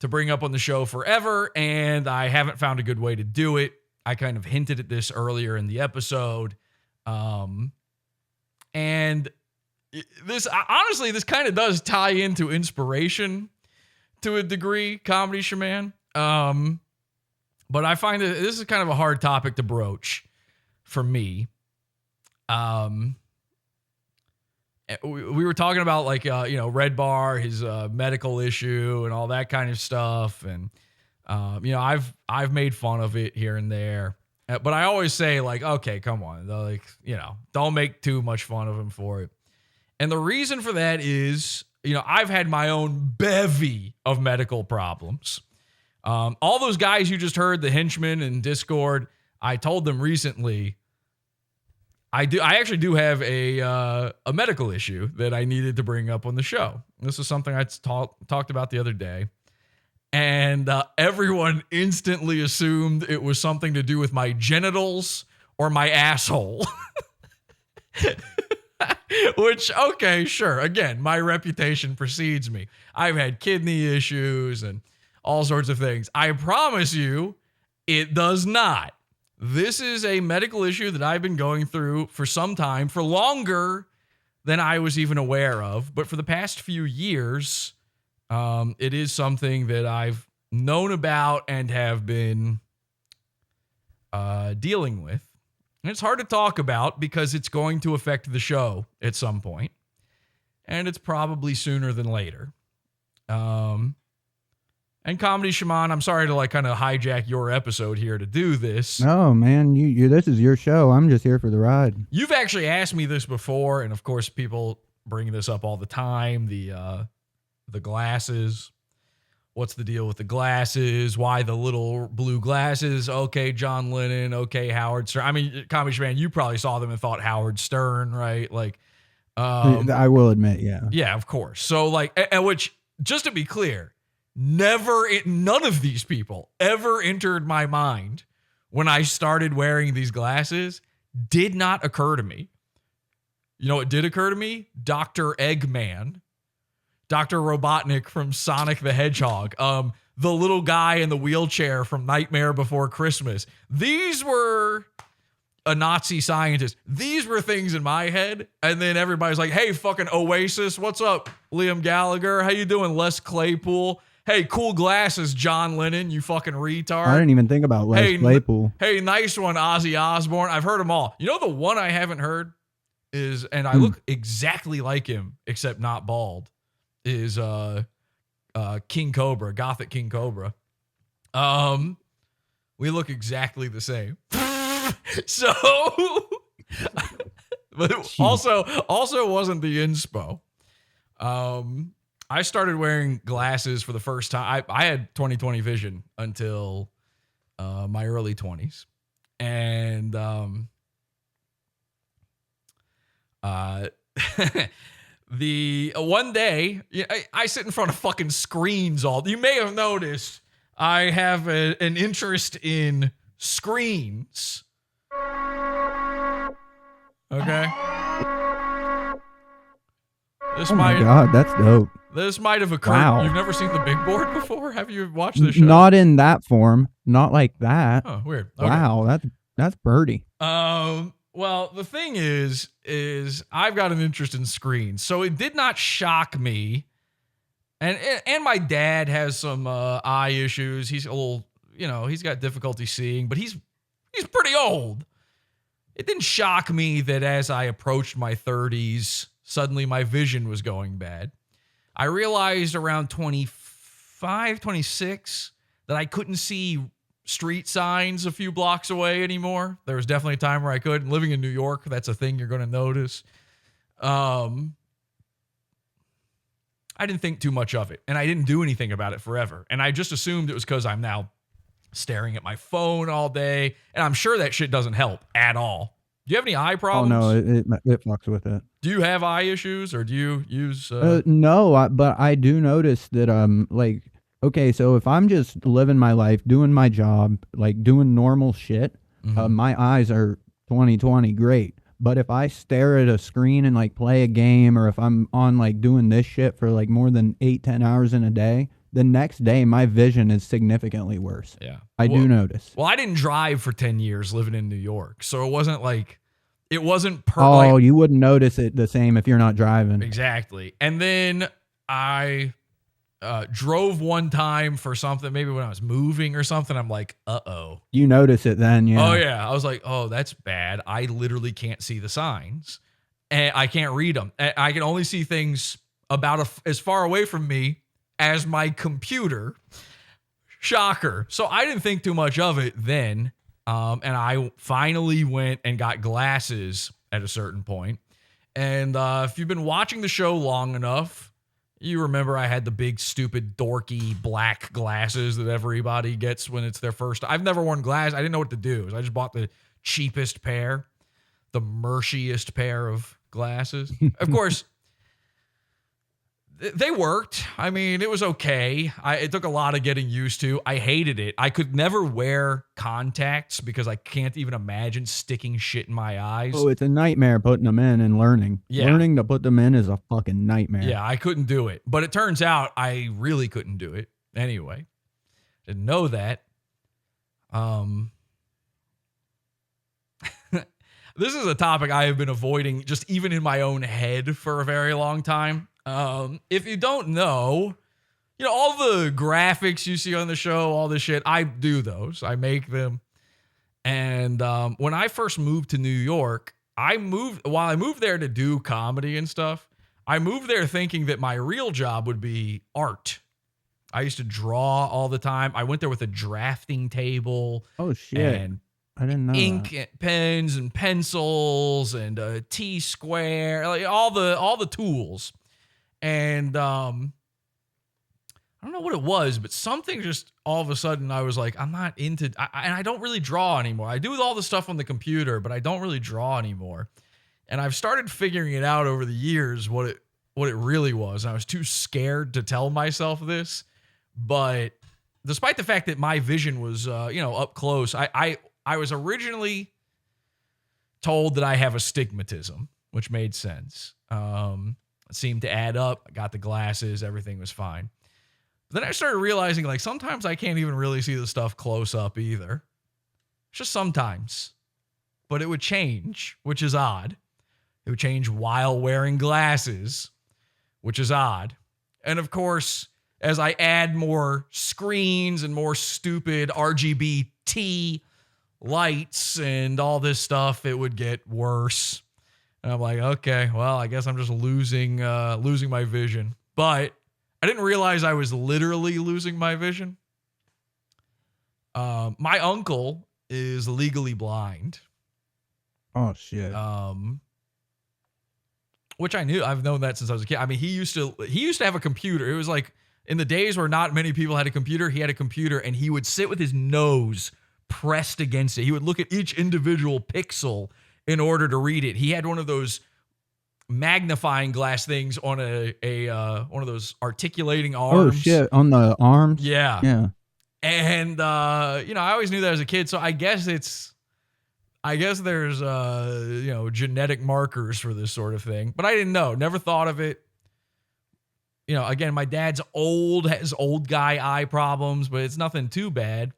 to bring up on the show forever, and I haven't found a good way to do it. I kind of hinted at this earlier in the episode. And this, honestly, this kind of does tie into inspiration to a degree, Comedy Shaman. But I find that this is kind of a hard topic to broach for me. We were talking about like, Red Bar, his medical issue and all that kind of stuff. And, I've made fun of it here and there, but I always say like, okay, come on. Like, don't make too much fun of him for it. And the reason for that is, I've had my own bevy of medical problems. All those guys you just heard, the henchmen in Discord, I told them recently, I actually do have a medical issue that I needed to bring up on the show. This is something I talked about the other day. And everyone instantly assumed it was something to do with my genitals or my asshole. Which, okay, sure. Again, my reputation precedes me. I've had kidney issues and all sorts of things. I promise you, it does not. This is a medical issue that I've been going through for some time, for longer than I was even aware of. But for the past few years, it is something that I've known about and have been dealing with. And it's hard to talk about because it's going to affect the show at some point. And it's probably sooner than later. And Comedy Shaman, I'm sorry to kind of hijack your episode here to do this. No, man, you this is your show. I'm just here for the ride. You've actually asked me this before, and of course, people bring this up all the time. The glasses. What's the deal with the glasses? Why the little blue glasses? Okay, John Lennon. Okay, Howard Stern. I mean, Comedy Shaman, you probably saw them and thought Howard Stern, right? Like, I will admit, yeah. Yeah, of course. So, which, just to be clear, none of these people ever entered my mind when I started wearing these glasses. Did not occur to me. You know what did occur to me? Dr. Eggman. Dr. Robotnik from Sonic the Hedgehog. The little guy in the wheelchair from Nightmare Before Christmas. These were a Nazi scientist. These were things in my head. And then everybody's like, hey, fucking Oasis, what's up? Liam Gallagher, how you doing? Les Claypool. Hey, cool glasses, John Lennon, you fucking retard. I didn't even think about Les Claypool. Hey, nice one, Ozzy Osbourne. I've heard them all. You know the one I haven't heard is, and I look exactly like him, except not bald, is King Cobra, Gothic King Cobra. We look exactly the same. So, but also wasn't the inspo. I started wearing glasses for the first time. I had 20/20 vision until my early 20s. And the one day, I sit in front of fucking screens all. You may have noticed I have an interest in screens. Okay. Oh my God, that's dope. This might have occurred. Wow. You've never seen the big board before? Have you watched the show? Not in that form. Not like that. Oh, weird. Okay. Wow, that's birdie. Well, the thing is I've got an interest in screens, so it did not shock me. And my dad has some eye issues. He's a little, he's got difficulty seeing, but he's pretty old. It didn't shock me that as I approached my 30s, suddenly my vision was going bad. I realized around 25, 26 that I couldn't see street signs a few blocks away anymore. There was definitely a time where I could. Living in New York, that's a thing you're going to notice. I didn't think too much of it, and I didn't do anything about it forever. And I just assumed it was because I'm now staring at my phone all day, and I'm sure that shit doesn't help at all. Do you have any eye problems? Oh, no, it fucks with it. Do you have eye issues, or do you use... No, but I do notice that, okay, so if I'm just living my life, doing my job, like doing normal shit, my eyes are 20/20 great. But if I stare at a screen and like play a game, or if I'm on like doing this shit for like more than 8-10 hours in a day, the next day my vision is significantly worse. Yeah. I do notice. Well, I didn't drive for 10 years living in New York, so it wasn't like... It wasn't you wouldn't notice it the same if you're not driving. Exactly. And then I drove one time for something, maybe when I was moving or something. I'm like, uh-oh. You notice it then, yeah. Oh, yeah. I was like, oh, that's bad. I literally can't see the signs. And I can't read them. I can only see things about as far away from me as my computer. Shocker. So I didn't think too much of it then. And I finally went and got glasses at a certain point. And if you've been watching the show long enough, you remember I had the big, stupid, dorky black glasses that everybody gets when it's their first. I've never worn glasses. I didn't know what to do. So I just bought the cheapest pair, the merchiest pair of glasses. Of course, they worked. I mean, it was okay. It took a lot of getting used to. I hated it. I could never wear contacts because I can't even imagine sticking shit in my eyes. Oh, it's a nightmare putting them in and learning. Yeah. Learning to put them in is a fucking nightmare. Yeah, I couldn't do it. But it turns out I really couldn't do it anyway. Didn't know that. This is a topic I have been avoiding just even in my own head for a very long time. If you don't know, all the graphics you see on the show, all this shit, I do those. I make them. And when I first moved to New York, while I moved there to do comedy and stuff, I moved there thinking that my real job would be art. I used to draw all the time. I went there with a drafting table. Oh, shit. And I didn't know ink and pens and pencils and a T-square, like all the tools. And I don't know what it was, but something just all of a sudden I was like, I'm not into, and I don't really draw anymore. I do all the stuff on the computer, but I don't really draw anymore. And I've started figuring it out over the years what it really was. And I was too scared to tell myself this, but despite the fact that my vision was, up close, I was originally told that I have astigmatism, which made sense. It seemed to add up. I got the glasses. Everything was fine. But then I started realizing, like, sometimes I can't even really see the stuff close up either. Just sometimes. But it would change, which is odd. It would change while wearing glasses, which is odd. And of course, as I add more screens and more stupid RGB lights and all this stuff, it would get worse. And I'm like, okay, well, I guess I'm just losing my vision. But I didn't realize I was literally losing my vision. My uncle is legally blind. Oh shit. Which I knew. I've known that since I was a kid. I mean, he used to have a computer. It was like in the days where not many people had a computer, he had a computer and he would sit with his nose pressed against it. He would look at each individual pixel in order to read it. He had one of those magnifying glass things on one of those articulating arms. Oh shit, on the arms? Yeah. Yeah. And I always knew that as a kid, so I guess there's genetic markers for this sort of thing. But I didn't know, never thought of it. Again, my dad's has old guy eye problems, but it's nothing too bad.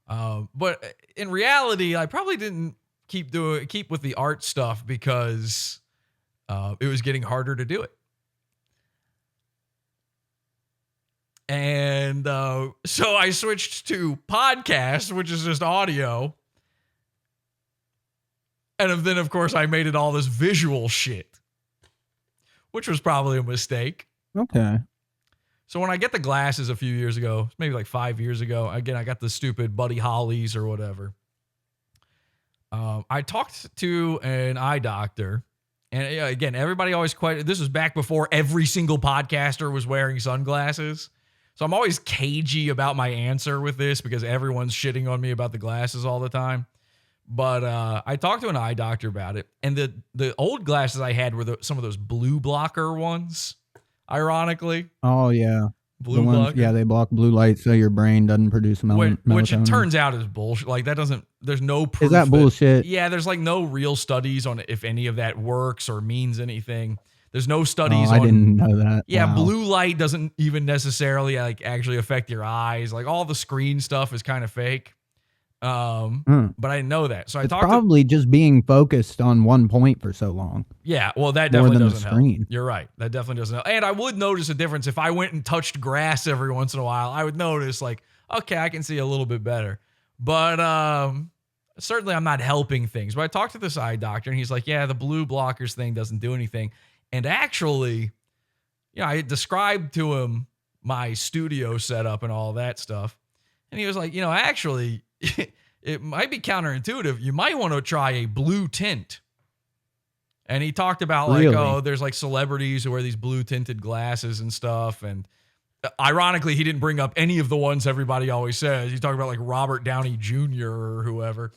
But in reality, I probably didn't keep with the art stuff because it was getting harder to do it. And so I switched to podcast, which is just audio. And then, of course, I made it all this visual shit, which was probably a mistake. Okay. So when I get the glasses a few years ago, maybe like 5 years ago, again, I got the stupid Buddy Hollies or whatever. I talked to an eye doctor. And again, everybody always this was back before every single podcaster was wearing sunglasses. So I'm always cagey about my answer with this because everyone's shitting on me about the glasses all the time. But I talked to an eye doctor about it. And the old glasses I had were some of those blue blocker ones, ironically. Oh, yeah. Blue ones, blocker. yeah, they block blue light so your brain doesn't produce melatonin. Which it turns out is bullshit. Like there's no proof. Is that bullshit? Yeah, there's like no real studies on if any of that works or means anything. There's no studies on. I didn't know that. Yeah, Wow. blue light doesn't even necessarily actually affect your eyes. Like all the screen stuff is kind of fake. But I didn't know that. So I It's talked probably just being focused on one point for so long. Yeah, well, that More definitely than the doesn't help. screen. You're right. That definitely doesn't help. And I would notice a difference if I went and touched grass every once in a while. I would notice like, okay, I can see a little bit better. But certainly I'm not helping things. But I talked to this eye doctor and he's like, yeah, the blue blockers thing doesn't do anything. And actually, I described to him my studio setup and all that stuff. And he was like, actually, it might be counterintuitive. You might want to try a blue tint. And he talked about there's like celebrities who wear these blue tinted glasses and stuff. And ironically, he didn't bring up any of the ones everybody always says. He talked about like Robert Downey Jr. or whoever.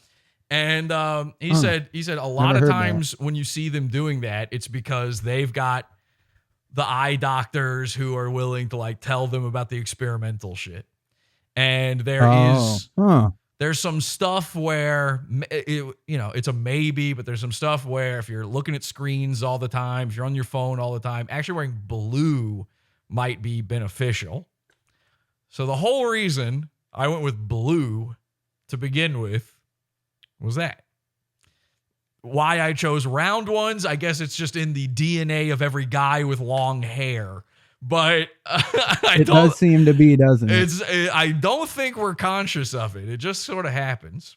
And he said a lot of times when you see them doing that, it's because they've got the eye doctors who are willing to like tell them about the experimental shit. And there's some stuff where it's a maybe, but there's some stuff where if you're looking at screens all the time, if you're on your phone all the time, actually wearing blue might be beneficial. So the whole reason I went with blue to begin with was that. Why I chose round ones, I guess it's just in the DNA of every guy with long hair. But It does seem to be, doesn't it? I don't think we're conscious of it. It just sort of happens.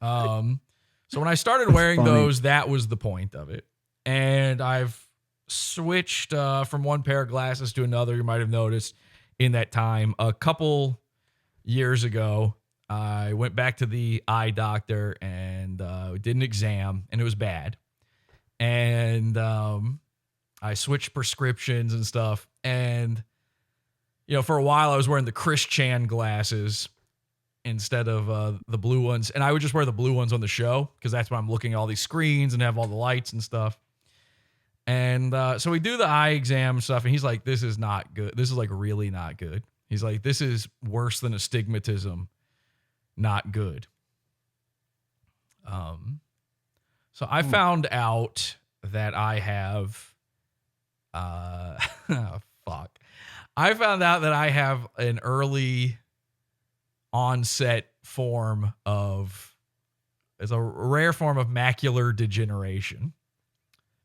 So when I started wearing those, that was the point of it. And I've switched from one pair of glasses to another. You might have noticed in that time. A couple years ago, I went back to the eye doctor and did an exam, and it was bad. And I switched prescriptions and stuff. And, for a while I was wearing the Chris Chan glasses instead of the blue ones. And I would just wear the blue ones on the show because that's when I'm looking at all these screens and have all the lights and stuff. And so we do the eye exam stuff. And he's like, this is not good. This is like really not good. He's like, this is worse than astigmatism. Not good. So I found out that I have, I found out that I have an early onset form of, it's a rare form of macular degeneration.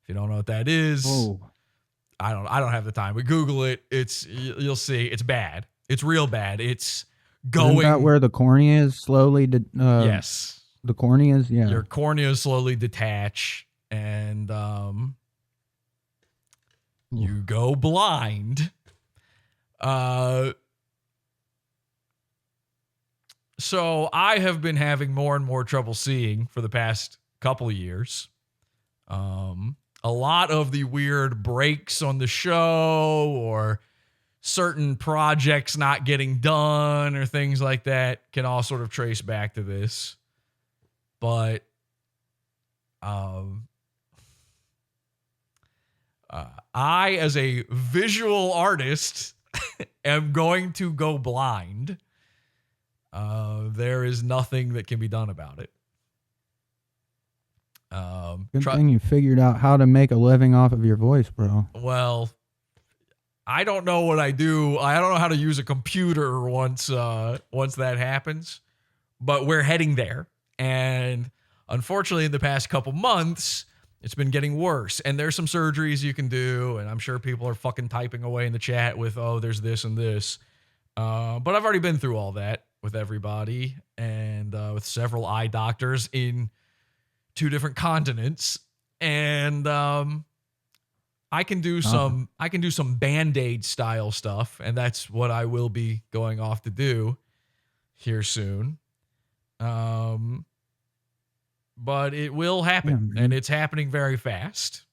If you don't know what that is, I don't have the time. But Google it. You'll see. It's bad. It's real bad. It's going. Isn't that where the cornea is slowly? Yes. The corneas, yeah. Your corneas slowly detach, and you go blind. So I have been having more and more trouble seeing for the past couple of years. A lot of the weird breaks on the show or certain projects not getting done or things like that can all sort of trace back to this. But I, as a visual artist, am going to go blind. There is nothing that can be done about it. Good thing you figured out how to make a living off of your voice, bro. Well, I don't know what I do. I don't know how to use a computer once that happens, but we're heading there. And unfortunately, in the past couple months, it's been getting worse. And there's some surgeries you can do, and I'm sure people are fucking typing away in the chat with, oh, there's this and this. But I've already been through all that with everybody and with several eye doctors in 2 different continents. And I can do some Band-Aid style stuff, and that's what I will be going off to do here soon. But it will happen, and it's happening very fast.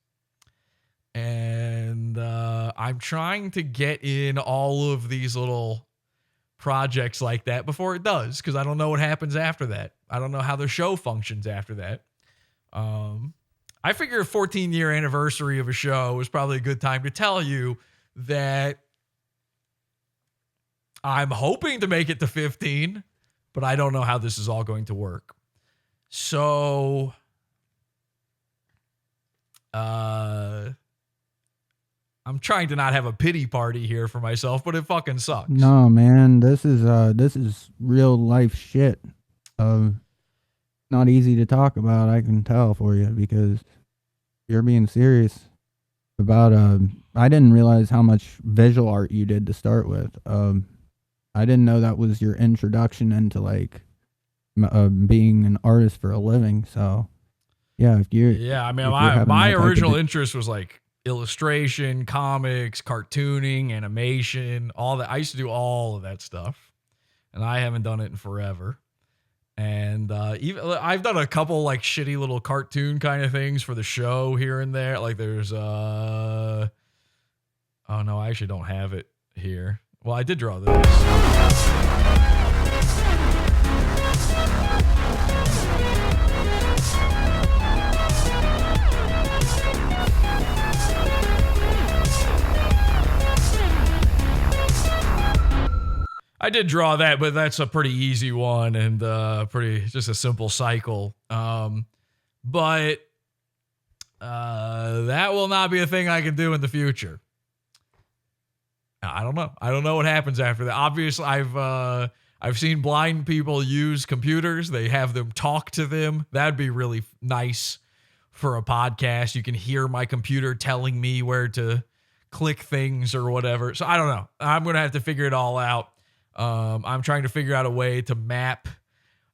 And I'm trying to get in all of these little projects like that before it does, because I don't know what happens after that. I don't know how the show functions after that. I figure a 14-year anniversary of a show is probably a good time to tell you that I'm hoping to make it to 15, but I don't know how this is all going to work. So, I'm trying to not have a pity party here for myself, but it fucking sucks. No, man, this is real life shit. Not easy to talk about, I can tell for you, because you're being serious about I didn't realize how much visual art you did to start with. I didn't know that was your introduction into like being an artist for a living. So yeah, I mean, my original interest was like illustration, comics, cartooning, animation, all that. I used to do all of that stuff, and I haven't done it in forever. And even I've done a couple like shitty little cartoon kind of things for the show here and there. Like there's oh no, I actually don't have it here. Well, I did draw this. I did draw that, but that's a pretty easy one and just a simple cycle. But that will not be a thing I can do in the future. I don't know. I don't know what happens after that. Obviously, I've seen blind people use computers. They have them talk to them. That'd be really nice for a podcast. You can hear my computer telling me where to click things or whatever. So I don't know. I'm going to have to figure it all out. I'm trying to figure out a way to map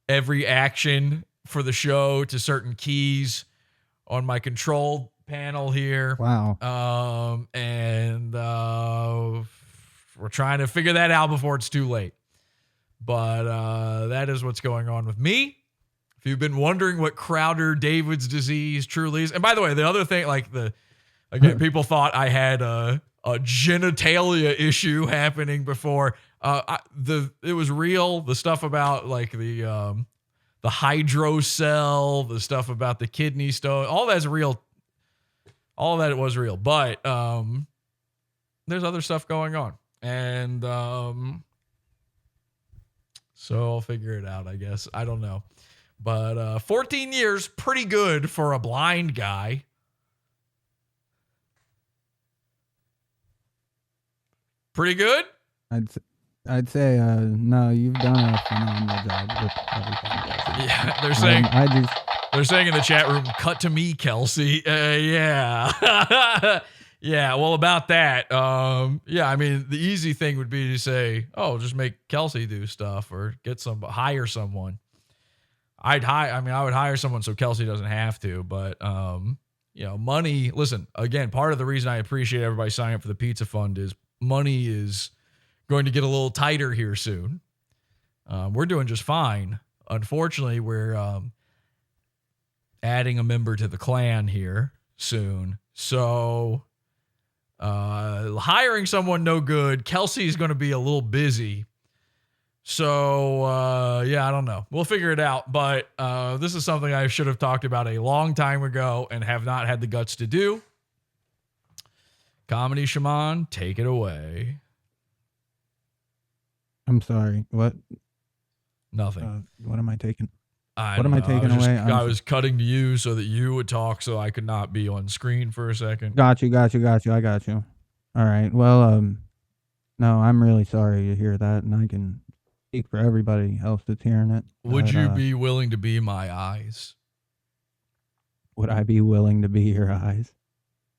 every action for the show to certain keys on my control panel here. Wow. And we're trying to figure that out before it's too late. But that is what's going on with me. If you've been wondering what Crowder-David's disease truly is, and by the way, the other thing, like again, people thought I had a genitalia issue happening before. It was real. The stuff about like the hydrocell, the stuff about the kidney stone, all that's real. All that was real, but there's other stuff going on, and so I'll figure it out, I guess. I don't know, but 14 years, pretty good for a blind guy. Pretty good. I'd say no. You've done a phenomenal job with everything. Yeah, they're saying in the chat room, "Cut to me, Kelsey." Yeah, Yeah, well, about that, yeah, I mean, the easy thing would be to say, oh, just make Kelsey do stuff or hire someone. I would hire someone so Kelsey doesn't have to, but, money, listen, again, part of the reason I appreciate everybody signing up for the pizza fund is money is going to get a little tighter here soon. We're doing just fine. Unfortunately, we're adding a member to the clan here soon. So hiring someone, no good. Kelsey's going to be a little busy. So, I don't know. We'll figure it out. But this is something I should have talked about a long time ago and have not had the guts to do. Comedy Shaman, take it away. I'm sorry. What? Nothing. What am I taking? What am I taking away? I was cutting to you so that you would talk so I could not be on screen for a second. Got you. I got you. All right. Well, no, I'm really sorry to hear that, and I can speak for everybody else that's hearing it. Would you be willing to be my eyes? Would I be willing to be your eyes?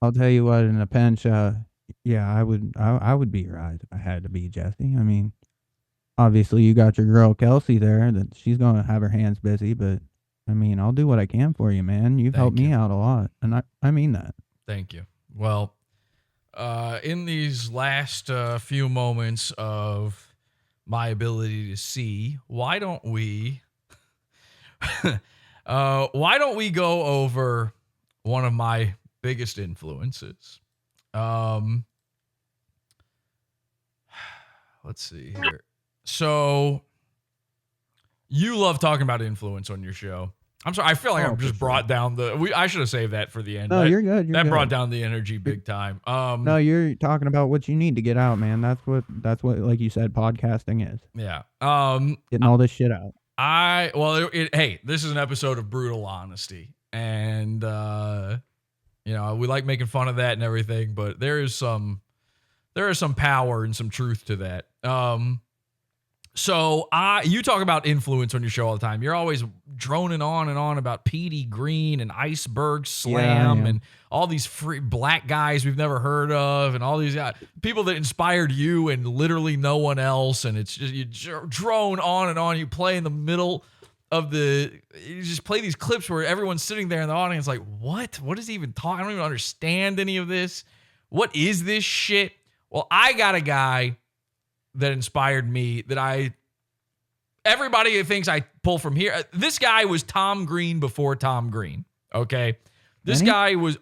I'll tell you what, in a pinch, yeah, I would be your eyes if I had to be, Jesse. I mean, obviously you got your girl Kelsey there, that she's going to have her hands busy, but I mean, I'll do what I can for you, man. You've helped me out a lot, and I mean that. Thank you. Well, in these last few moments of my ability to see, why don't we go over one of my biggest influences? Let's see here. So you love talking about influence on your show. I'm sorry. I feel like I've just brought down I should have saved that for the end. No, you're good. That brought down the energy big time. No, you're talking about what you need to get out, man. That's what, like you said, podcasting is. Yeah. Getting all this shit out. Hey, this is an episode of brutal honesty, and we like making fun of that and everything, but there is some power and some truth to that. So you talk about influence on your show all the time. You're always droning on and on about Petey Green and Iceberg Slam and all these free black guys we've never heard of, and all these people that inspired you and literally no one else. And it's just, you drone on and on. You play in the middle of you just play these clips where everyone's sitting there in the audience like, what is he even talking? I don't even understand any of this. What is this shit? Well, I got a guy that inspired me that everybody thinks I pull from here. This guy was Tom Green before Tom Green. Okay. This guy was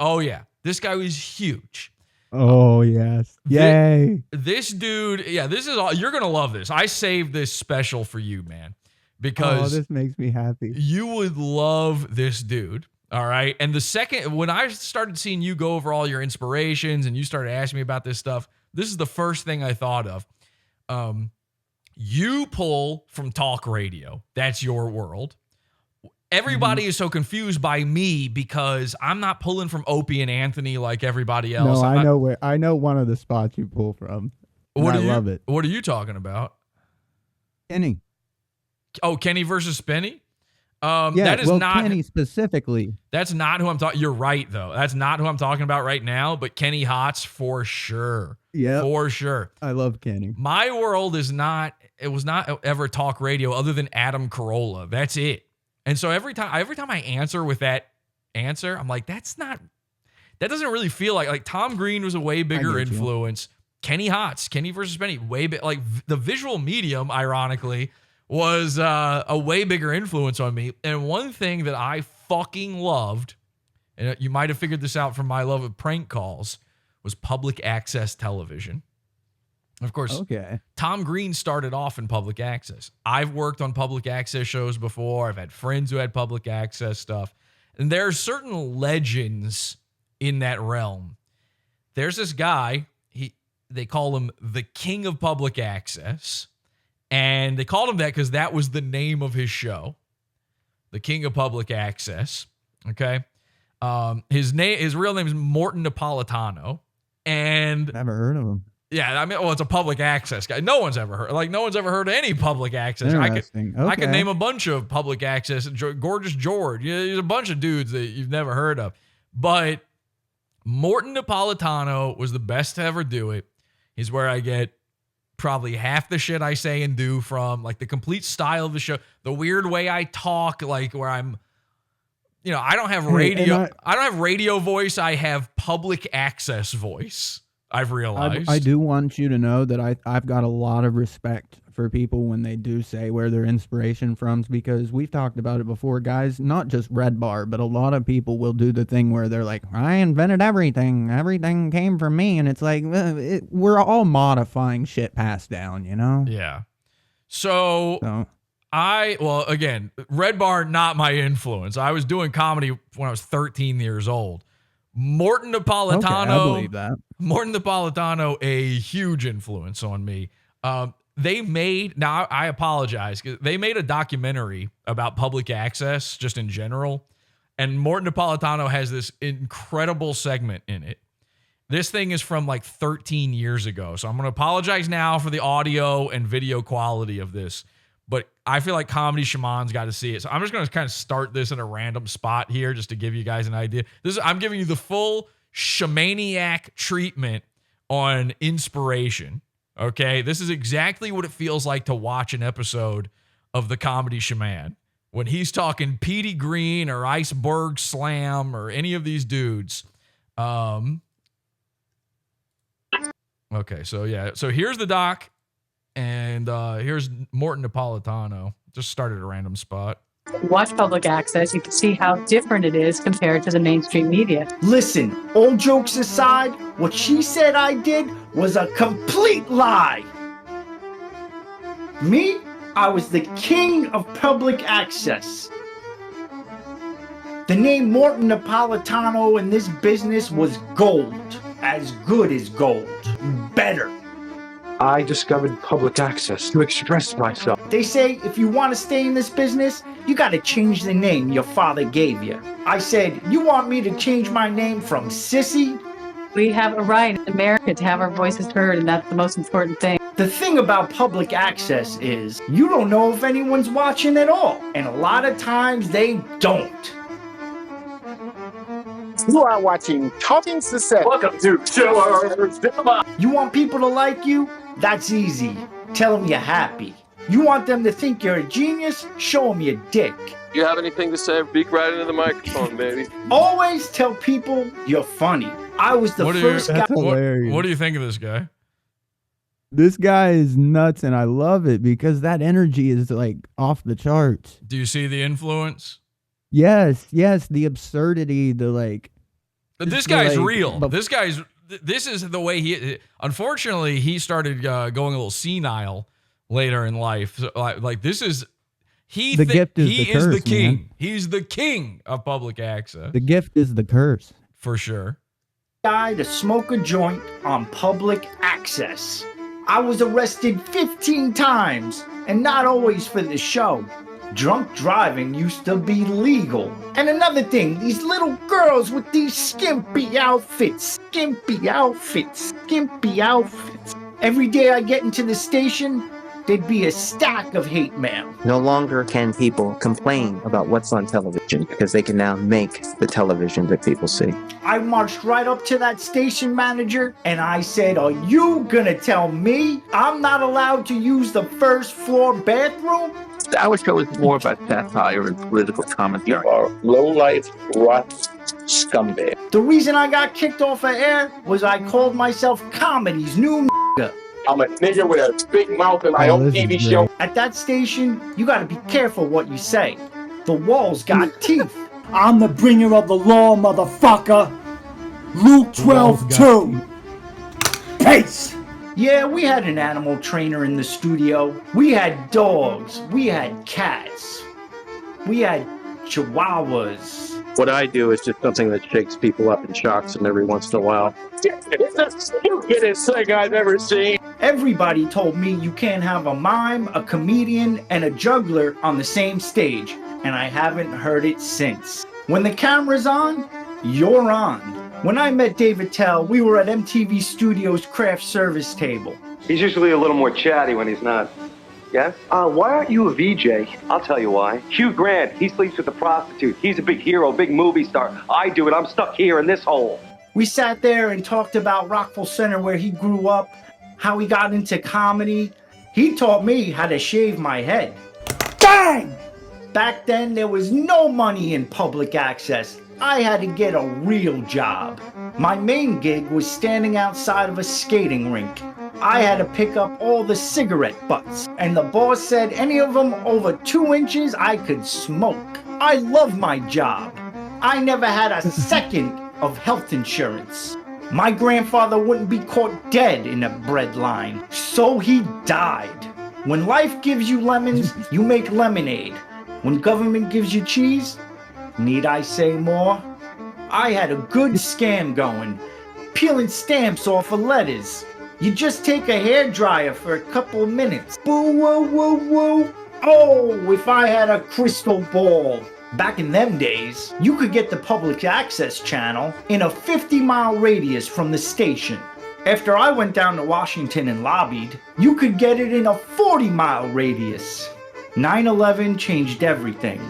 huge. Oh, yes. Yay. This dude. Yeah. This is all, you're going to love this. I saved this special for you, man, because this makes me happy. You would love this dude. All right. And when I started seeing you go over all your inspirations and you started asking me about this stuff, this is the first thing I thought of. You pull from talk radio. That's your world. Everybody is so confused by me because I'm not pulling from Opie and Anthony like everybody else. No, I know one of the spots you pull from. I love it. What are you talking about? Kenny. Oh, Kenny versus Spenny? That is not Kenny specifically. That's not who I'm talking. You're right, though. That's not who I'm talking about right now. But Kenny Hotz for sure. Yeah, for sure. I love Kenny. My world is not. It was not ever talk radio other than Adam Carolla. That's it. And so every time I answer with that answer, I'm like, that doesn't really feel like Tom Green was a way bigger influence. Kenny Hotz, Kenny versus Spenny, way big. Like the visual medium, ironically, was a way bigger influence on me. And one thing that I fucking loved, and you might have figured this out from my love of prank calls, was public access television. Of course, Tom Green started off in public access. I've worked on public access shows before. I've had friends who had public access stuff. And there are certain legends in that realm. There's this guy, they call him the King of Public Access. And they called him that because that was the name of his show, the King of Public Access. Okay. His real name is Morton Napolitano. And never heard of him. Yeah, I mean, it's a public access guy. No one's ever heard of any public access. I could name a bunch of public access. Gorgeous George. Yeah, there's a bunch of dudes that you've never heard of. But Morton Napolitano was the best to ever do it. He's where I get probably half the shit I say and do from, like the complete style of the show, the weird way I talk, like where I'm, I don't have radio. I don't have radio voice. I have public access voice. I've realized. I do want you to know that I've got a lot of respect for people when they do say where their inspiration from, because we've talked about it before, guys. Not just Red Bar, but a lot of people will do the thing where they're like, I invented everything. Everything came from me. And it's like, we're all modifying shit passed down, Yeah. So again, Red Bar, not my influence. I was doing comedy when I was 13 years old. Morton Napolitano. Okay, I believe that. Morton Napolitano, a huge influence on me. I apologize, they made a documentary about public access just in general, and Morton Napolitano has this incredible segment in it. This thing is from like 13 years ago, so I'm going to apologize now for the audio and video quality of this, but I feel like Comedy Shaman's got to see it. So I'm just going to kind of start this in a random spot here just to give you guys an idea. I'm giving you the full shamaniac treatment on inspiration. Okay, this is exactly what it feels like to watch an episode of the Comedy Shaman. When he's talking Petey Green or Iceberg Slam or any of these dudes. Okay, so here's the doc, and here's Morton Napolitano. Just started a random spot. Watch public access, you can see how different it is compared to the mainstream media. Listen, all jokes aside, what she said I did was a complete lie. Me, I was the king of public access. The name Morton Napolitano in this business was gold. As good as gold. Better. I discovered public access to express myself. They say if you want to stay in this business, you got to change the name your father gave you. I said, you want me to change my name from Sissy? We have a right in America to have our voices heard, and that's the most important thing. The thing about public access is you don't know if anyone's watching at all. And a lot of times they don't. You are watching Talking Success. Welcome to Killer Cinema. You want people to like you? That's easy. Tell them you're happy. You want them to think you're a genius? Show them your dick. You have anything to say? Speak right into the microphone, baby. Always tell people you're funny. I was the first guy. What do you think of this guy? This guy is nuts, and I love it because that energy is like off the charts. Do you see the influence? Yes, the absurdity, the like. But this guy's real. This is the way he. Unfortunately, he started going a little senile later in life. So, like this is. He is the king. Man. He's the king of public access. The gift is the curse. For sure. Guy to smoke a joint on public access. I was arrested 15 times, and not always for the show. Drunk driving used to be legal. And another thing, these little girls with these skimpy outfits. Every day I get into the station, there'd be a stack of hate mail. No longer can people complain about what's on television because they can now make the television that people see. I marched right up to that station manager and I said, are you gonna tell me I'm not allowed to use the first floor bathroom? Our show is more about satire and political commentary. You are low-life, rot scumbag. The reason I got kicked off of air was I called myself comedy's new nigga. I'm a nigga with a big mouth in my own TV show. At that station, you gotta be careful what you say. The walls got teeth. I'm the bringer of the law, motherfucker. Luke 12:2. Peace. Yeah, we had an animal trainer in the studio. We had dogs. We had cats. We had chihuahuas. What I do is just something that shakes people up and shocks them every once in a while. It's the stupidest thing I've ever seen. Everybody told me you can't have a mime, a comedian, and a juggler on the same stage, and I haven't heard it since. When the camera's on, you're on. When I met David Tell, we were at MTV Studios' craft service table. He's usually a little more chatty when he's not. Yes? Why aren't you a VJ? I'll tell you why. Hugh Grant, he sleeps with a prostitute. He's a big hero, big movie star. I do it. I'm stuck here in this hole. We sat there and talked about Rockville Center, where he grew up, how he got into comedy. He taught me how to shave my head. Bang! Back then, there was no money in public access. I had to get a real job. My main gig was standing outside of a skating rink. I had to pick up all the cigarette butts, and the boss said any of them over 2 inches I could smoke. I love my job. I never had a second of health insurance. My grandfather wouldn't be caught dead in a bread line, so he died. When life gives you lemons, you make lemonade. When government gives you cheese, need I say more? I had a good scam going, peeling stamps off of letters. You just take a hairdryer for a couple of minutes. Boo, woo, woo, woo. Oh, if I had a crystal ball. Back in them days, you could get the public access channel in a 50-mile radius from the station. After I went down to Washington and lobbied, you could get it in a 40-mile radius. 9/11 changed everything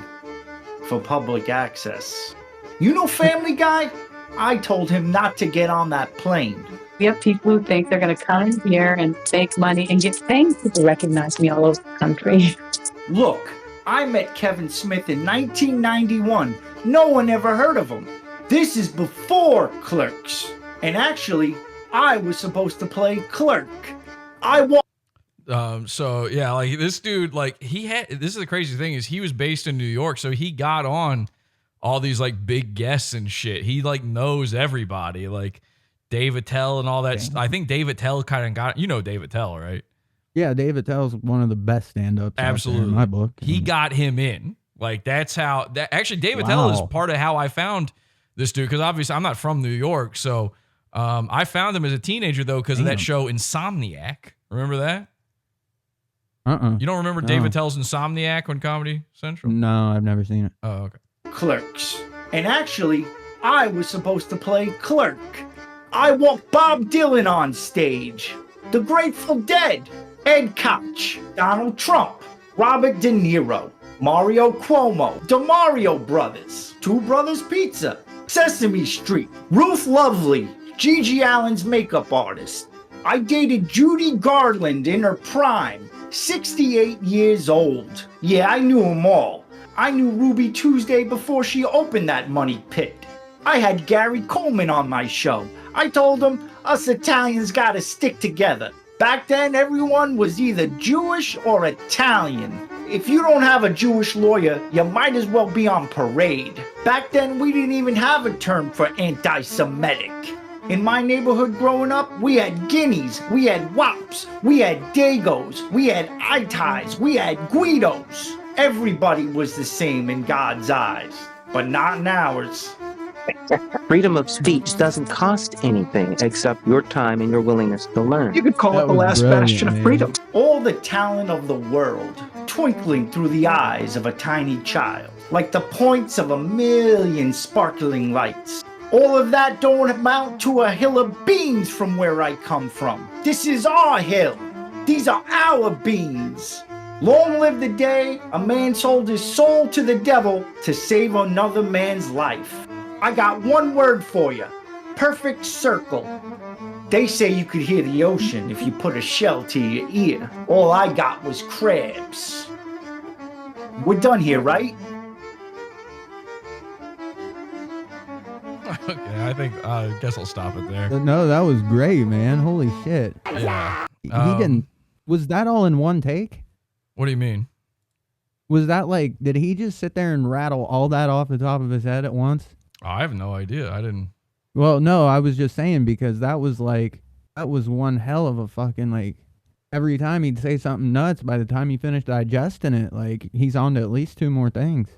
for public access. You know Family Guy? I told him not to get on that plane. We have people who think they're going to come here and make money and get famous. People recognize me all over the country. Look, I met Kevin Smith in 1991. No one ever heard of him. This is before Clerks. And actually, I was supposed to play Clerk. So yeah, like this dude, like this is the crazy thing is he was based in New York, so he got on all these like big guests and shit. He like knows everybody, like Dave Attell and all that. I think Dave Attell kind of got, Dave Attell, right? Yeah, Dave Attell's one of the best stand-ups Absolutely in my book. He got him in. Like that's how actually Dave Attell is part of how I found this dude, because obviously I'm not from New York, so I found him as a teenager though because of that show Insomniac. Remember that? You don't remember Dave Attell's Insomniac on Comedy Central? No, I've never seen it. Oh, okay. Clerks. And actually, I was supposed to play Clerk. I walked Bob Dylan on stage, The Grateful Dead, Ed Koch, Donald Trump, Robert De Niro, Mario Cuomo, DeMario Brothers, Two Brothers Pizza, Sesame Street, Ruth Lovely, Gigi Allen's makeup artist. I dated Judy Garland in her prime, 68 years old. Yeah, I knew them all. I knew Ruby Tuesday before she opened that money pit. I had Gary Coleman on my show. I told him, us Italians gotta stick together. Back then, everyone was either Jewish or Italian. If you don't have a Jewish lawyer, you might as well be on parade. Back then, we didn't even have a term for anti-Semitic. In my neighborhood growing up, we had guineas, we had wops, we had dagos, we had itais, we had guidos. Everybody was the same in God's eyes, but not in ours. Freedom of speech doesn't cost anything except your time and your willingness to learn. You could call it the last bastion of freedom. All the talent of the world twinkling through the eyes of a tiny child, like the points of 1,000,000 sparkling lights. All of that don't amount to a hill of beans from where I come from. This is our hill. These are our beans. Long live the day a man sold his soul to the devil to save another man's life. I got one word for you. Perfect circle. They say you could hear the ocean if you put a shell to your ear. All I got was crabs. We're done here, right? Okay, I guess I'll stop it there. No, that was great, man. Holy shit. Yeah. He didn't. Was that all in one take? What do you mean? Was that like, did he just sit there and rattle all that off the top of his head at once? I have no idea. I didn't. Well, no, I was just saying because that was one hell of a fucking, like, every time he'd say something nuts, by the time he finished digesting it, like, he's on to at least 2 more things.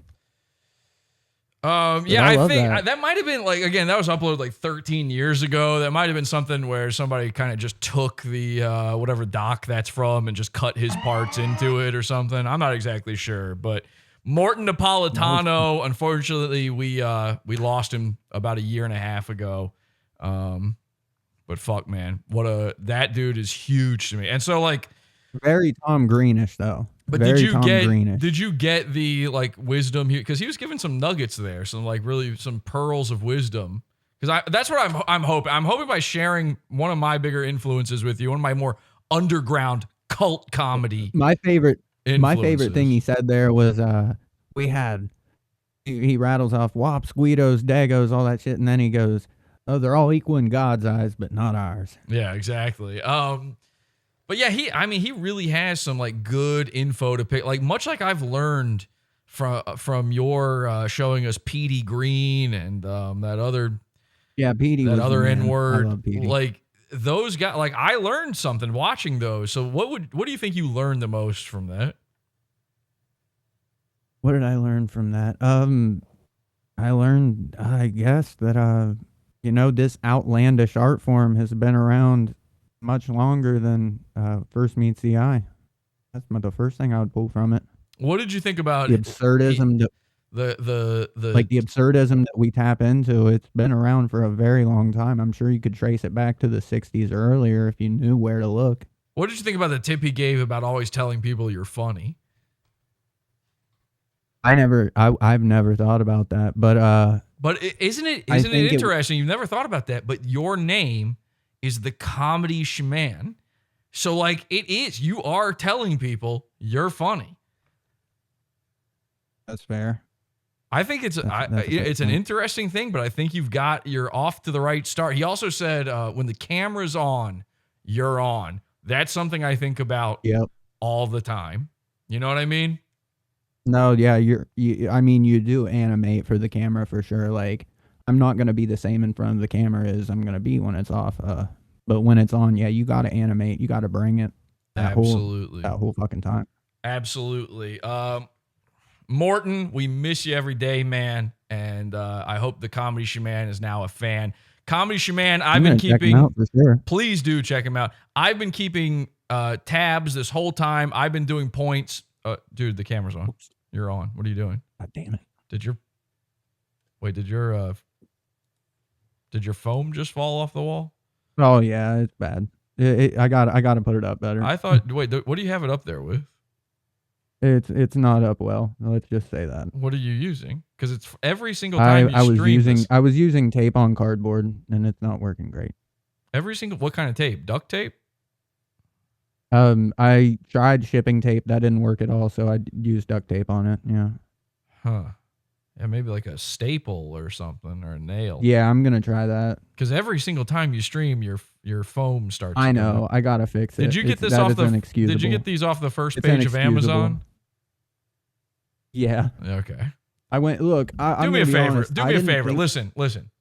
Yeah, I think that might have been like, again, that was uploaded like 13 years ago. That might have been something where somebody kind of just took the whatever doc that's from and just cut his parts into it or something. I'm not exactly sure, but Morton Napolitano, unfortunately, we lost him about 1.5 years ago. But fuck, man, that dude is huge to me. And so like very Tom Greenish though. But did you get the like wisdom here? Because he was giving some nuggets there, some like really some pearls of wisdom Because that's what I'm hoping. I'm hoping by sharing one of my bigger influences with you, one of my more underground cult comedy. My favorite thing influences. he said there was we had he rattles off wops, guidos, dagos, all that shit, and then he goes, "Oh, they're all equal in God's eyes, but not ours." Yeah, exactly. But yeah, he really has some like good info to pick. Like much like I've learned from your showing us Petey Green and that other Petey, that was other the man. N-word. I love Petey. Like those guys, like I learned something watching those. So what do you think you learned the most from that? What did I learn from that? I learned, I guess, that this outlandish art form has been around much longer than First Meets the Eye. That's the first thing I would pull from it. What did you think about the absurdism? The like the absurdism that we tap into. It's been around for a very long time. I'm sure you could trace it back to the '60s or earlier if you knew where to look. What did you think about the tip he gave about always telling people you're funny? I've never thought about that, but isn't it interesting? You've never thought about that, but your name is the Comedy Shaman, so like it is. You are telling people you're funny. That's fair. I think it's an interesting thing, but I think you're off to the right start. He also said when the camera's on, you're on. That's something I think about all the time. You know what I mean? No, yeah, you do animate for the camera for sure. Like, I'm not going to be the same in front of the camera as I'm going to be when it's off. But when it's on, yeah, you got to animate. You got to bring it that whole fucking time. Absolutely. Morton, we miss you every day, man. And I hope the Comedy Shaman is now a fan. Comedy Shaman, I've been keeping. Check him out for sure. Please do check him out. I've been keeping tabs this whole time. I've been doing points. Dude, the camera's on. Oops. You're on. What are you doing? God damn it. Did your foam just fall off the wall? Oh yeah, it's bad. I got to put it up better. I thought. Wait, what do you have it up there with? It's not up well. Let's just say that. What are you using? Because it's every single time I was using tape on cardboard, and it's not working great. What kind of tape? Duct tape? I tried shipping tape. That didn't work at all, so I used duct tape on it. Yeah. Huh. Yeah, maybe like a staple or something, or a nail. Yeah, I'm gonna try that. Because every single time you stream, your foam starts. I know. I gotta fix it. Did you get this off the? Did you get these off the first page of Amazon? Yeah. Okay. I went. Look. Do me a favor. Do me a favor. Listen.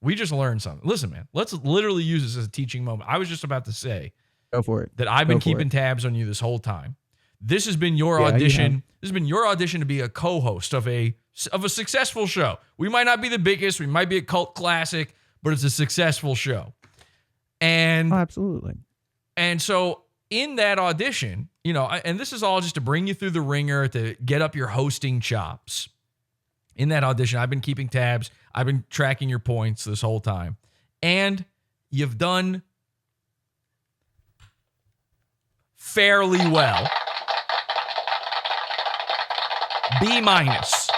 We just learned something. Listen, man. Let's literally use this as a teaching moment. I was just about to say. Go for it. That I've been keeping tabs on you this whole time. This has been your audition. This has been your audition to be a co-host of a successful show. We might not be the biggest. We might be a cult classic, but it's a successful show. And absolutely. And so in that audition, and this is all just to bring you through the ringer, to get up your hosting chops. In that audition, I've been keeping tabs. I've been tracking your points this whole time. And you've done fairly well. B minus.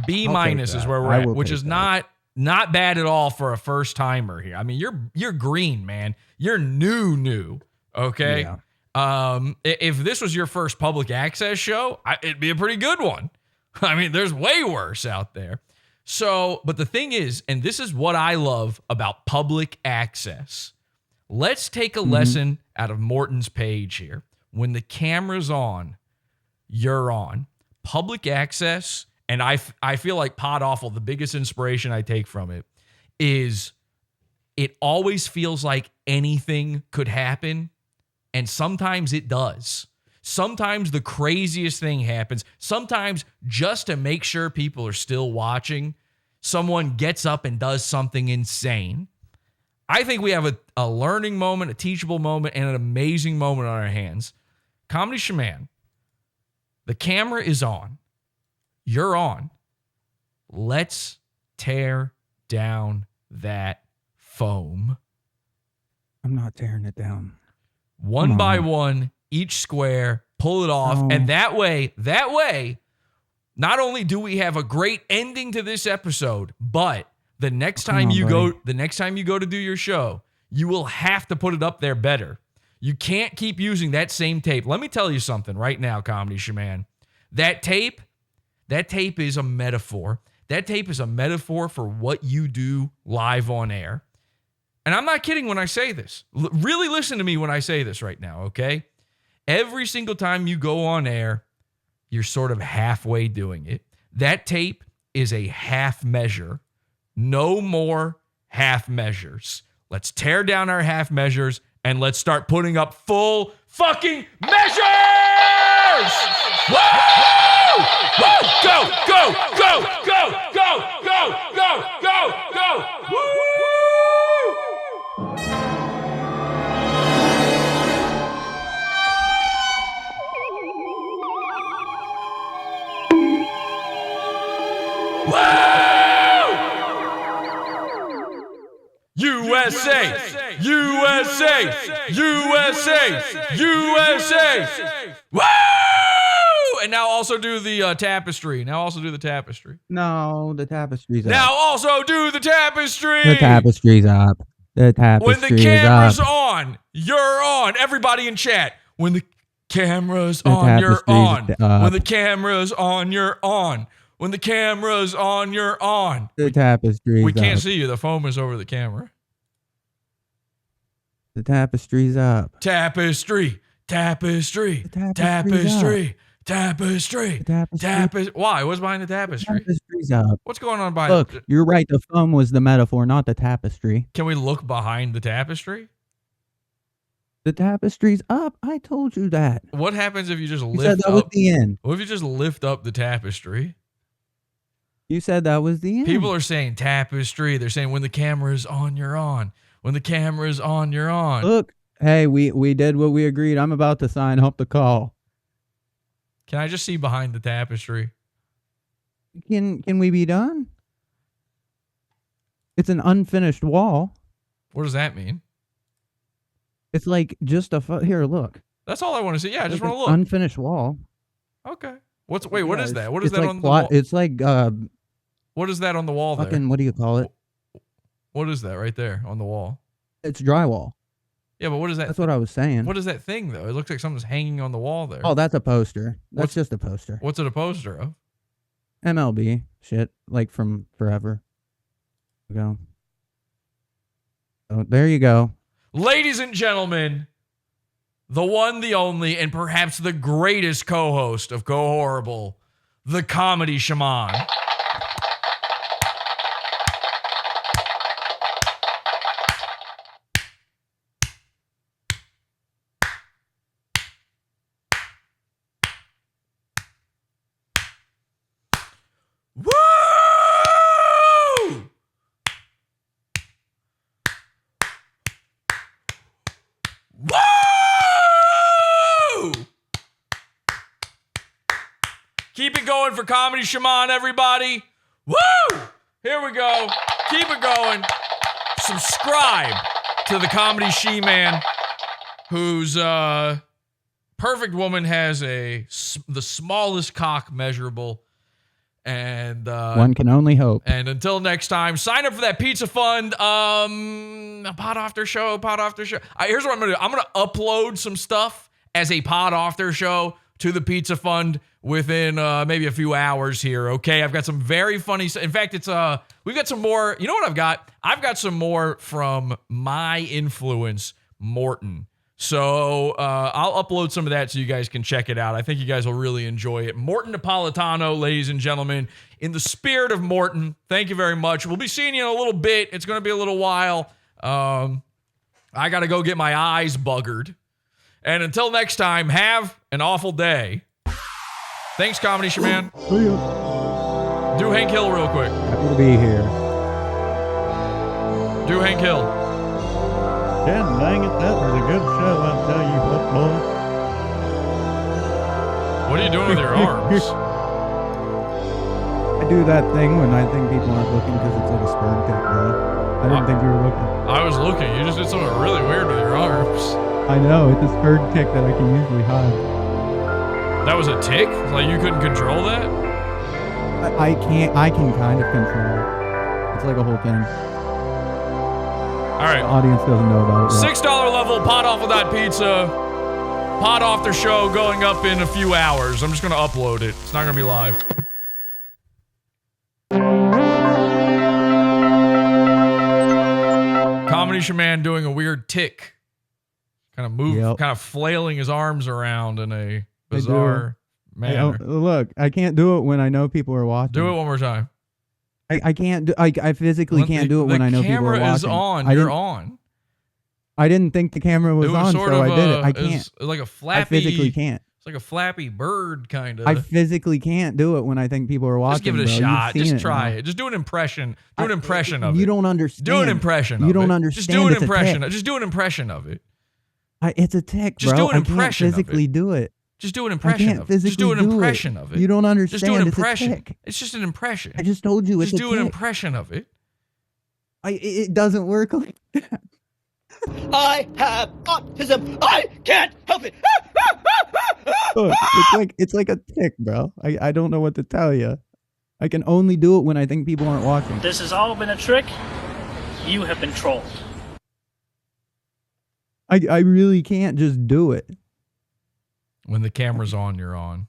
B minus is where we're at, which is not bad at all for a first timer here. I mean, you're green, man. You're new. Okay. Yeah. If this was your first public access show, it'd be a pretty good one. I mean, there's way worse out there. So, but the thing is, and this is what I love about public access. Let's take a lesson out of Morton's page here. When the camera's on, you're on. Public access, and I feel like Podawful, the biggest inspiration I take from it is it always feels like anything could happen, and sometimes it does. Sometimes the craziest thing happens. Sometimes just to make sure people are still watching, someone gets up and does something insane. I think we have a learning moment, a teachable moment, and an amazing moment on our hands. Comedy Shaman, the camera is on. You're on. Let's tear down that foam. I'm not tearing it down. One by one, each square, pull it off. Oh. And that way, not only do we have a great ending to this episode, but The next time you go to do your show, you will have to put it up there better. You can't keep using that same tape. Let me tell you something right now, Comedy Shaman. That tape is a metaphor. That tape is a metaphor for what you do live on air. And I'm not kidding when I say this. Really listen to me when I say this right now, okay? Every single time you go on air, you're sort of halfway doing it. That tape is a half measure. No more half measures. Let's tear down our half measures and let's start putting up full fucking measures! Woo! Woo! Go, go, go, go, go, go, go, go, go! Woo! USA! USA! USA! USA! Woo! And now also do the tapestry. No, the tapestry's up. Now also do the tapestry. The tapestry's up. The tapestry When the camera's on, you're on. Everybody in chat. When the camera's on, you're on. When the camera's on, you're on. When the camera's on, you're on. The tapestry's up. We can't see you. The foam is over the camera. The tapestry's up. Tapestry. Tapestry. Tapestry. Tapestry. Tapestry. Why? What's behind the tapestry? Tapestry's up. What's going on behind? Look, you're right. The foam was the metaphor, not the tapestry. Can we look behind the tapestry? The tapestry's up. I told you that. What happens if you just You lift said that up? was the end. What if you just lift up the tapestry? You said that was the end. People are saying tapestry. They're saying when the camera's on, you're on. When the camera's on, you're on. Look, hey, we did what we agreed. I'm about to sign up the call. Can I just see behind the tapestry? Can we be done? It's an unfinished wall. What does that mean? It's like just here, look. That's all I want to see. Yeah, I just want to look. Unfinished wall. Okay. What is that? What is It's that like on the wall? It's like What is that on the wall there? fucking, what do you call it? What is that right there on the wall? It's drywall. Yeah, but what is that? That's what I was saying. What is that thing though? It looks like something's hanging on the wall there. Oh, that's a poster. That's just a poster. What's it a poster of? MLB shit, like from forever ago. Oh, there you go. Ladies and gentlemen, the one, the only, and perhaps the greatest co-host of Go Horrible, the Comedy Shaman. Woo! Woo! Keep it going for Comedy Shaman, everybody. Woo! Here we go. Keep it going. Subscribe to the Comedy She-Man, whose perfect woman has the smallest cock measurable. And one can only hope. And until next time, sign up for that pizza fund. A pod after show. Here's what I'm gonna do. I'm gonna upload some stuff as a pod after show to the pizza fund within maybe a few hours here. Okay, I've got some very funny. In fact, we've got some more. You know what I've got? I've got some more from my influence, Morton. So I'll upload some of that so you guys can check it out. I think you guys will really enjoy it. Morton Napolitano, ladies and gentlemen. In the spirit of Morton, thank you very much. We'll be seeing you in a little bit. It's going to be a little while. I got to go get my eyes buggered. And until next time, have an awful day. Thanks, Comedy Shaman. See ya. Do Hank Hill real quick. Happy to be here. Do Hank Hill. God dang it, that was a good show, I tell you what, boy. What are you doing with your arms? I do that thing when I think people aren't looking because it's like a sperm pic, bro. I didn't think you were looking. I was looking. You just did something really weird with your arms. I know, it's a sperm tick that I can usually hide. That was a tick? Like you couldn't control that? I can kind of control it. It's like a whole thing. All right. The audience doesn't know about it yet. $6 level, Podawful.pizza. Pod Off the show going up in a few hours. I'm just going to upload it. It's not going to be live. Comedy Shaman doing a weird tick. Kind of flailing his arms around in a bizarre manner. Look, I can't do it when I know people are watching. Do it one more time. I can't do. I physically can't do it when I know people are watching. The camera is on. You're on. I didn't think the camera was on, so I did it. I can't. It's like a flappy. I physically can't. It's like a flappy bird kind of. I physically can't do it when I think people are watching. Just give it a shot. Just try it. Just do an impression. Do an impression of it. You don't understand. Do an impression of it. You don't understand. Just do an impression. Just do an impression of it. It's a tick, bro. Just do an impression. I can't physically do it. Just do an impression of it. Just do an impression of it. You don't understand. Just do an impression. It's a tick. It's just an impression. I just told you it's a tick. Just do an impression of it. It doesn't work like that. I have autism. I can't help it. Look, it's like a tick, bro. I don't know what to tell you. I can only do it when I think people aren't watching. This has all been a trick. You have been trolled. I really can't just do it. When the camera's on, you're on.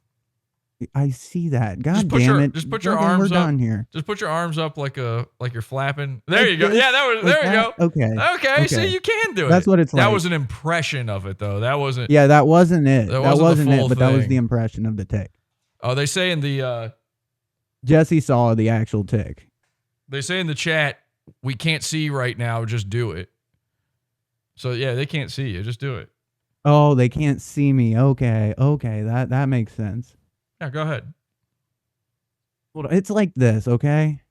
I see that. God damn it! Just put your arms we're up. Done here. Just put your arms up like you're flapping. There you go. Yeah, there you go. Okay. See, you can do it. That's what it's like. That was an impression of it, though. That wasn't. Yeah, that wasn't it. That wasn't it. But thing. that was the impression of the tick. Oh, they say in the. Jesse saw the actual tick. They say in the chat, we can't see right now. Just do it. So yeah, they can't see you. Just do it. Oh, they can't see me. Okay. That makes sense. Yeah, go ahead. It's like this, okay?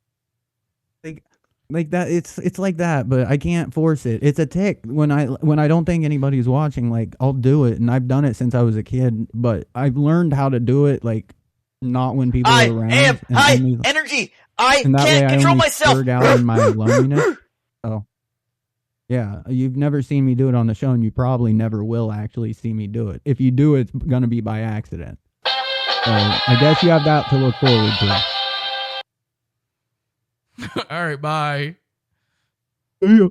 Like that. It's like that, but I can't force it. It's a tick. When I don't think anybody's watching, like I'll do it, and I've done it since I was a kid. But I've learned how to do it, like not when people are around. I am high energy. I and that can't way control I only myself. Out in my loneliness. So, yeah, you've never seen me do it on the show, and you probably never will actually see me do it. If you do, it's gonna be by accident. So I guess you have that to look forward to. All right, bye. See ya.